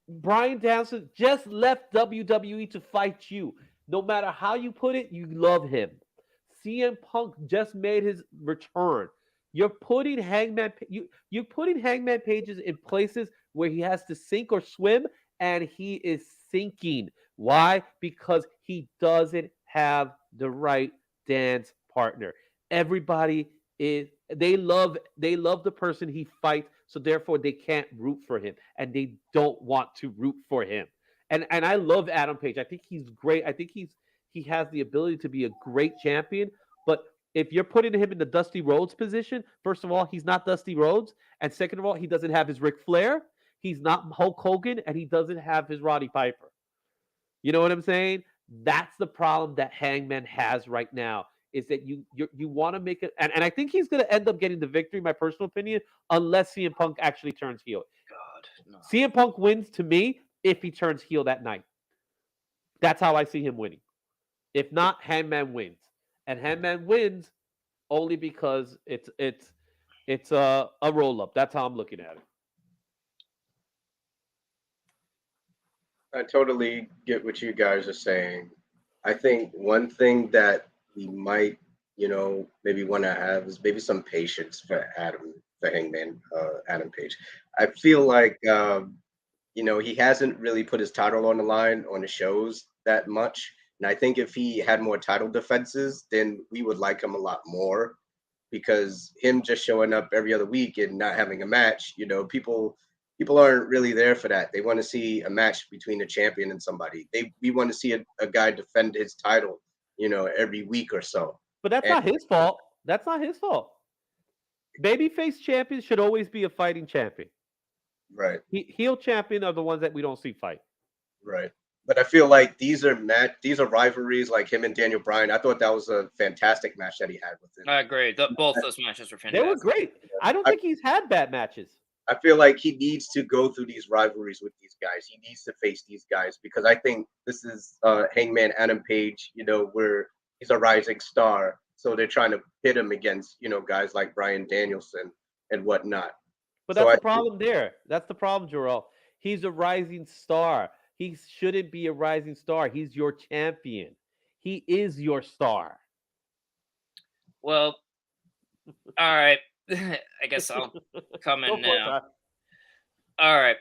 Bryan Danielson just left WWE to fight you. No matter how you put it, you love him. CM Punk just made his return. You're putting Hangman Pages in places where he has to sink or swim, and he is sinking. Why? Because he doesn't have the right dance partner. Everybody they love the person he fights, so therefore they can't root for him, and they don't want to root for him. And I love Adam Page. I think he's great. I think he has the ability to be a great champion, but if you're putting him in the Dusty Rhodes position, first of all, he's not Dusty Rhodes. And second of all, he doesn't have his Ric Flair. He's not Hulk Hogan. And he doesn't have his Roddy Piper. You know what I'm saying? That's the problem that Hangman has right now, is that you want to make it. And I think he's going to end up getting the victory, my personal opinion, unless CM Punk actually turns heel. God, no. CM Punk wins to me if he turns heel that night. That's how I see him winning. If not, Hangman wins. And Hangman wins only because it's a roll up. That's how I'm looking at it. I totally get what you guys are saying. I think one thing that we might, maybe want to have is maybe some patience for Hangman, Adam Page. I feel like, he hasn't really put his title on the line on the shows that much. And I think if he had more title defenses, then we would like him a lot more, because him just showing up every other week and not having a match, people aren't really there for that. They want to see a match between a champion and somebody. We want to see a guy defend his title, every week or so. But that's not his fault. That's not his fault. Babyface champions should always be a fighting champion. Right. Heel champion are the ones that we don't see fight. Right. But I feel like these are rivalries, like him and Daniel Bryan. I thought that was a fantastic match that he had with him. I agree. Both those matches were fantastic. They were great. I don't think he's had bad matches. I feel like he needs to go through these rivalries with these guys. He needs to face these guys, because I think this is Hangman Adam Page, where he's a rising star. So they're trying to pit him against, guys like Bryan Danielson and whatnot. But that's the problem there. That's the problem, Jorel. He's a rising star. He shouldn't be a rising star. He's your champion. He is your star. Well, all right. I guess I'll come in now. All right.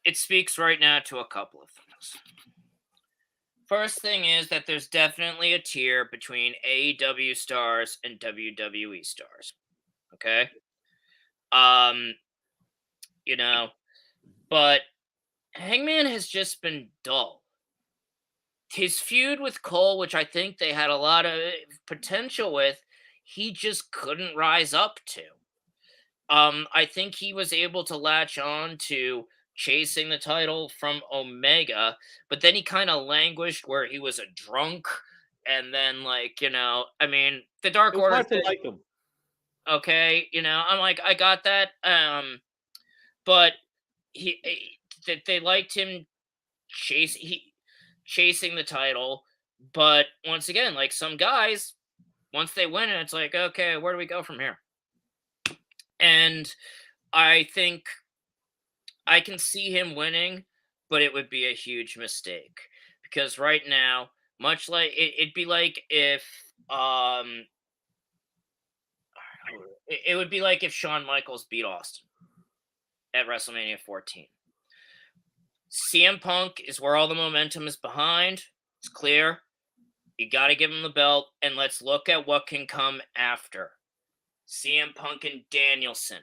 It speaks right now to a couple of things. First thing is that there's definitely a tier between AEW stars and WWE stars. Okay? You know, but Hangman has just been dull. His feud with Cole, which I think they had a lot of potential with, he just couldn't rise up to. I think he was able to latch on to chasing the title from Omega, but then he kind of languished where he was a drunk, and then I mean, the Dark It was Order hard to thing, like him. okay, I'm like, I got that, but they liked him chasing the title, but once again, like some guys, once they win it, it's like, okay, where do we go from here? And I think I can see him winning, but it would be a huge mistake because right now, much like it'd be like if it would be like if Shawn Michaels beat Austin at WrestleMania 14. CM Punk is where all the momentum is behind. It's clear. You got to give him the belt, and let's look at what can come after. CM Punk and Danielson.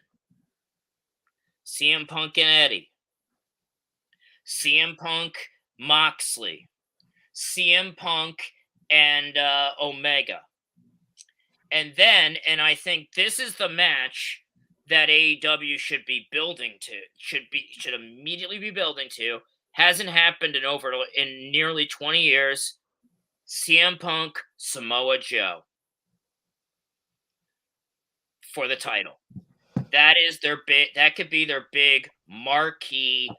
CM Punk and Eddie. CM Punk, Moxley. CM Punk and Omega. And then, and I think this is the match that AEW should be building to, should immediately be building to. Hasn't happened in nearly 20 years. CM Punk, Samoa Joe for the title. That is their big. That could be their big marquee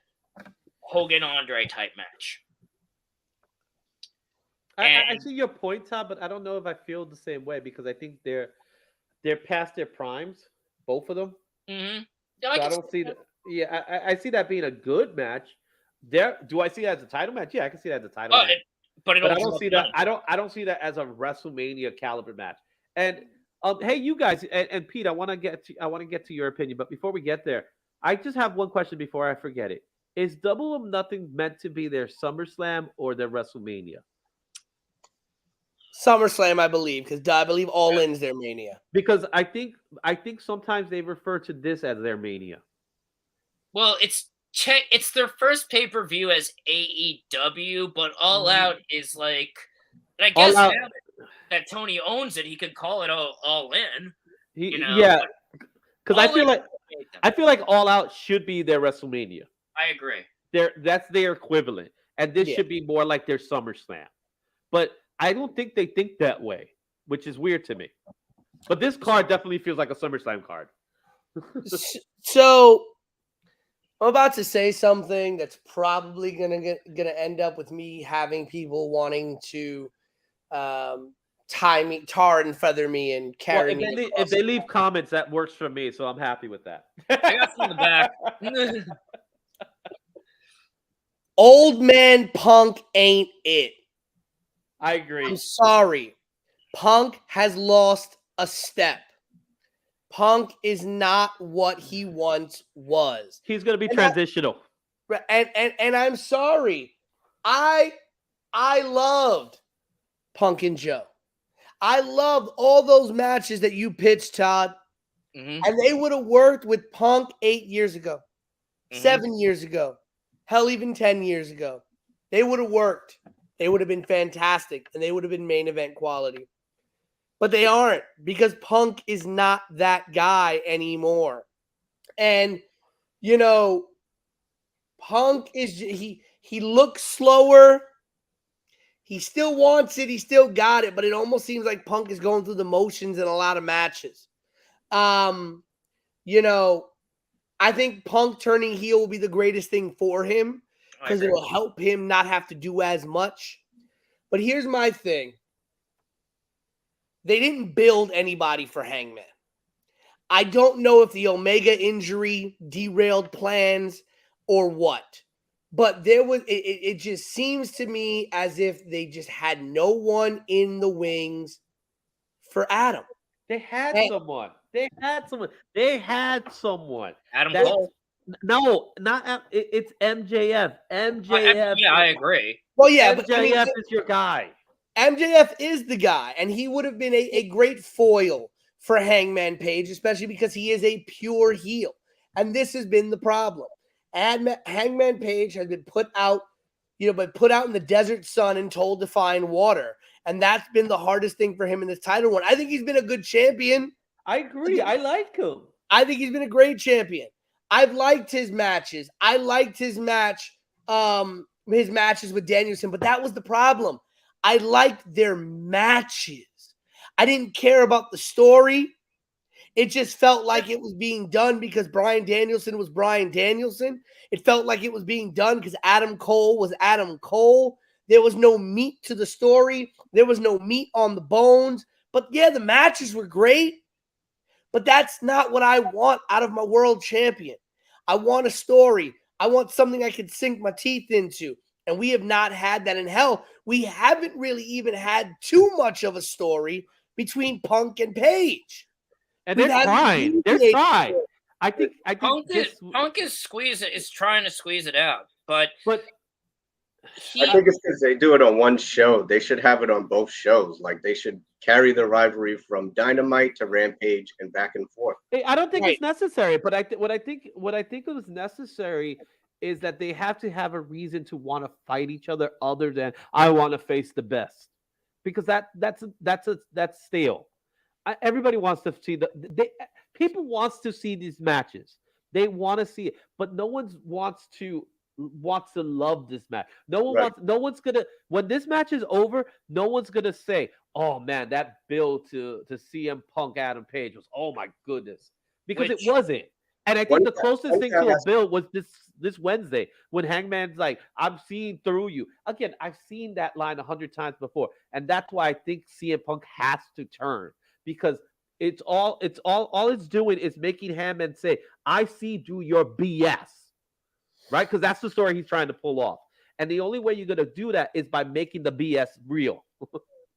Hogan Andre type match. I see your point, Todd, but I don't know if I feel the same way because I think they're past their primes, both of them. Mm-hmm. So I don't see that. Yeah, I see that being a good match. Do I see that as a title match? Yeah, I can see that as a title match. But I don't see that. I don't see that as a WrestleMania caliber match. And hey, you guys, and Pete, I want to get to your opinion, but before we get there, I just have one question before I forget it. Is Double or Nothing meant to be their SummerSlam or their WrestleMania? SummerSlam, I believe, because I believe Allin's their Mania. Because I think sometimes they refer to this as their Mania. Well, it's their first pay-per-view as AEW, but All Out is like, and I guess now that Tony owns it, he could call it all in. Yeah, because I feel like All Out should be their WrestleMania. I agree. That's their equivalent, and this should be more like their SummerSlam. But I don't think they think that way, which is weird to me. But this card definitely feels like a SummerSlam card. So I'm about to say something that's probably gonna end up with me having people wanting to tar and feather me and carry me. If they leave comments, that works for me, so I'm happy with that. I got some in the back. Old man Punk ain't it. I agree. I'm sorry. Punk has lost a step. Punk is not what he once was. He's going to be transitional. And I'm sorry. I loved Punk and Joe. I loved all those matches that you pitched, Todd. Mm-hmm. And they would have worked with Punk 8 years ago, 7 years ago, hell, even 10 years ago. They would have worked. They would have been fantastic, and they would have been main event quality. But they aren't, because Punk is not that guy anymore. And, Punk is he looks slower. He still wants it. He still got it, but it almost seems like Punk is going through the motions in a lot of matches. I think Punk turning heel will be the greatest thing for him, because it will help him not have to do as much. But here's my thing. They didn't build anybody for Hangman. I don't know if the Omega injury derailed plans or what. But it just seems to me as if they just had no one in the wings for Adam. They had someone. Adam Cole. No, not it's MJF. Yeah, I agree. Well, yeah, but I mean, MJF is your guy. MJF is the guy, and he would have been a great foil for Hangman Page, especially because he is a pure heel. And this has been the problem. Hangman Page has been put out, in the desert sun and told to find water. And that's been the hardest thing for him in this title run. I think he's been a good champion. I agree. I like him. I think he's been a great champion. I've liked his matches. I liked his matches with Danielson, but that was the problem. I liked their matches. I didn't care about the story. It just felt like it was being done because Bryan Danielson was Bryan Danielson. It felt like it was being done because Adam Cole was Adam Cole. There was no meat to the story. There was no meat on the bones. But yeah, the matches were great. But that's not what I want out of my world champion. I want a story. I want something I can sink my teeth into. And we have not had that in hell. We haven't really even had too much of a story between Punk and Paige. And they're trying. They're trying. I think Punk is trying to squeeze it out, but I think it's because they do it on one show. They should have it on both shows. Like they should carry the rivalry from Dynamite to Rampage and back and forth. I don't think it's necessary, but what I think was necessary is that they have to have a reason to want to fight each other other than I want to face the best, because that's stale. Everybody wants to see people wants to see these matches. They want to see it, but no one wants to love this match. No one's gonna, when this match is over, no one's gonna say, oh man, that build to CM Punk Adam Page was, oh my goodness, because it wasn't. And I think the closest thing to a build was this Wednesday when Hangman's like, I'm seeing through you. Again, I've seen that line 100 times before, and that's why I think CM Punk has to turn, because it's doing is making Hangman say, I see through your BS. Right? Because that's the story he's trying to pull off. And the only way you're going to do that is by making the BS real.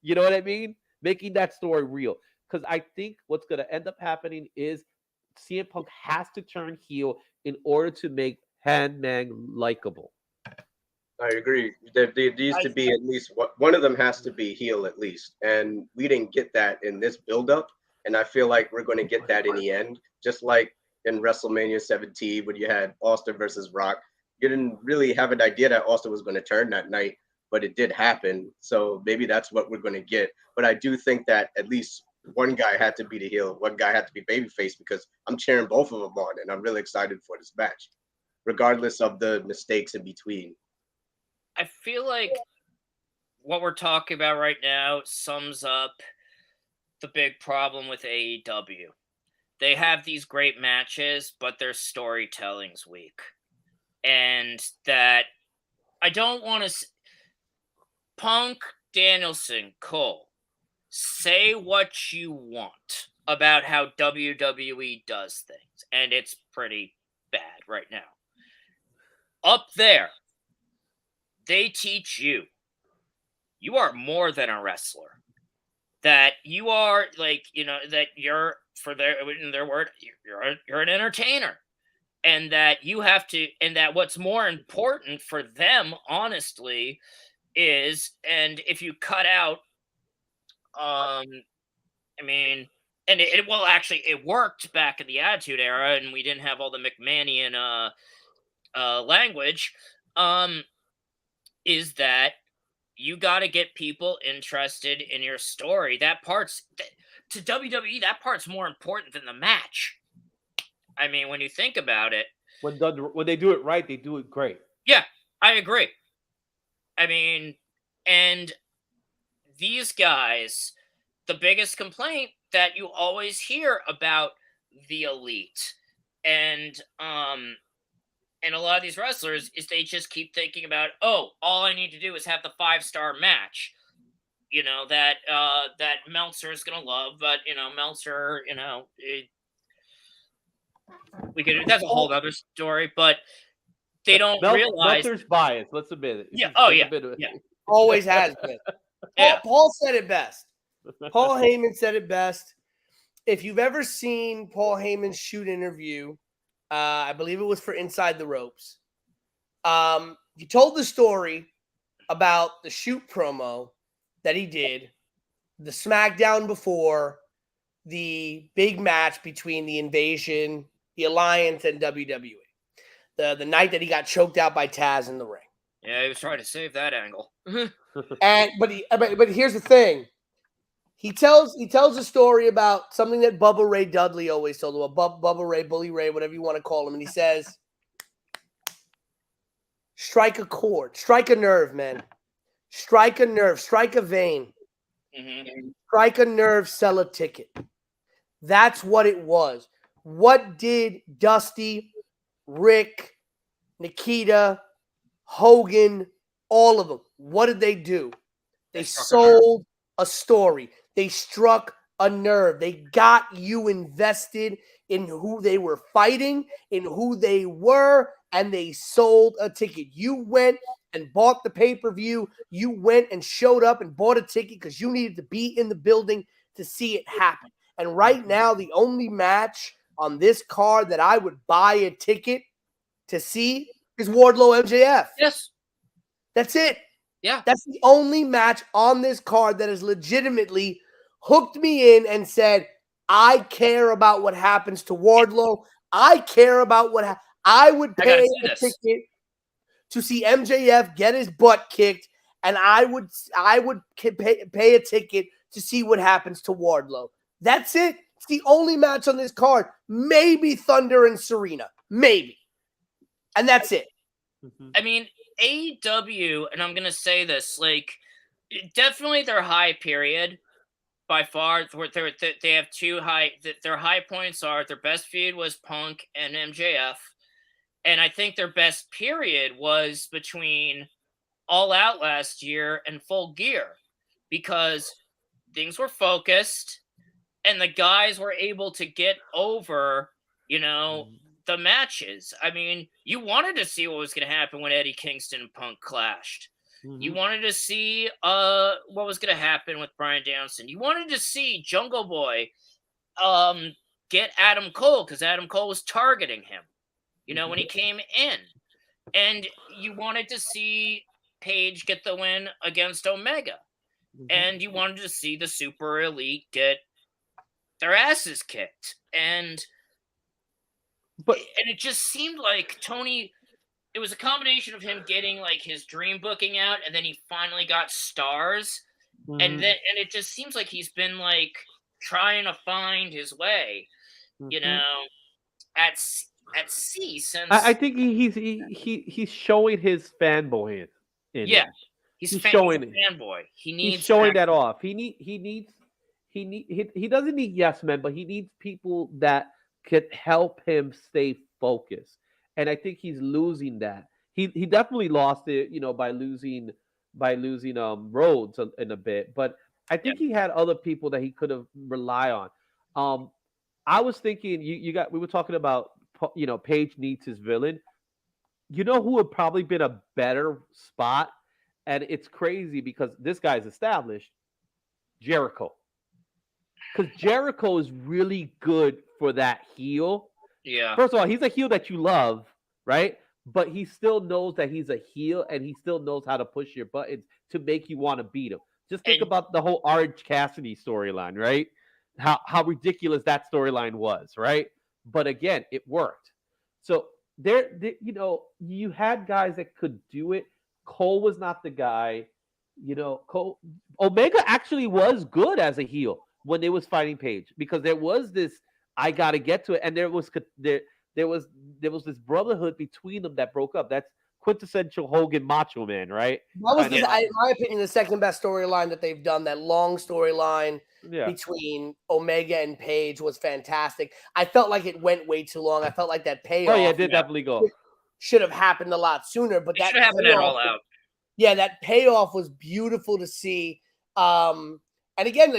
You know what I mean? Making that story real. Because I think what's going to end up happening is CM Punk has to turn heel in order to make Hangman likable. I agree. There needs to be at least one of them has to be heel at least. And we didn't get that in this build-up. And I feel like we're going to get that in the end. Just like in WrestleMania 17 when you had Austin versus Rock. You didn't really have an idea that Austin was going to turn that night, but it did happen. So maybe that's what we're going to get. But I do think that at least one guy had to be the heel, one guy had to be babyface, because I'm cheering both of them on, and I'm really excited for this match, regardless of the mistakes in between. I feel like what we're talking about right now sums up the big problem with AEW. They have these great matches, but their storytelling's weak. And that I don't want to... Punk, Danielson, Cole, say what you want about how WWE does things. And it's pretty bad right now. Up there, they teach you are more than a wrestler. That you are that you're, in their word, you're an entertainer, and that you have to, and that what's more important for them, honestly, is, and if you cut out, it worked back in the Attitude Era, and we didn't have all the McMahonian language, is that you got to get people interested in your story. That part's, to WWE, that part's more important than the match. I mean, when you think about it. When they do it right, they do it great. Yeah, I agree. I mean, and these guys, the biggest complaint that you always hear about the Elite and a lot of these wrestlers is they just keep thinking about, oh, all I need to do is have the 5-star match, that Meltzer is going to love, but, Meltzer, that's a whole other story, but they don't realize. Meltzer's biased, let's admit it. Yeah, yeah. Always has been. Paul said it best. Paul Heyman said it best. If you've ever seen Paul Heyman's shoot interview, I believe it was for Inside the Ropes. He told the story about the shoot promo that he did, the SmackDown before the big match between the Invasion, the Alliance, and WWE. The night that he got choked out by Taz in the ring. Yeah, he was trying to save that angle. But here's the thing. He tells a story about something that Bubba Ray Dudley always told him, Bubba Ray, Bully Ray, whatever you want to call him. And he says, strike a chord, strike a nerve, man. Strike a nerve, strike a vein. Mm-hmm. Strike a nerve, sell a ticket. That's what it was. What did Dusty, Rick, Nikita, Hogan, all of them, what did they do? They sold a story. They struck a nerve. They got you invested in who they were fighting, in who they were, and they sold a ticket. You went and bought the pay-per-view. You went and showed up and bought a ticket because you needed to be in the building to see it happen. And right now, the only match on this card that I would buy a ticket to see is Wardlow MJF. Yes. That's it. Yeah. That's the only match on this card that has legitimately hooked me in and said, I care about what happens to Wardlow. I care about what I would pay a ticket to see MJF get his butt kicked, and I would pay a ticket to see what happens to Wardlow. That's it. It's the only match on this card. Maybe Thunder and Serena. Maybe. And that's it. I mean, AEW, and I'm going to say this, like, definitely their high period by far. They have two high, their high points are their best feud was Punk and MJF. And I think their best period was between All Out last year and Full Gear because things were focused and the guys were able to get over, the matches. I mean, you wanted to see what was going to happen when Eddie Kingston and Punk clashed. Mm-hmm. You wanted to see what was going to happen with Bryan Danielson. You wanted to see Jungle Boy get Adam Cole because Adam Cole was targeting him, when he came in. And you wanted to see Paige get the win against Omega. Mm-hmm. And you wanted to see the Super Elite get their asses kicked. And it just seemed like Tony, it was a combination of him getting like his dream booking out, and then he finally got stars, and it just seems like he's been like trying to find his way, at sea since. I think he's showing his fanboy in yeah, that. He's showing he's a fanboy. He's showing that off. He doesn't need yes men, but he needs people that could help him stay focused. And I think he's losing that. He definitely lost it, by losing Rhodes in a bit. But I think he had other people that he could have rely on. I was thinking we were talking about Paige needs his villain. You know who would probably been a better spot, and it's crazy because this guy's established, Jericho. Because Jericho is really good for that heel. Yeah. First of all, he's a heel that you love, right? But he still knows that he's a heel, and he still knows how to push your buttons to make you want to beat him. Just think about the whole Orange Cassidy storyline, right? How ridiculous that storyline was, right? But again, it worked. So there, you had guys that could do it. Cole was not the guy. Cole Omega actually was good as a heel when they was fighting Paige, because there was this I gotta get to it, and there was this brotherhood between them that broke up. That's quintessential Hogan Macho Man, right? That was, in my opinion, the second best storyline that they've done. That long storyline between Omega and Paige was fantastic. I felt like it went way too long. I felt like that payoff. Oh yeah, it did definitely go. Should have happened a lot sooner, but that should have happened at All Out. Yeah, that payoff was beautiful to see. And again,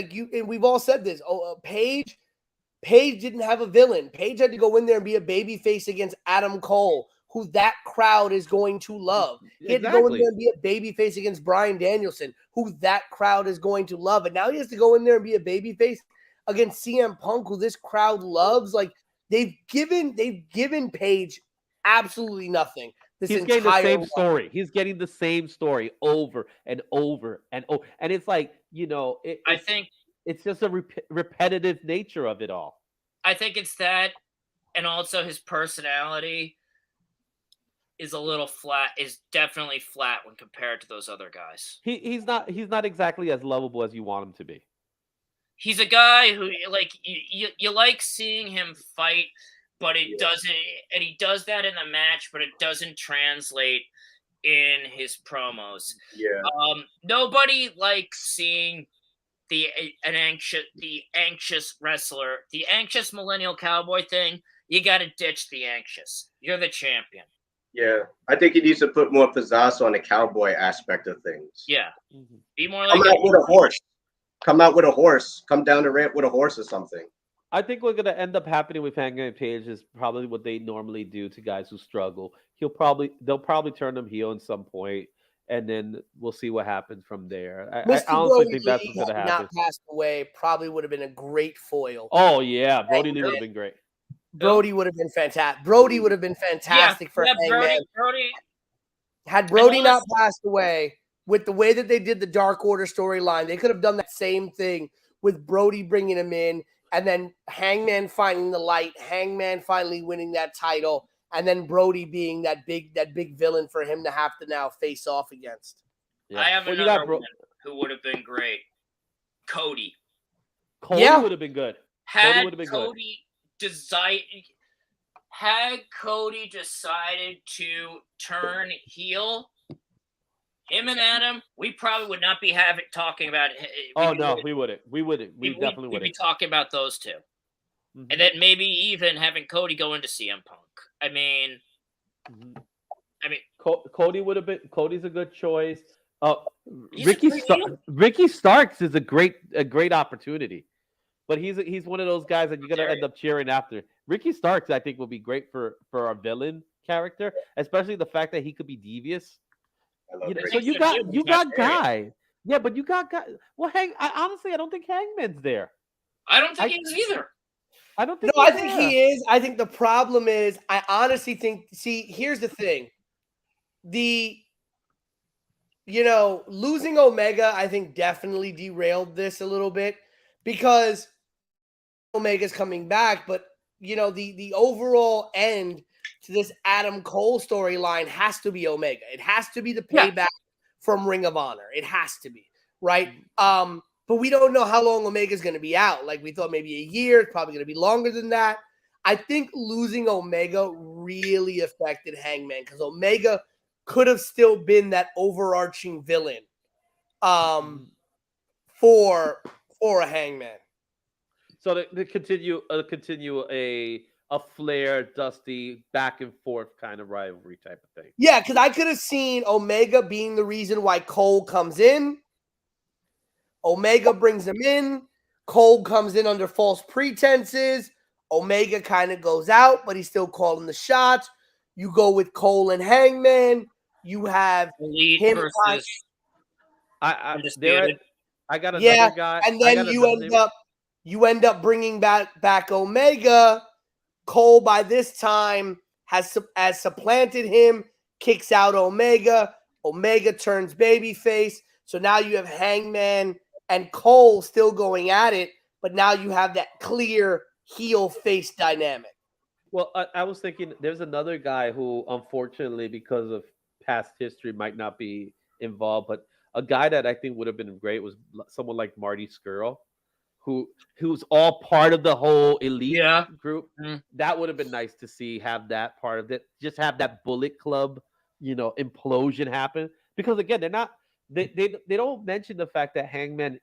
we've all said this. Paige didn't have a villain. Paige had to go in there and be a babyface against Adam Cole, who that crowd is going to love. He had to go in there and be a babyface against Bryan Danielson, who that crowd is going to love. And now he has to go in there and be a babyface against CM Punk, who this crowd loves. Like they've given Paige absolutely nothing. this He's getting the entire same run. story. He's getting the same story over and over and over. And it's like, I think it's just a repetitive nature of it all. I think it's that, and also his personality is a little flat. Is definitely flat when compared to those other guys. He's not exactly as lovable as you want him to be. He's a guy who like you like seeing him fight, but it doesn't, and he does that in the match, but it doesn't translate in his promos. Yeah. Nobody likes seeing the anxious wrestler, the anxious millennial cowboy thing. You got to ditch the anxious. You're the champion. Yeah, I think he needs to put more pizzazz on the cowboy aspect of things. Yeah, be more Come like out with a horse. Come out with a horse. Come down the ramp with a horse or something. I think what's gonna end up happening with Hangman Page is probably what they normally do to guys who struggle. They'll probably turn him heel at some point, and then we'll see what happens from there. I honestly think that's what's gonna happen. Not passed away, probably would have been a great foil. Oh yeah, Brody Lee would have been great. Brody would have been fantastic. Brody would have been fantastic for Hangman. Brody. Had Brody not passed away, with the way that they did the Dark Order storyline, they could have done that same thing with Brody bringing him in, and then Hangman finding the light, Hangman finally winning that title, and then Brody being that big villain for him to have to now face off against. Yeah. I have another one who would have been great. Cody. Cody would have been good. Had Cody decided to turn heel, him and Adam, we probably would not be talking about it. We wouldn't. We definitely wouldn't. We'd be talking about those two. Mm-hmm. And then maybe even having Cody go into CM Punk. I mean, Cody would have been. Cody's a good choice. Ricky Starks is a great opportunity, but he's one of those guys that you're gonna end up cheering after. Ricky Starks, I think, will be great for a villain character, especially the fact that he could be devious. So you got guy. Yeah, but you got guy. Well, honestly, I don't think Hangman's there. I don't think he is either. I don't think. No, I think he is. I think the problem is, I honestly think. See, here's the thing. Losing Omega, I think, definitely derailed this a little bit, because Omega's coming back, but the overall end to this Adam Cole storyline has to be Omega. It has to be the payback from Ring of Honor. It has to be, right? But we don't know how long Omega's going to be out. Like, we thought maybe a year. It's probably going to be longer than that. I think losing Omega really affected Hangman, because Omega could have still been that overarching villain for a Hangman. So to continue a Flair, Dusty, back and forth kind of rivalry type of thing. Yeah, because I could have seen Omega being the reason why Cole comes in. Omega brings him in. Cole comes in under false pretenses. Omega kind of goes out, but he's still calling the shots. You go with Cole and Hangman. You have Elite him versus I got another guy. And then you end up bringing back Omega. Cole by this time has supplanted him, kicks out Omega. Omega turns babyface. So now you have Hangman and Cole still going at it, but now you have that clear heel face dynamic. Well, I was thinking there's another guy who, unfortunately, because of past history, might not be involved, but a guy that I think would have been great was someone like Marty Scurll, who's all part of the whole Elite group. Mm. That would have been nice to see, have that part of it, just have that Bullet Club, implosion happen. Because again, they don't mention the fact that Hangman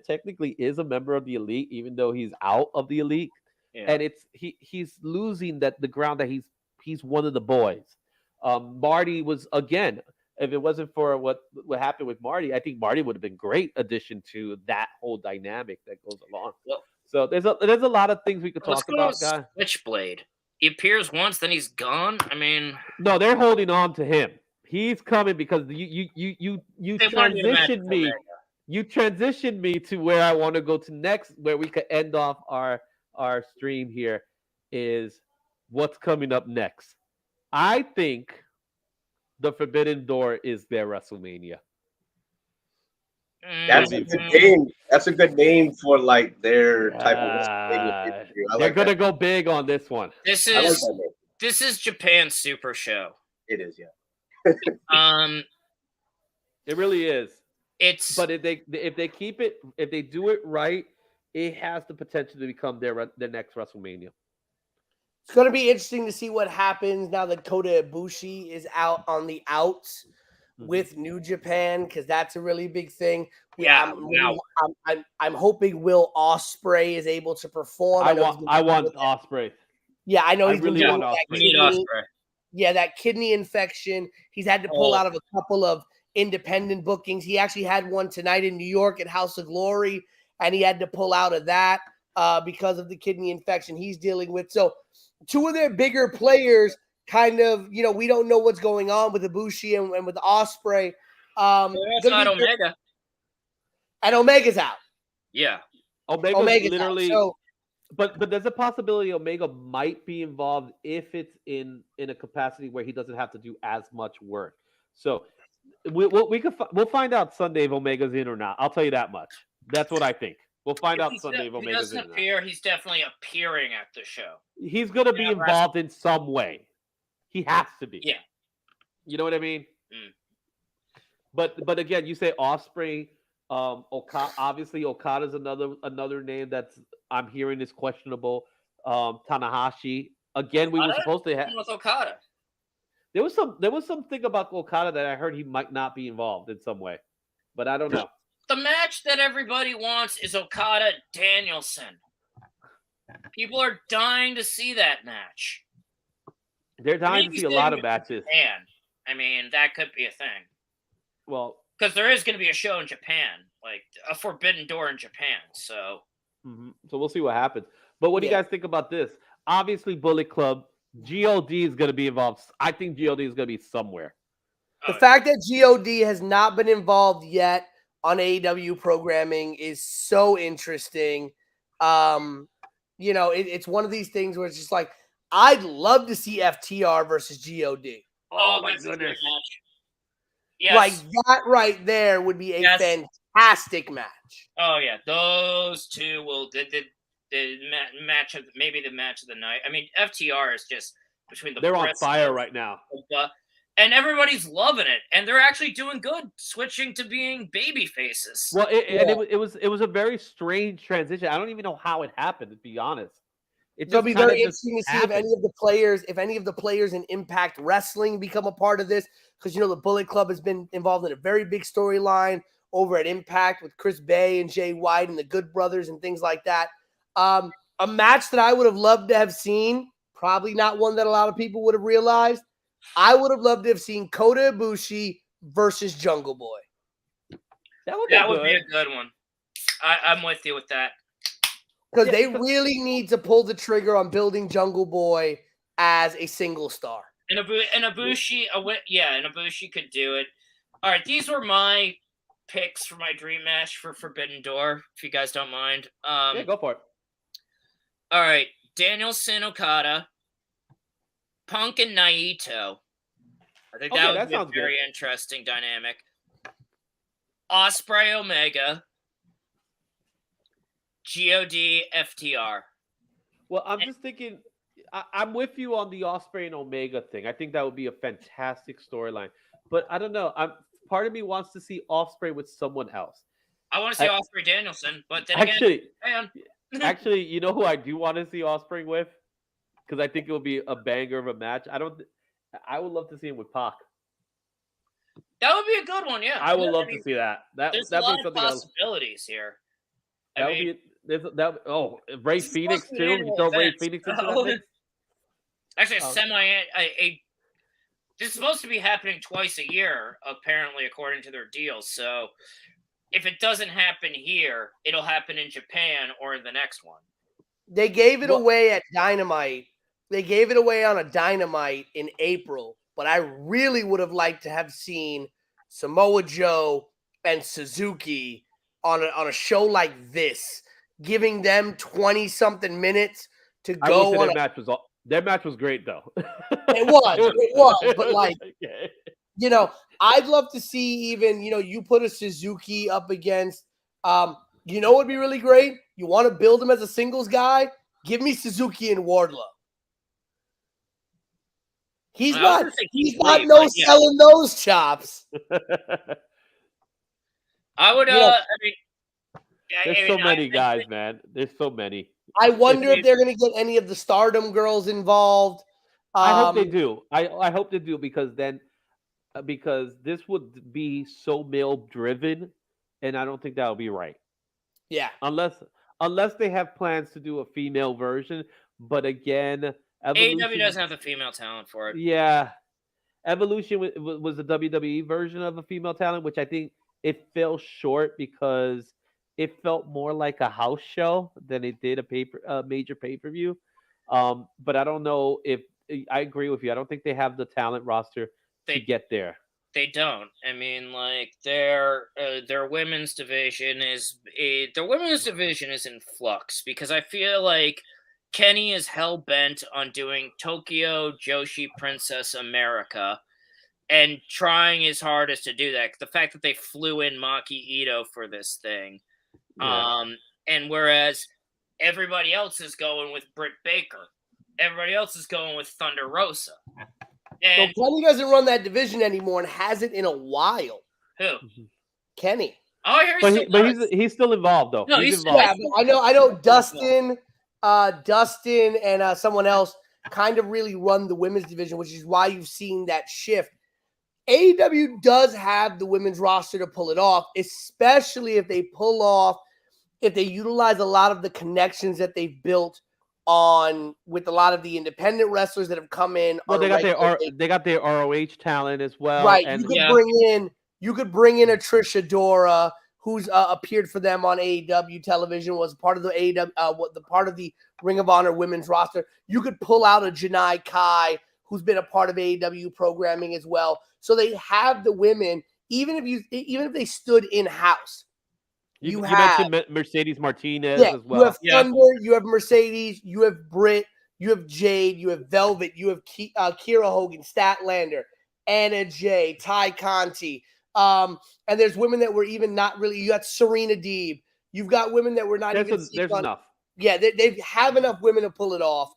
technically is a member of the Elite, even though he's out of the Elite. Yeah. And he's losing the ground that he's one of the boys. Marty was, again, if it wasn't for what happened with Marty, I think Marty would have been great addition to that whole dynamic that goes along. Well, so there's a lot of things we could talk about, guys. Switchblade. He appears once, then he's gone. I mean, no, they're holding on to him. He's coming because you transitioned me. You transitioned me to where I want to go to next, where we could end off our stream here, is what's coming up next. I think the Forbidden Door is their WrestleMania. That's a good name. That's a good name for like their type of They're like gonna go big on this one. This I like is that name. this is Japan's Super Show. It is, yeah. It really is. It's But if they keep it, if they do it right, it has the potential to become their next WrestleMania. It's going to be interesting to see what happens now that Kota Ibushi is out on the outs with New Japan, because that's a really big thing. Yeah, I'm hoping Will Ospreay is able to perform. I want Ospreay. Yeah, I know I he's really been want dealing with Ospreay. Need Ospreay. that kidney infection. He's had to pull out of a couple of independent bookings. He actually had one tonight in New York at House of Glory, and he had to pull out of that because of the kidney infection he's dealing with. So two of their bigger players kind of, we don't know what's going on with Ibushi and with Ospreay. That's not Omega. And Omega's out. Yeah. Omega's literally out, so, but there's a possibility Omega might be involved if it's in a capacity where he doesn't have to do as much work. So we'll find out Sunday if Omega's in or not. I'll tell you that much. That's what I think. We'll find out Sunday if Omega's in or not. He's definitely appearing at the show. He's going to be involved in some way. He has to be. Yeah. You know what I mean? But again, you say Ospreay, obviously Okada's another name that's I'm hearing is questionable. Tanahashi. Again, we were supposed to have with Okada. There was something about Okada that I heard he might not be involved in some way, but I don't know. The match that everybody wants is Okada Danielson. People are dying to see that match. They're dying to see a lot of matches. Japan. I mean, that could be a thing. Well, because there is going to be a show in Japan, like a Forbidden Door in Japan. So, so we'll see what happens. But what do you guys think about this? Obviously, Bullet Club, God is going to be involved. I think God is going to be somewhere. The fact that God has not been involved yet on AEW programming is so interesting. It's one of these things where it's just like, I'd love to see FTR versus God. Oh my goodness. Yes. Like that right there would be a fantastic match. Oh yeah, those two will the match of maybe the match of the night. I mean, FTR is just between they're on fire right now, and everybody's loving it, and they're actually doing good, switching to being baby faces. Well, it was a very strange transition. I don't even know how it happened, to be honest. It'll be very interesting to see if any of the players in Impact Wrestling become a part of this, because the Bullet Club has been involved in a very big storyline over at Impact with Chris Bay and Jay White and the Good Brothers and things like that. A match that I would have loved to have seen, probably not one that a lot of people would have realized. I would have loved to have seen Kota Ibushi versus Jungle Boy. That would be a good one. I'm with you with that. Because they really need to pull the trigger on building Jungle Boy as a single star. And Ibushi could do it. All right, these were my picks for my dream match for Forbidden Door, if you guys don't mind. Yeah, go for it. All right, Danielson Okada, Punk and Naito. I think that would be a very interesting dynamic. Ospreay Omega. God FTR. Well, I'm just thinking, I'm with you on the Ospreay and Omega thing. I think that would be a fantastic storyline. But I don't know. Part of me wants to see Ospreay with someone else. I want to see Ospreay Danielson, but then actually, you know who I do want to see Ospreay with? Because I think it will be a banger of a match. I would love to see him with Pac. That would be a good one, yeah. I would love to see that. There's a lot of possibilities here. Ray Phoenix too. You throw Ray Phoenix into that mix? Actually, this is supposed to be happening twice a year, apparently, according to their deals. So, if it doesn't happen here, it'll happen in Japan or in the next one. They gave it away at Dynamite. They gave it away on a Dynamite in April, but I really would have liked to have seen Samoa Joe and Suzuki on a show like this, giving them 20-something minutes to go on. Their match was great, though. It was, but like, okay. you know, I'd love to see even, you know, you put a Suzuki up against, you know, what would be really great? You want to build him as a singles guy? Give me Suzuki and Wardlow. He's not selling those chops. I would, You know, I mean, there's so many guys, man. There's so many. I wonder if they're going to get any of the Stardom girls involved. I hope they do. I hope they do because this would be so male driven, and I don't think that would be right. Yeah. Unless they have plans to do a female version, but again, AEW doesn't have the female talent for it. Yeah, Evolution was the WWE version of a female talent, which I think it fell short because it felt more like a house show than it did a major pay-per-view. But I don't know if I agree with you. I don't think they have the talent roster to get there. They don't. I mean, like their women's division is in flux because I feel like Kenny is hell bent on doing Tokyo Joshi Princess America and trying his hardest to do that. The fact that they flew in Maki Ito for this thing, and whereas everybody else is going with Britt Baker, everybody else is going with Thunder Rosa. And so Kenny doesn't run that division anymore and hasn't in a while. Who? Kenny. Oh, I hear he's still involved though. No, he's involved. Yeah, I know. Dustin and someone else kind of really run the women's division, which is why you've seen that shift. AEW does have the women's roster to pull it off, especially if they utilize a lot of the connections that they've built on with a lot of the independent wrestlers that have come in. Well, they got their ROH talent as well. Right. And you could bring in a Trisha Dora who's appeared for them on AEW television, was part of the AEW, part of the Ring of Honor women's roster. You could pull out a Janai Kai who's been a part of AEW programming as well. So they have the women, even if they stood in house. You mentioned Mercedes Martinez as well. You have Thunder, you have Mercedes, you have Britt, you have Jade, you have Velvet, you have Kira Hogan, Statlander, Anna Jay, Ty Conti. And there's women that were even not really. You got Serena Deeb. You've got women that were not even. There's enough. Yeah, they have enough women to pull it off.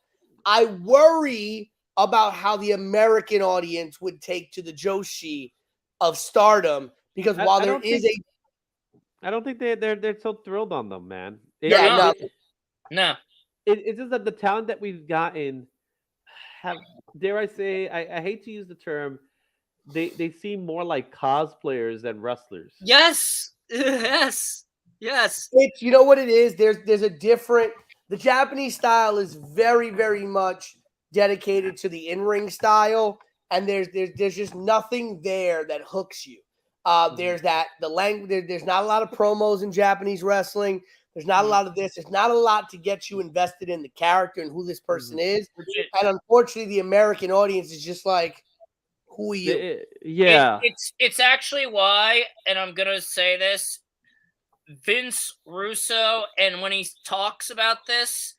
I worry about how the American audience would take to the Joshi of Stardom because while there is I don't think they're so thrilled on them, man. No. It's just that the talent that we've gotten have, dare I say, I hate to use the term, they seem more like cosplayers than wrestlers. Yes. It's, you know what it is? There's a different. The Japanese style is very, very much dedicated to the in-ring style, and there's just nothing there that hooks you. There's the language. There's not a lot of promos in Japanese wrestling. There's not a lot of this. There's not a lot to get you invested in the character and who this person is. And unfortunately, the American audience is just like, who are you? It's actually why, and I'm gonna say this, Vince Russo, and when he talks about this,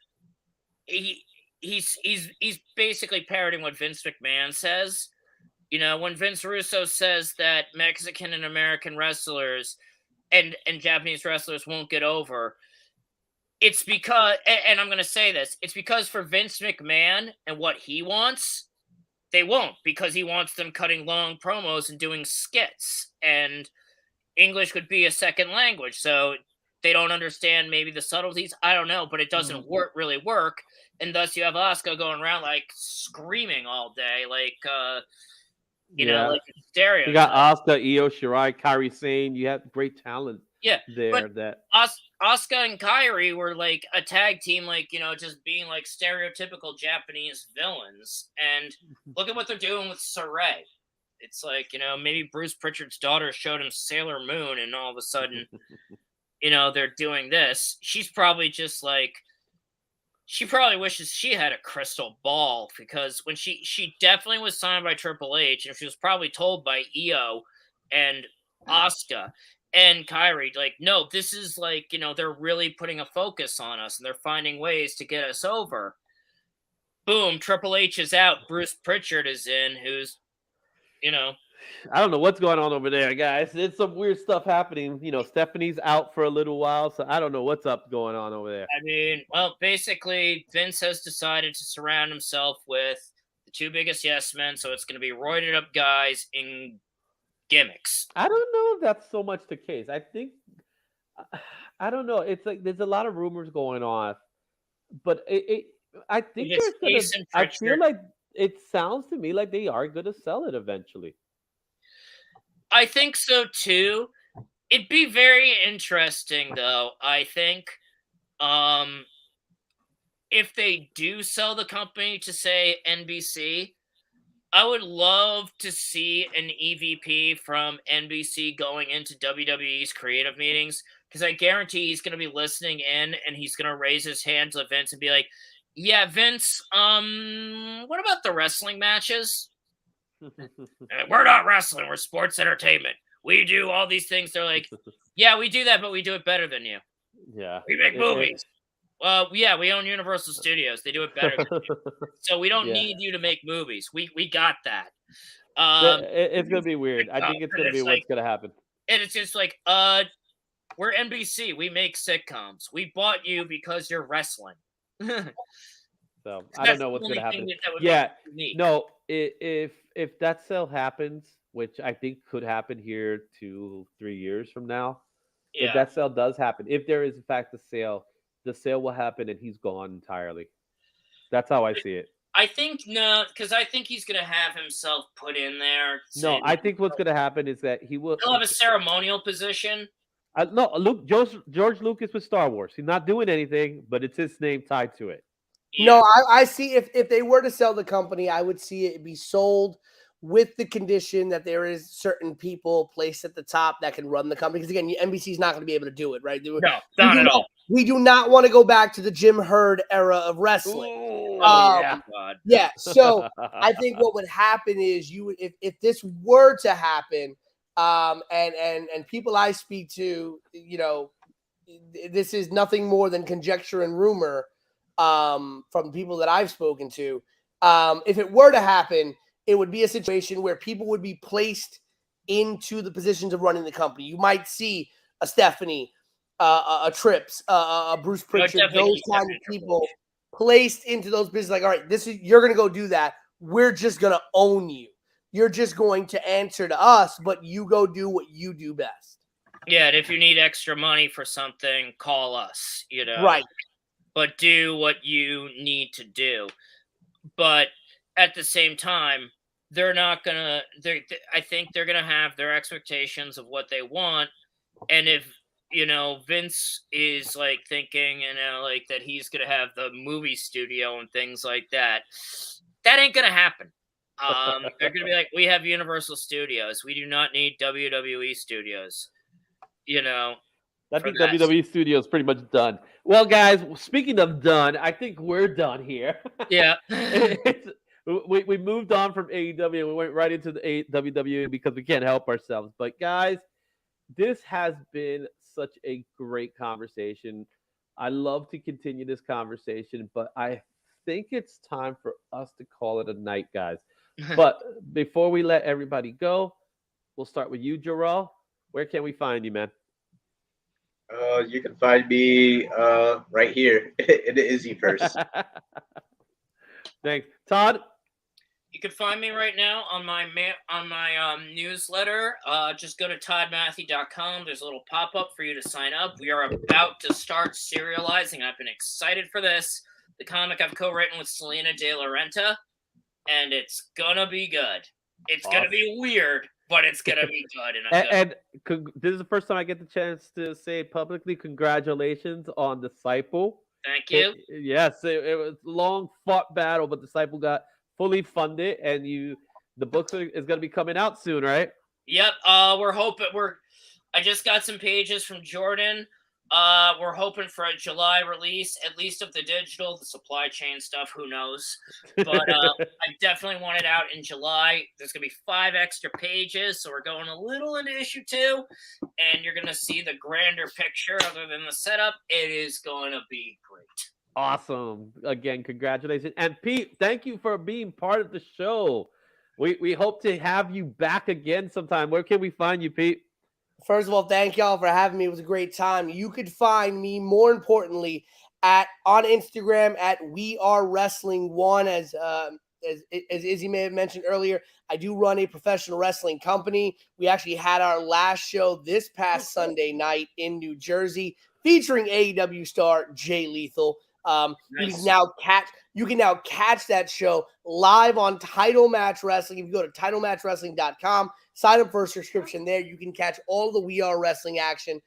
he's basically parroting what Vince McMahon says. You know, when Vince Russo says that Mexican and American wrestlers and Japanese wrestlers won't get over, it's because, and I'm going to say this, it's because for Vince McMahon and what he wants, they won't, because he wants them cutting long promos and doing skits, and English would be a second language, so they don't understand maybe the subtleties. I don't know, but it doesn't really work, and thus you have Asuka going around like screaming all day, like like stereo. You got Asuka, Io Shirai, Kairi Sane. You have great talent. There. But that Asuka and Kairi were like a tag team, like, you know, just being like stereotypical Japanese villains. And look at what they're doing with Saray. It's like, you know, maybe Bruce Pritchard's daughter showed him Sailor Moon, and all of a sudden, you know, they're doing this. She's probably just like, she probably wishes she had a crystal ball, because when she definitely was signed by Triple H, and she was probably told by Io and Asuka and Kairi, like, no, this is like, you know, they're really putting a focus on us and they're finding ways to get us over. boom, Triple H is out. Bruce Pritchard is in, who's, I don't know what's going on over there, guys. It's some weird stuff happening. Stephanie's out for a little while, so I don't know what's going on over there. I mean, well, basically, Vince has decided to surround himself with the two biggest yes men, so it's going to be roided up guys in gimmicks. I don't know if that's so much the case. I don't know. It's like there's a lot of rumors going on, but I think I feel like it sounds to me like they are going to sell it eventually. I think so too. It'd be very interesting, though. I think, if they do sell the company to, say, NBC, I would love to see an EVP from NBC going into WWE's creative meetings, because I guarantee he's going to be listening in and he's going to raise his hands to Vince and be like, "Yeah, Vince, what about the wrestling matches? We're not wrestling. We're sports entertainment. We do all these things." They're like, "Yeah, we do that, but we do it better than you. Yeah, we make movies. Yeah, we own Universal Studios. They do it better than you. So we don't need you to make movies. We got that." It's gonna be weird. I think it's gonna be what's gonna happen. And it's just like, we're NBC. We make sitcoms. We bought you because you're wrestling. So I don't know what's gonna happen. Yeah, no. If that sale happens, which I think could happen here 2-3 years from now, if that sale does happen, if there is in fact a sale, the sale will happen and he's gone entirely. That's how I see it. I think no, because I think he's gonna have himself put in there. No, I think what's gonna happen is that he'll have a ceremonial position. No, George Lucas with Star Wars. He's not doing anything, but it's his name tied to it. Yeah. No, I see if they were to sell the company, I would see it be sold with the condition that there is certain people placed at the top that can run the company. Because again, NBC is not going to be able to do it, right? No, not at all. We do not want to go back to the Jim Herd era of wrestling. Ooh, yeah. So I think what would happen is if this were to happen, and people I speak to, this is nothing more than conjecture and rumor from people that I've spoken to. If it were to happen, it would be a situation where people would be placed into the positions of running the company. You might see a Stephanie, a Trips, a Bruce Pritchard, those kind of people placed into those businesses. Like, all right, you're going to go do that. We're just going to own you. You're just going to answer to us, but you go do what you do best. Yeah, and if you need extra money for something, call us, Right. But do what you need to do. But at the same time, they're not going to, I think they're going to have their expectations of what they want. And if, Vince is like thinking, like that he's going to have the movie studio and things like that, that ain't going to happen. They're going to be like, we have Universal Studios. We do not need WWE Studios. I think WWE Studios pretty much done. Well, guys, speaking of done, I think we're done here. Yeah. We moved on from AEW. We went right into the WWE because we can't help ourselves. But, guys, this has been such a great conversation. I love to continue this conversation, but I think it's time for us to call it a night, guys. But before we let everybody go, we'll start with you, Jorel. Where can we find you, man? You can find me right here in the IzzyVerse. Thanks, Todd. You can find me right now on my newsletter. Just go to toddmatthy.com. There's a little pop-up for you to sign up. We are about to start serializing. I've been excited for this. The comic I've co-written with Selena De La Renta, and it's gonna be good. It's gonna be weird, but it's gonna be good. And this is the first time I get the chance to say it publicly. Congratulations on Disciple. Thank you. Yes, it was a long fought battle, but Disciple got fully funded, and the book is going to be coming out soon, right? Yep. We're hoping I just got some pages from Jordan. We're hoping for a July release, at least of the digital. The supply chain stuff, who knows? But I definitely want it out in July. There's going to be 5 extra pages, so we're going a little into issue 2, and you're going to see the grander picture other than the setup. It is going to be great. Awesome. Again, congratulations. And Pete, thank you for being part of the show. We hope to have you back again sometime. Where can we find you, Pete? First of all, thank y'all for having me. It was a great time. You could find me, more importantly, on Instagram at We Are Wrestling One. As Izzy may have mentioned earlier, I do run a professional wrestling company. We actually had our last show this past Sunday night in New Jersey, featuring AEW star Jay Lethal. Nice. You can now catch that show live on Title Match Wrestling. If you go to titlematchwrestling.com, sign up for a subscription there. You can catch all the We Are Wrestling action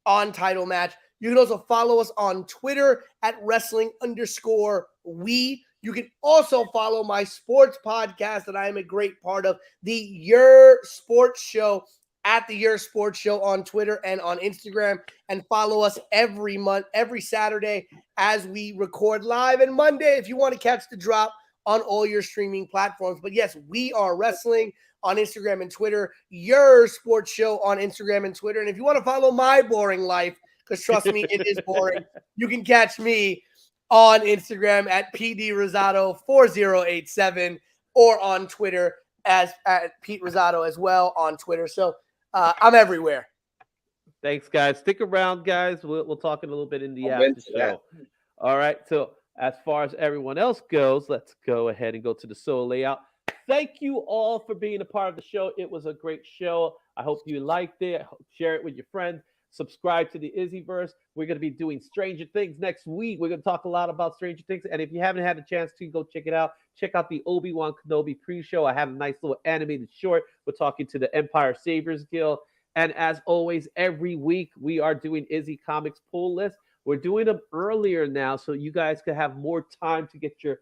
on Title Match. You can also follow us on Twitter at wrestling_we. You can also follow my sports podcast that I am a great part of, the Your Sports Show, at the Your Sports Show on Twitter and on Instagram, and follow us every Saturday as we record live, and Monday if you want to catch the drop on all your streaming platforms. But yes, We Are Wrestling on Instagram and Twitter, Your Sports Show on Instagram and Twitter. And if you want to follow my boring life, because trust me, it is boring, you can catch me on Instagram at PDRosado4087 or on Twitter as at Pete Rosado as well on Twitter. So I'm everywhere. Thanks, guys. Stick around, guys. We'll talk in a little bit in the after show. All right. So as far as everyone else goes, let's go ahead and go to the solo layout. Thank you all for being a part of the show. It was a great show. I hope you liked it. Share it with your friends. Subscribe to the IzzyVerse. We're going to be doing Stranger Things next week. We're going to talk a lot about Stranger Things. And if you haven't had a chance to, go check it out. Check out the Obi-Wan Kenobi pre-show. I have a nice little animated short. We're talking to the Empire Saviors Guild. And as always, every week we are doing Izzy Comics pull list. We're doing them earlier now so you guys can have more time to get your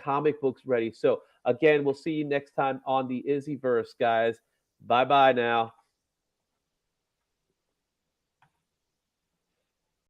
comic books ready. So again, we'll see you next time on the IzzyVerse, guys. Bye-bye now.